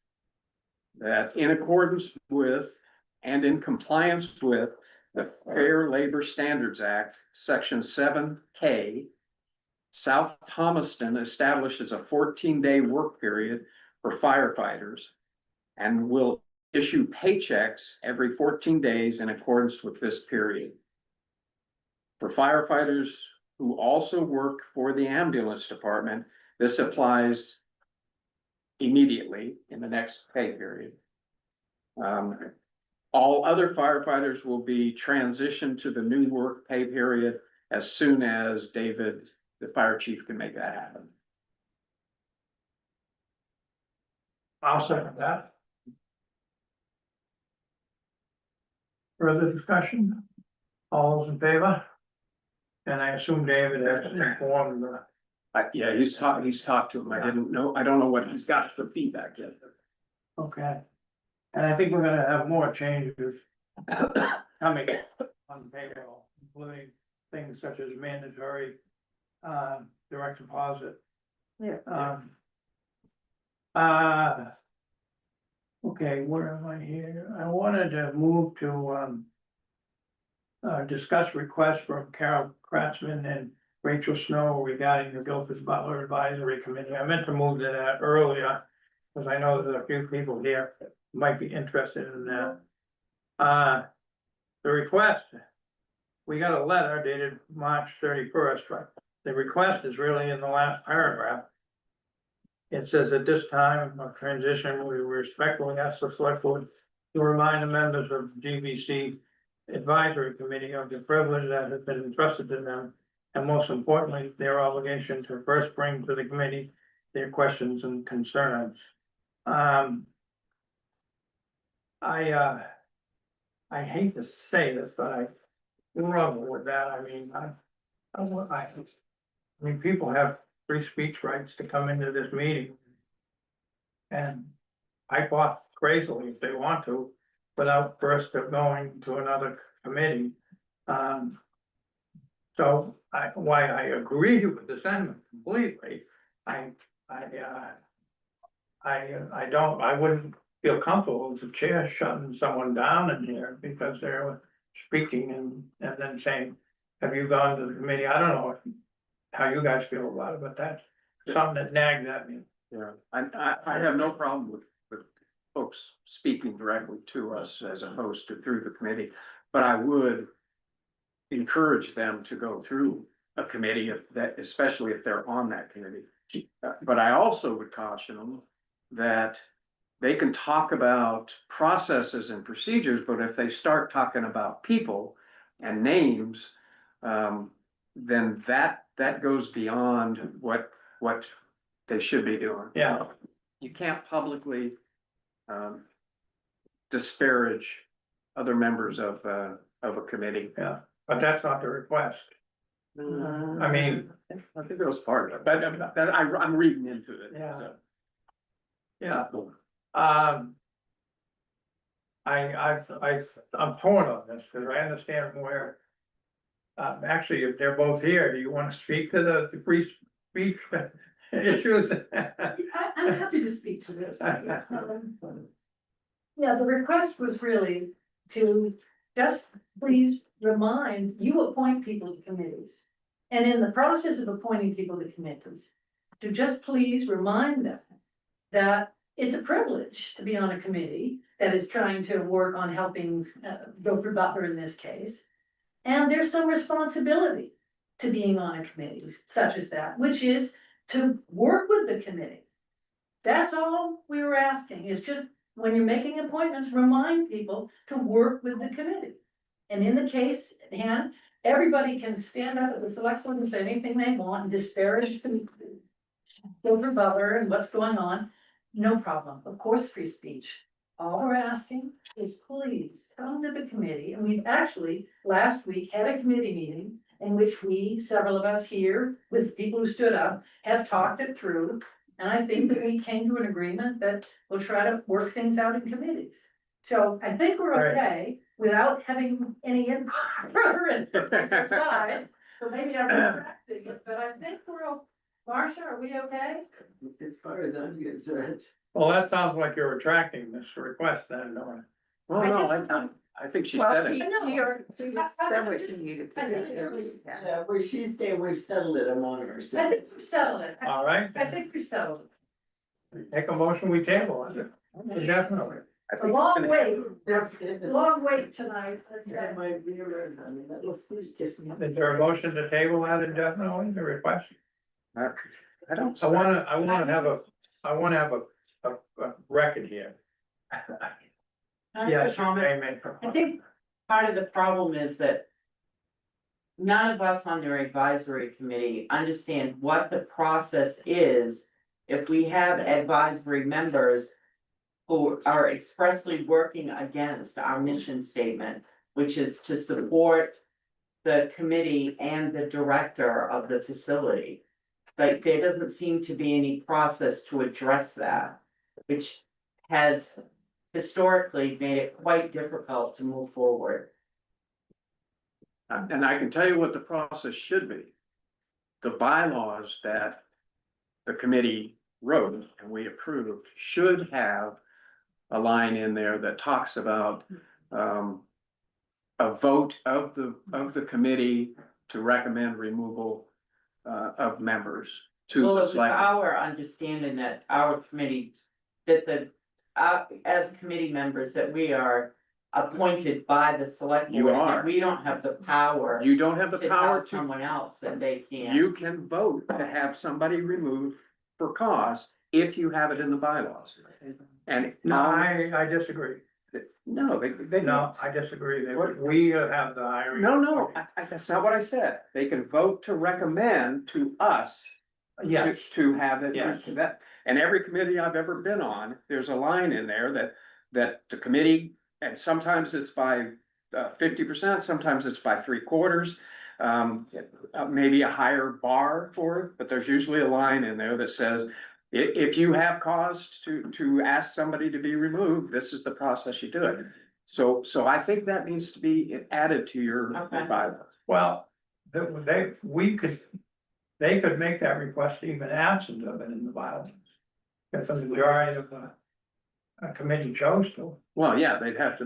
that in accordance with and in compliance with the Fair Labor Standards Act, Section 7K, South Thomaston establishes a 14-day work period for firefighters and will issue paychecks every 14 days in accordance with this period. For firefighters who also work for the ambulance department, this applies immediately in the next pay period. All other firefighters will be transitioned to the new work pay period as soon as David, the fire chief, can make that happen. I'll second that. Further discussion? All those in favor? And I assume David has informed the. Yeah, he's talked to him. I don't know what he's got for feedback yet. Okay. And I think we're gonna have more changes coming on payroll, including things such as mandatory direct deposit. Yeah. Okay, where am I here? I wanted to move to discuss requests from Carol Kratzman and Rachel Snow regarding the Guilford Butler Advisory Committee. I meant to move to that earlier, because I know there's a few people here that might be interested in that. The request, we got a letter dated March 31st, right? The request is really in the last paragraph. It says, at this time of transition, we respectfully ask the select board to remind the members of GBC Advisory Committee of the privilege that has been entrusted to them, and most importantly, their obligation to first bring to the committee their questions and concerns. I hate to say this, but I struggle with that. I mean, people have free speech rights to come into this meeting and pipe off crazily if they want to, without first going to another committee. So why I agree with the sentiment completely, I wouldn't feel comfortable as a chair shutting someone down in here because they're speaking and then saying, have you gone to the committee? I don't know how you guys feel about it, but that's something that nags at me. Yeah, I have no problem with folks speaking directly to us as opposed to through the committee, but I would encourage them to go through a committee especially if they're on that committee. But I also would caution them that they can talk about processes and procedures, but if they start talking about people and names, then that goes beyond what they should be doing. Yeah. You can't publicly disparage other members of a committee. Yeah, but that's not the request. I mean, I think it was part of it, but I'm reading into it. Yeah. Yeah. I'm torn on this, because I understand where. Actually, if they're both here, do you want to speak to the free speech issues? I'm happy to speak to this. Yeah, the request was really to just please remind, you appoint people to committees. And in the process of appointing people to committees, to just please remind them that it's a privilege to be on a committee that is trying to work on helping Dr. Butler in this case. And there's some responsibility to being on a committee such as that, which is to work with the committee. That's all we were asking, is just when you're making appointments, remind people to work with the committee. And in the case at hand, everybody can stand up at the select board and say anything they want and disparage Dr. Butler and what's going on. No problem, of course, free speech. All we're asking is please come to the committee, and we've actually, last week, had a committee meeting in which we, several of us here, with people who stood up, have talked it through. And I think that we came to an agreement that we'll try to work things out in committees. So I think we're okay without having any input further and side. So maybe I'm retracting it, but I think we're okay. Marcia, are we okay? As far as I'm concerned. Well, that sounds like you're retracting this request then, don't it? Well, no, I think she Well, said he, it. he or she was said what she needed to do. Yeah, where she's saying we've settled it among I ourselves. think we've settled it. All right, I think we settled it. make a motion, we table it. Definitely. I A think long wait, Yeah. long wait tonight. My viewers, I mean, that was just. Is there a motion to table that indefinitely, the request? I don't. I wanna have a record here. Yes, you may make. I think part of the problem is that none of us on their advisory committee understand what the process is if we have advisory members who are expressly working against our mission statement, which is to support the committee and the director of the facility. Like, there doesn't seem to be any process to address that, which has historically made it quite difficult to move forward. And I can tell you what the process should be. The bylaws that the committee wrote and we approved should have a line in there that talks about a vote of the committee to recommend removal of members to Well, the it was select. our understanding that our committee, that as committee members, that we are appointed by the select board. You and that are. We don't have the power. You don't have the to power tell to, someone else that they can't. you can vote to have somebody removed for cause if you have it in the bylaws. And No, I disagree. no, they. No, I disagree. We have the hiring. No, that's not what I said. They can vote to recommend to us. Yes. To have it, Yes. that, and every committee I've ever been on, there's a line in there that the committee, and sometimes it's by 50%, sometimes it's by 3/4. Maybe a higher bar for it, but there's usually a line in there that says, if you have cause to ask somebody to be removed, this is the process you do it. So I think that needs to be added to your bylaws. Well, they could make that request even absent of it in the bylaws. If the majority of a committee chose to. Well, yeah, they'd have to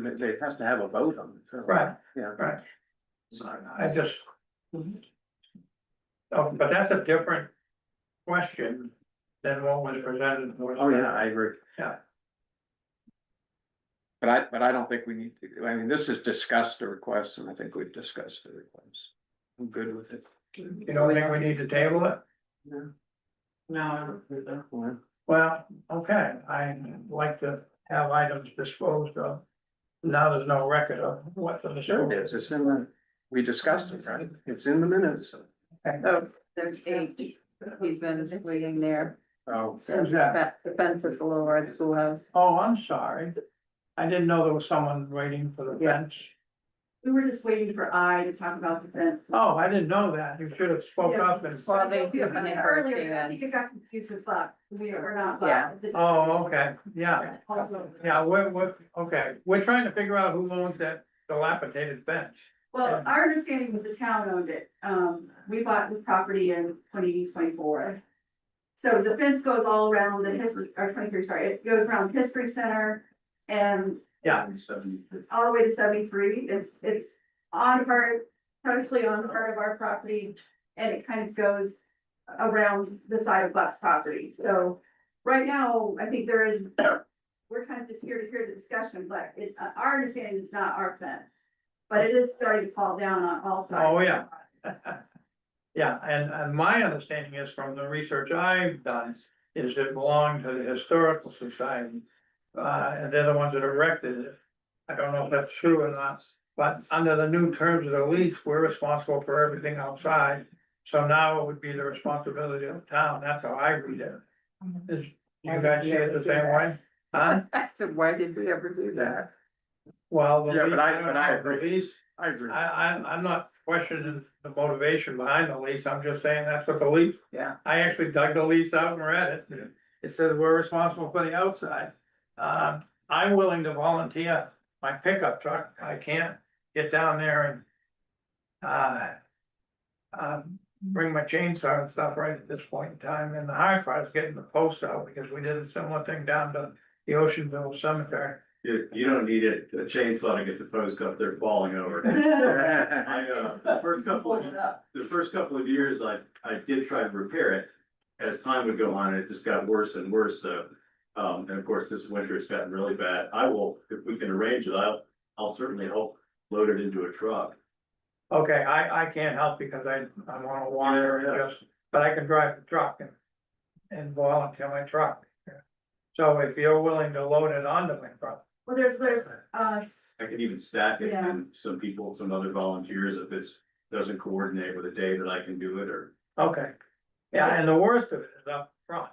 have a vote on it. Right. Yeah. Right. I just. Oh, but that's a different question than what was presented. Oh, yeah, I agree. Yeah. But I don't think we need to, I mean, this is discussed the request, and I think we've discussed the request. I'm good with it. You don't think we need to table it? No, I don't think so. Well, okay, I'd like to have items disposed of. Now there's no record of what the. Sure it is, it's in the, we discussed it, right? It's in the minutes. Oh, there's 8, he's been waiting there. Oh. Who's that? The fence at the lower schoolhouse. Oh, I'm sorry. I didn't know there was someone waiting for the fence. We were just waiting for I to talk about the fence. Oh, I didn't know that. You should have spoke up and. Well, they do. Earlier, I think it got confused with Buck. We are not Yeah. Buck. Oh, okay, yeah, yeah, okay, we're trying to figure out who owns that dilapidated fence. Well, our understanding was the town owned it. We bought the property in 2024. So the fence goes all around the history, or 23, sorry, it goes around History Center and Yeah, all the way to 73. It's on part, partially on part of our property. And it kind of goes around the side of Buck's property. So right now, I think there is, we're kind of just here to hear the discussion, but our understanding is not our fence. But it is starting to fall down on all sides. Oh, yeah. Yeah, and my understanding is from the research I've done, is it belonged to the Historical Society. And they're the ones that erected it. I don't know if that's true or not, but under the new terms of the lease, we're responsible for everything outside. So now it would be the responsibility of the town, that's how I read it. Is, you guys see it the same way? Huh? So why did we ever do that? Well, the Yeah, but lease- I don't know, agree. the lease, I agree. I'm not questioning the motivation behind the lease, I'm just saying that's what the lease. Yeah. I actually dug the lease out and read it, it says we're responsible for the outside. I'm willing to volunteer my pickup truck, I can't get down there and. Bring my chainsaw and stuff right at this point in time, and the hard part is getting the posts out, because we did a similar thing down to the Oceanville Cemetery. You don't need a chainsaw to get the post up, they're falling over. The first couple of years, I did try to repair it. As time would go on, it just got worse and worse, so, and of course, this winter it's gotten really bad. I will, if we can arrange it, I'll certainly help load it into a truck. Okay, I can't help because I'm on a wire and just, but I can drive the truck and volunteer my truck. So if you're willing to load it onto my truck. Well, there's, I could even stack it Yeah. and some people, some other volunteers, if it's, doesn't coordinate with a day that I can do it, or, Okay, yeah, and the worst of it is up front.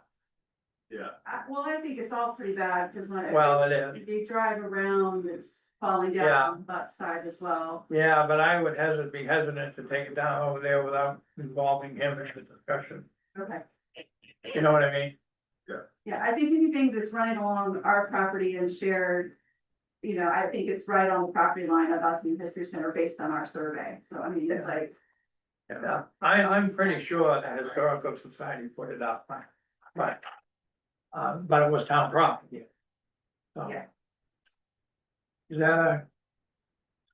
yeah. well, I think it's all pretty bad, because when Well, it is. if you drive around, it's falling down Yeah. on Buck's side as well. Yeah, but I would be hesitant to take it down over there without involving him in the discussion. Okay. You know what I mean? Yeah, I think anything that's running along our property and shared, I think it's right on the property line of us and History Center based on our survey. So I mean, it's like, Yeah, I'm pretty sure the Historical Society put it up, but it was town property. So, yeah. is that a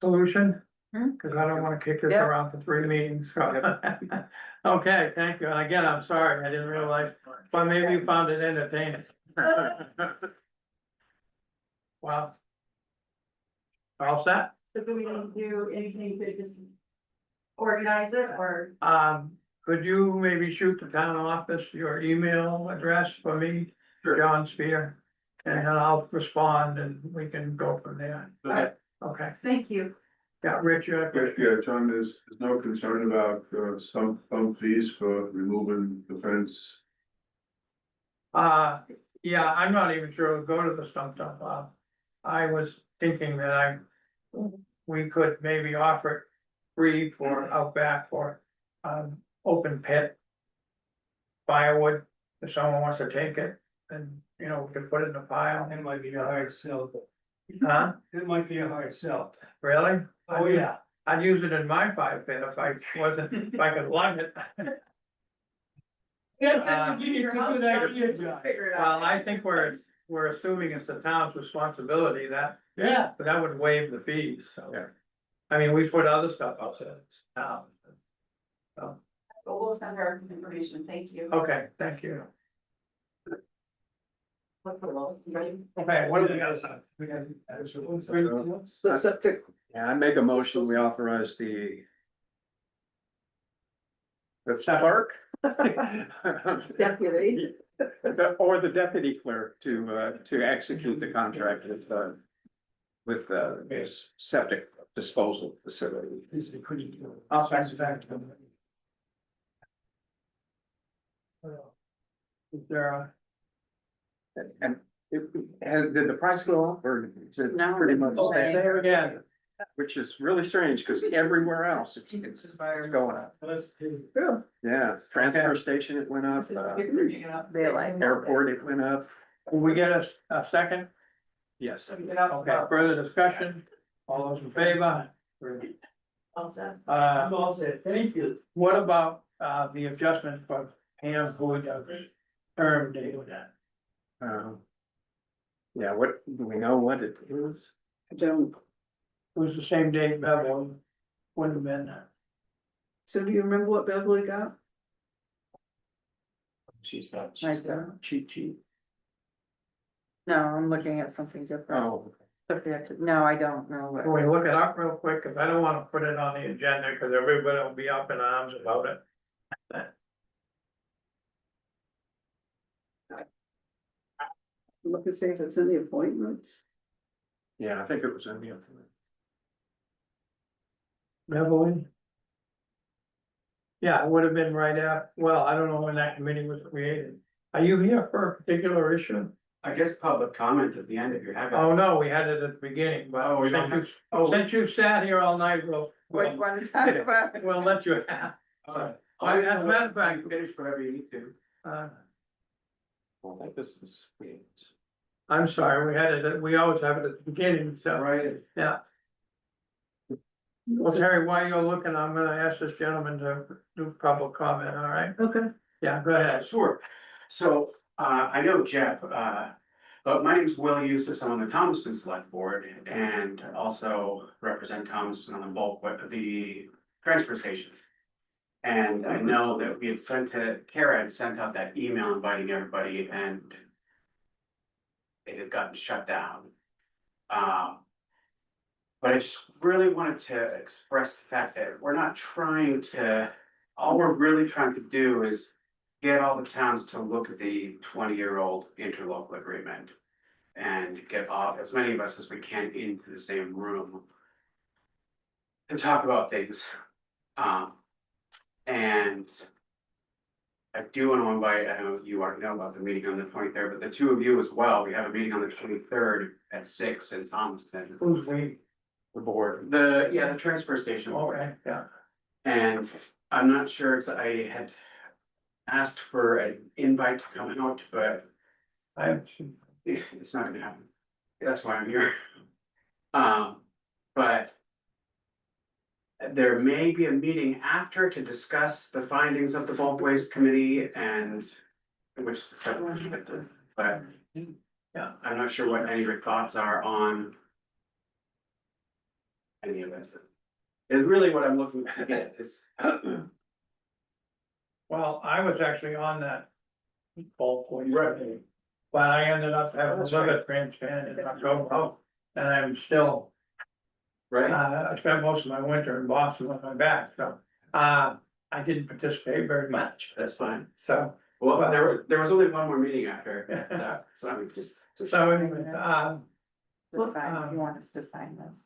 solution? Hmm? Cause I don't wanna kick this Yeah. around for 3 meetings. Okay, thank you, and again, I'm sorry, I didn't realize, but maybe you found it entertaining. Well. All set? So do we need to do anything to just organize it or? Could you maybe shoot the town office your email address for me, John Spear? And then I'll respond and we can go from there. Okay, Thank you. yeah, Richard. Yeah, John, there's no concern about stump fees for removing the fence. Yeah, I'm not even sure it'll go to the stump dump. I was thinking that we could maybe offer it free for out back for, open pit. Firewood, if someone wants to take it, then, we could put it in a pile. It might be a hard sell. Huh? It might be a hard sell. Really? Oh, yeah. I'd use it in my fire pit if I wasn't, if I could lug it. It's a good idea, John. Well, I think we're assuming it's the town's responsibility that, Yeah. but that would waive the fees, so. I mean, we put other stuff up to town. So, But we'll send her information. Thank you. okay, thank you. Okay, what do we got? We got. The septic. Yeah, I make a motion, we authorize the clerk. Deputy. Or the deputy clerk to execute the contract with this septic disposal facility. I'll send it back to them. Is there And did the price go up or is it No. pretty much? there again, Which is really strange, because everywhere else it's going up. Yeah, transfer station, it went up, They like. airport, it went up. Will we get a second? Yes. Okay, further discussion? All those in favor? all set, thank you. What about, the adjustment for Pam Boyd, term date with that? Yeah, what, do we know what it is? I don't, It was the same date Beverly would have been. so do you remember what Beverly got? She's got, I don't. Cheat sheet. No, I'm looking at something different. Oh, Subject- No, I don't know what. Can we look it up real quick, cause I don't wanna put it on the agenda, cause everybody will be up in arms about it. Look and see if it's in the appointments. yeah, I think it was in the. Beverly? Yeah, it would have been right after, well, I don't know when that committee was created. Are you here for a particular issue? I guess public comment at the end if you're having. Oh, no, we had it at the beginning, but Oh, we don't since you sat here all night, What one to talk about? we'll let you have. As a matter of fact, Finish whatever you need to. Well, I think this is. I'm sorry, we had it, we always have it at the beginning, so. Right. Yeah. Well, Terry, while you're looking, I'm gonna ask this gentleman to do public comment, all right? Okay. Yeah, go ahead. Sure. So, I know Jeff, but my name's Will Eustace. I'm on the Thomaston Select Board and also represent Thomaston on the bulk, the transfer station. And I know that we had Kara had sent out that email inviting everybody and it had gotten shut down. But I just really wanted to express the fact that we're not trying to, all we're really trying to do is get all the towns to look at the 20-year-old interlocal agreement and get as many of us as we can into the same room to talk about things. And I do want to invite, I know you already know about the meeting on the 23rd, but the two of you as well. We have a meeting on the 23rd at 6 in Thomaston. Who's we? The board. The transfer station. Okay, yeah. And I'm not sure, cause I had asked for an invite to come out, but it's not gonna happen. That's why I'm here. But there may be a meeting after to discuss the findings of the bulk waste committee and which is the second one, but yeah, I'm not sure what any of your thoughts are on any of it. Is really what I'm looking to get is. Well, I was actually on that bulk waste committee, but I ended up having a liver transplant in October, and I'm still. Right. I spent most of my winter in Boston on my back, so, I didn't participate very much. That's fine. So. Well, there was only one more meeting after that, so I mean, Just So anyway, decide if you want us to sign this.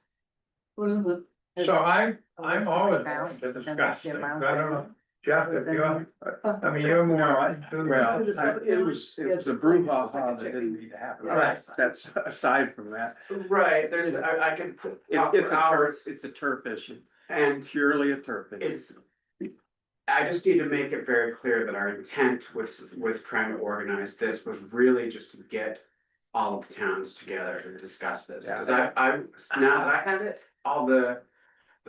What is it? so I'm always Balance, willing to and discuss that's the things, amount I don't know, Jeff, if you're, I mean, you're more. Well, it was a brouhaha that didn't need to happen. Right. That's aside from that. right, there's, I could put. It's a turf issue, And purely a turf issue. it's. I just need to make it very clear that our intent with trying to organize this was really just to get all of the towns together to discuss this. Cause I now that I have it, all the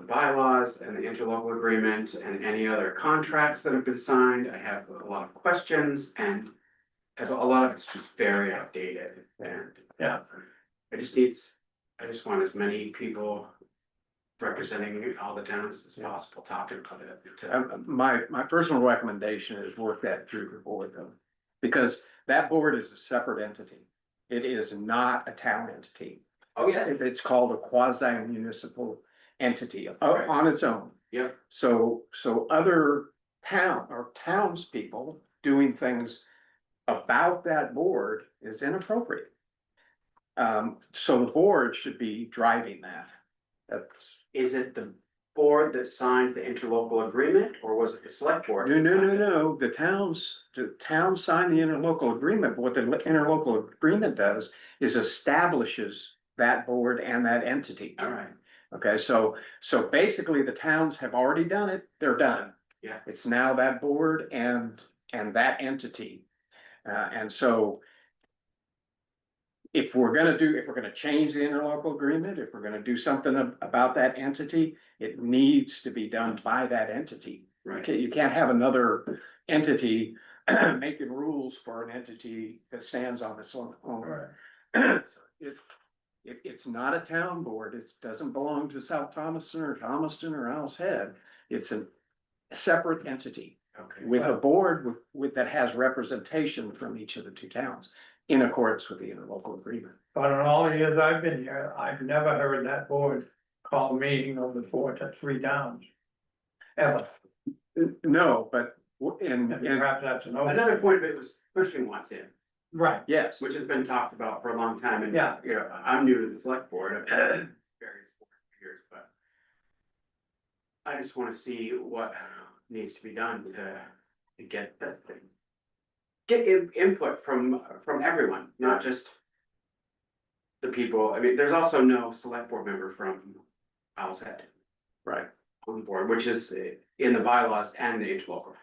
bylaws and the interlocal agreement and any other contracts that have been signed, I have a lot of questions and a lot of it's just very outdated and Yeah. I just want as many people representing all the towns as possible talking about it. My personal recommendation is work that through the board though, because that board is a separate entity. It is not a town entity. Oh, yeah. It's called a quasi municipal entity on its own. Yeah. So other townspeople doing things about that board is inappropriate. So the board should be driving that. Is it the board that signed the interlocal agreement or was it the select board? No, the towns signed the interlocal agreement, but what the interlocal agreement does is establishes that board and that entity. All right. Okay, so basically the towns have already done it, they're done. Yeah. It's now that board and that entity. And so if we're gonna change the interlocal agreement, if we're gonna do something about that entity, it needs to be done by that entity. Right. You can't have another entity making rules for an entity that stands on its own. It's not a town board, it doesn't belong to South Thomaston or Thomaston or Owl's Head. It's a separate entity Okay. with a board that has representation from each of the two towns in accordance with the interlocal agreement. But in all the years I've been here, I've never heard that board call a meeting of the 3 towns. Ever. No, but And perhaps that's an open. Another point of it was Cushing wants in, Right, yes, which has been talked about for a long time, and, Yeah. you know, I'm new to the select board, I've been on various boards for years, but. I just wanna see what needs to be done to get that thing. Get input from everyone, not just. The people, I mean, there's also no select board member from Owl's Head right. on the board, which is in the bylaws and the interlocal.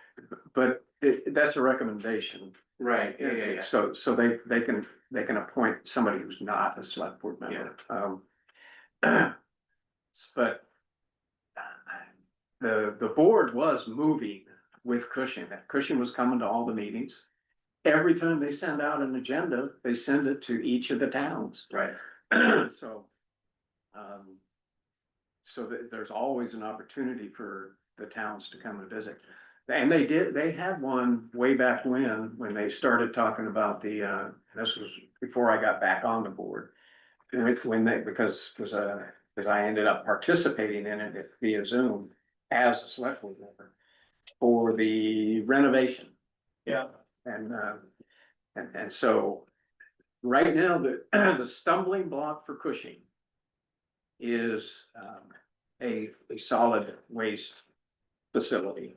But that's a recommendation. Right, yeah. So they can appoint somebody who's not a select board member. But the board was moving with Cushing. Cushing was coming to all the meetings. Every time they send out an agenda, they send it to each of the towns. Right. So. So there's always an opportunity for the towns to come and visit. And they had one way back when they started talking about this was before I got back on the board. Because I ended up participating in it via Zoom as a select board member for the renovation. yeah. And so right now, the stumbling block for Cushing is a solid waste facility.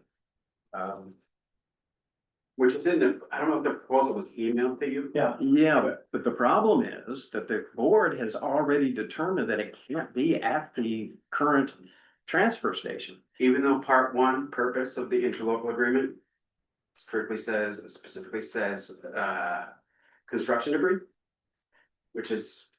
Which is I don't know if the proposal was emailed to you. Yeah, but the problem is that the board has already determined that it can't be at the current transfer station. Even though part one purpose of the interlocal agreement. Specifically says, construction debris. Which is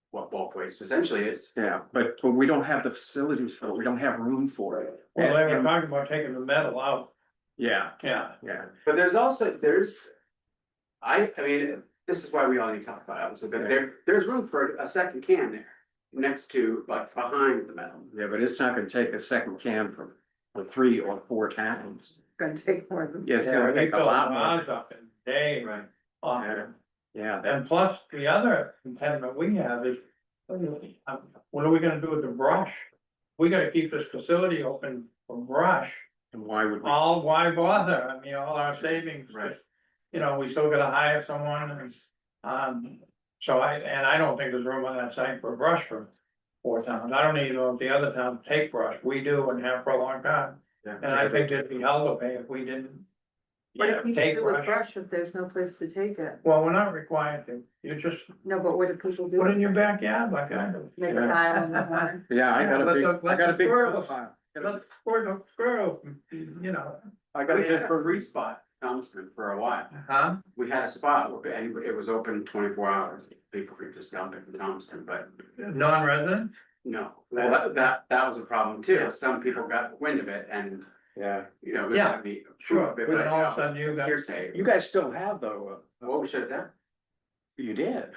what bulk waste essentially is. Yeah, but we don't have the facilities for it, we don't have room for it. Well, they were talking about taking the metal out. Yeah, Yeah. But there's I mean, this is why we all need to talk about it, but there's room for a second can there. Next to, like, behind the metal. yeah, but it's not gonna take a second can for 3 or 4 towns. Gonna take more than. Yeah, it's gonna take a lot more. Up in day. Right. Yeah, And plus, the other impediment we have is, what are we gonna do with the brush? We gotta keep this facility open for brush. and why would we? Why bother? I mean, all our savings, Right. just, you know, we still gotta hire someone and, so I don't think there's room on that site for brush for 4 towns. I don't even know if the other towns take brush. We do and have for a long time. And I think it'd be hell to pay if we didn't. What if you take do with brush. brush if there's no place to take it? Well, we're not required to. You just No, but what do people do? put it in your backyard like I do. Make a pile in the corner? Yeah, I got a let big, the- I got a big. let the pile. Or the squirrel, you know, I got a We had big. a free spot, Thomaston, for a while. huh? We had a spot where it was open 24 hours, people could just dump it in Thomaston, but Non-resident? no. Well, that was a problem too, some people got wind of it and, Yeah, you know. Yeah, the Sure, proof of it, but then all of a you know, sudden you got. hearsay. you guys still have though. Well, we should have done. You did.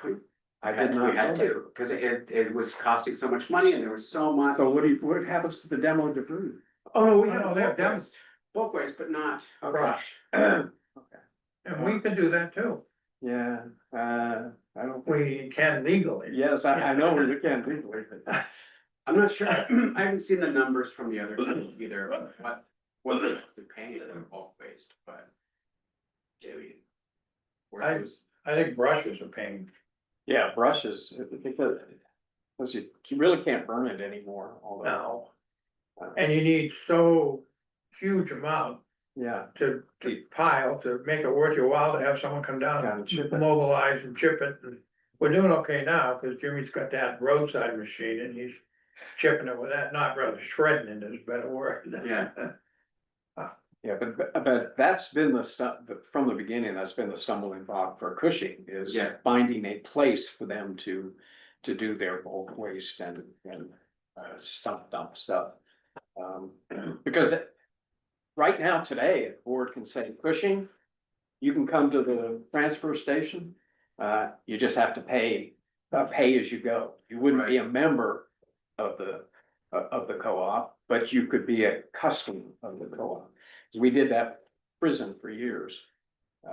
I We did not. had know that. to, cause it was costing so much money and there was so much. So what happens to the demo debris? Oh, no, we Oh, have no, they have bulk waste, bulk waste, but not brush. And we could do that too. Yeah, I don't. We can legally. Yes, I know we can legally, but. I'm not sure, I haven't seen the numbers from the other either, what they're paying for bulk waste, but. Yeah, I think brush is a pain. Yeah, brushes, because you really can't burn it anymore, although. No. And you need so huge amount Yeah, to pile to make it worth your while to have someone come down Down and chip it. and mobilize and chip it. And we're doing okay now, cause Jimmy's got that roadside machine and he's chipping it with that, not really shredding it is a better word. Yeah. Yeah, but that's been the stuff, from the beginning, that's been the stumbling block for Cushing is Yeah. finding a place for them to do their bulk waste and stump dump stuff. Because right now, today, the board can say, Cushing, you can come to the transfer station. You just have to pay as you go. You wouldn't be a member of the co-op, but you could be a customer of the co-op. We did that prison for years.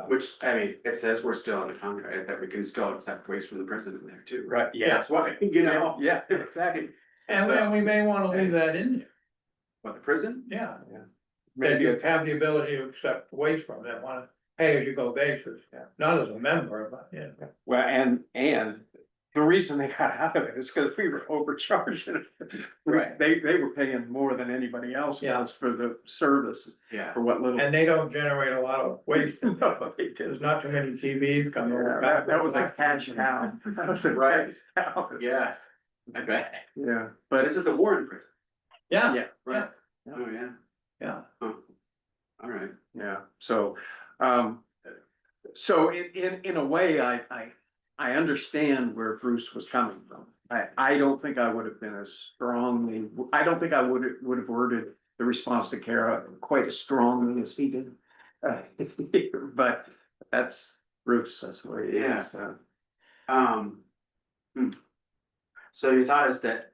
Which, I mean, it says we're still on a contract, that we can still accept waste from the prison in there too. Right, yeah. That's why, you know. Yeah, exactly. And we may wanna leave that in there, What, the prison? yeah. Yeah. That Maybe you have the ability to accept waste from them on a pay-as-you-go basis, not as a member, but, yeah. Well, and the reason they got out of it is because we were overcharging. Right. They were paying more than anybody else was for the service, Yeah. for what little. And they don't generate a lot of waste, No, they didn't. there's not too many TVs coming over. That was a cash cow. That was a Right. cash cow. Yeah, I bet. Yeah, But but this is the Warren prison. Yeah, yeah, Right. Yeah. Oh, yeah. yeah. All right. yeah, so, so in a way, I understand where Bruce was coming from. I don't think I would have been as strongly, I don't think I would have worded the response to Kara quite as strongly as he did. But that's Bruce, that's the way he is. So your thought is that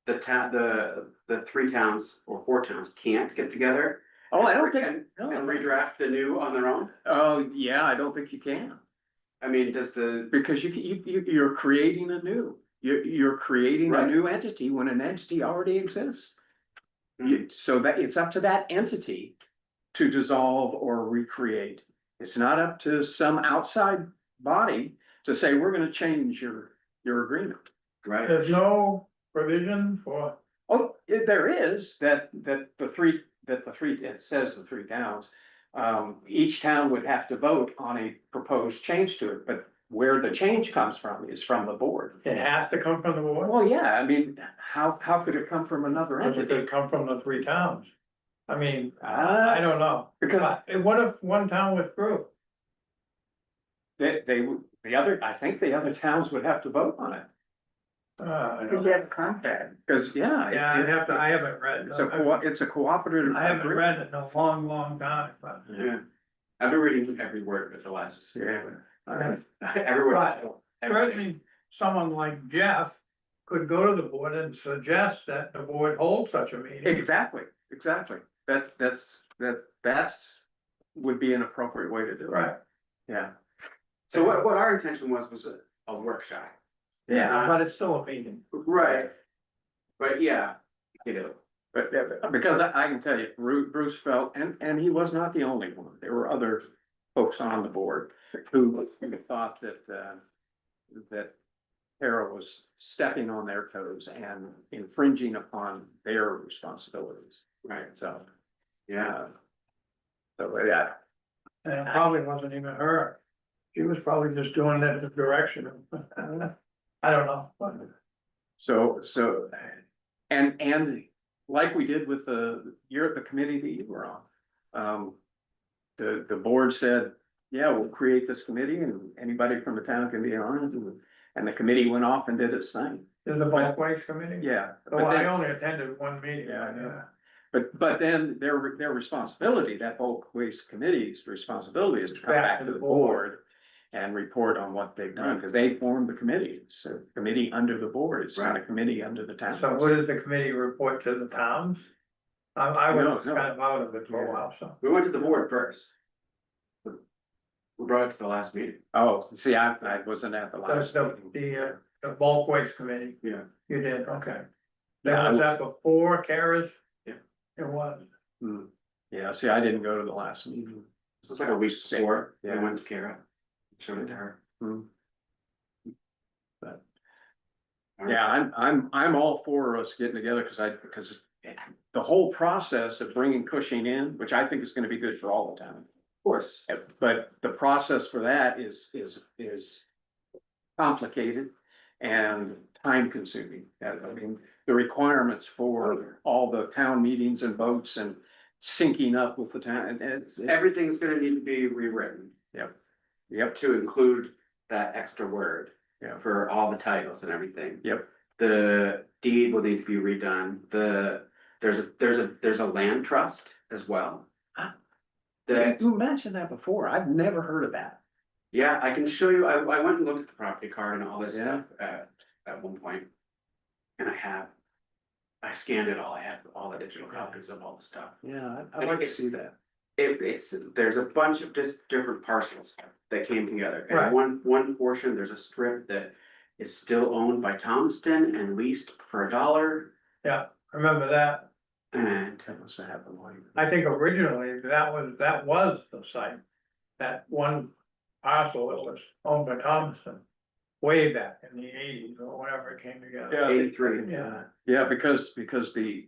the three towns or four towns can't get together? Oh, I don't think, And no, redraft the new on their own? oh, yeah, I don't think you can. I mean, does the, Because you're creating a new, you're creating a Right. new entity when an entity already exists. So that it's up to that entity to dissolve or recreate. It's not up to some outside body to say, we're gonna change your agreement. right, There's no provision for, Oh, there is that the three, it says the three towns. Each town would have to vote on a proposed change to it, but where the change comes from is from the board. it has to come from the board? Well, yeah, I mean, how could it come from another Or it entity? could come from the three towns? I mean, Uh, I don't know. because What if one town withdrew? the other, I think the other towns would have to vote on it. I don't know. get a contract. Cause yeah. Yeah, I haven't read. It's a cooperative. I haven't read it in a long, long time, but. yeah. I've been reading every word of it the last. Yeah. Every word. But certainly, someone like Jeff could go to the board and suggest that the board hold such a meeting. Exactly. That's would be an appropriate way to do it. Right, Yeah. So what our intention was a workshop. yeah, but it's still a meeting. Right. But yeah, you know, But because I can tell you, Bruce felt, and he was not the only one, there were other folks on the board who thought that Tara was stepping on their toes and infringing upon their responsibilities. right, So, yeah, so, yeah, And it probably wasn't even her. She was probably just doing it in the direction of, I don't know. so, and like we did with the committee that you were on. The board said, yeah, we'll create this committee and anybody from the town can be on it, and the committee went off and did its thing. There's a bulk waste committee? Yeah. Oh, but I then- only attended one meeting. Yeah, I know. But then their responsibility, that bulk waste committee's responsibility is to come back to the board and report on what they've done, because they formed the committee. It's a committee under the board. It's not a committee under the town. So what did the committee report to the towns? I was No. kind of out of it for a while, so. we went to the board first. We brought it to the last meeting. Oh, see, I wasn't at the That's last. the bulk waste committee, Yeah. you did, okay. Yeah, Then was that before Kara's? Yeah. It was. Hmm. Yeah, see, I didn't go to the last meeting. This was like a week before, we Yeah. went to Kara, showed it to her. Hmm. But, All right. yeah, I'm all for us getting together, because the whole process of bringing Cushing in, which I think is gonna be good for all the town. Of course, But the process for that is complicated and time consuming. I mean, the requirements for all the town meetings and votes and syncing up with the town, and it's. Everything's gonna need to be rewritten. Yep, To include that extra word. Yeah. For all the titles and everything. yep, The deed will need to be redone, there's a land trust as well. That, you mentioned that before, I've never heard of that. yeah, I can show you, I went and looked at the property card and all this Yeah. stuff at one point. And I scanned it all, I have all the digital copies of all the stuff. Yeah, I'd like to see that. There's a bunch of just different parcels that came together. Right. And one portion, there's a strip that is still owned by Thomaston and leased for $1. Yeah, remember that. And That must have happened like. I think originally that was the site. That one parcel that was owned by Thompson way back in the eighties or whenever it came together. 83. Yeah, Yeah, because the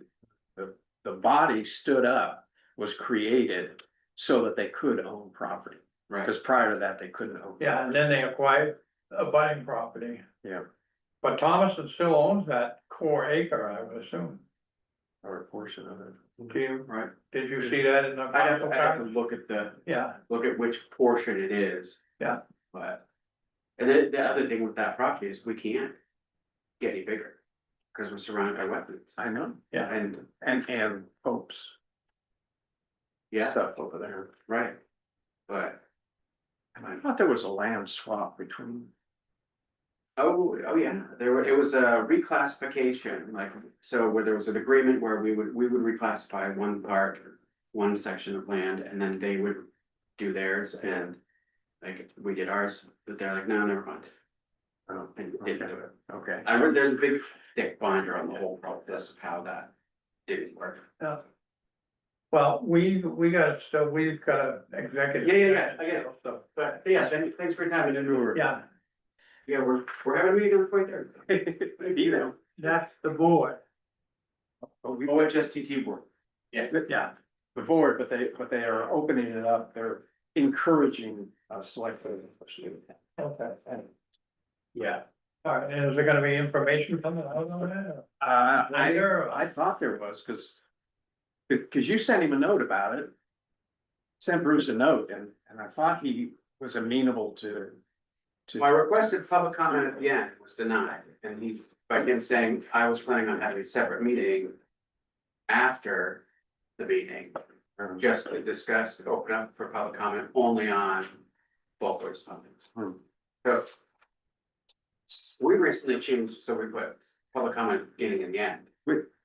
body stood up, was created so that they could own property. Right. Because prior to that, they couldn't own. yeah, and then they acquired a budding property. Yeah, But Thomason still owns that core acre, I would assume. or a portion of it. Do you, Right. did you see that in the? I'd have parcel to card? Yeah, look at which portion it is. Yeah. But, and then the other thing with that property is we can't get any bigger. Cause we're surrounded by wetlands. I know, yeah. and popes, Yeah, stuff over there. right. But, I thought there was a land swap between. oh yeah, it was a reclassification, like, so where there was an agreement where we would reclassify one part, one section of land, and then they would do theirs, and like, we did ours, but they're like, no, never mind. Oh, And didn't do it. okay. I read, there's a big thick binder on the whole process of how that didn't work. Yeah. Well, we've got a executive. Yeah, I get it. So, But yeah, thanks for your time, and yeah, yeah, we're having a meeting on the 23rd. You know, that's the board. OHSTT board. Yeah. Yeah, The board, but they are opening it up, they're encouraging us like. okay. Yeah. All right, and is there gonna be information coming out on that? I thought there was, because you sent him a note about it. Sent Bruce a note, and I thought he was amenable to. My requested public comment at the end was denied, and he's, by him saying, I was planning on having a separate meeting after the meeting, just to discuss, to open up for public comment only on both boards' comments. So we recently changed, so we put public comment beginning and the end,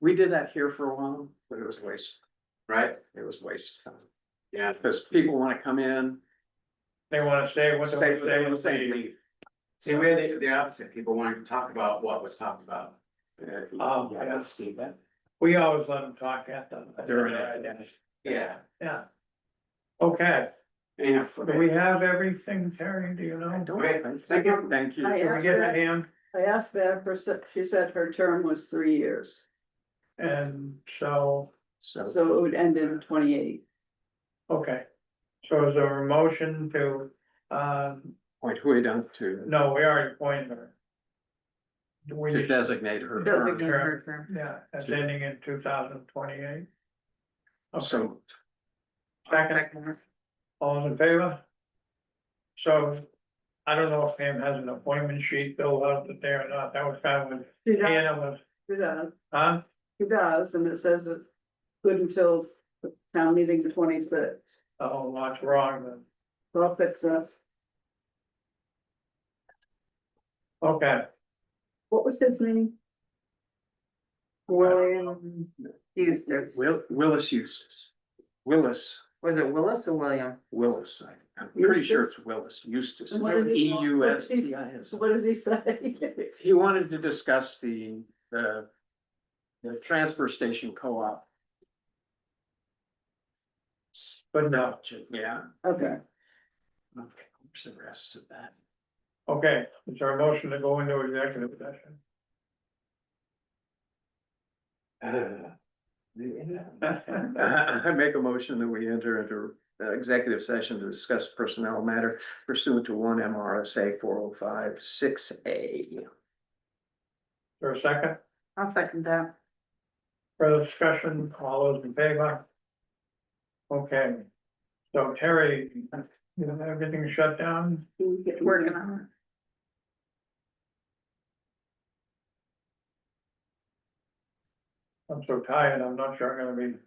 We did that here for a while, but it was a waste, right? it was a waste of time. Yeah. Because people wanna come in. They wanna say what Say they what they wanna say. say, leave. See, we had the opposite, people wanted to talk about what was talked about. Oh, Yeah, yeah. I see that. We always let them talk at the. During it. Yeah. Yeah. Okay, Yeah. do we have everything, Terry, do you know? Okay, thank you. Thank you. I Did we asked get a her, hand? I asked Bev she said her term was 3 years, And so, So, so it would end in 28. okay. So is there a motion to, point who we done to, no, we already appointed her. Do we to need- designate her. Designate Sure. her term. Yeah, that's ending in 2028. Okay, So, second, all in favor? So, I don't know if Pam has an appointment sheet filled out there or not, that was kind of, She does, Hannah was, she does, huh? she does, and it says it's good until the town meeting the 26th. Oh, what's wrong then? So I'll fix that. Okay, What was his name? William Eustace. Willis Eustace. Willis, Was it Willis or William? Willis, I'm pretty sure it's Willis, Eustace, And what did he- EUSTIS. What did he say? He wanted to discuss the transfer station co-op. but no, Yeah. Okay, Okay, where's the rest of that? okay, is there a motion to go into executive session? I make a motion that we enter into executive session to discuss personnel matter pursuant to 1 MRSA 405 6A. For a second, I'll second that. Further discussion, all those in favor? Okay, so Terry, you know, everything shut down? Working on I'm so tired, I'm not sure I'm gonna be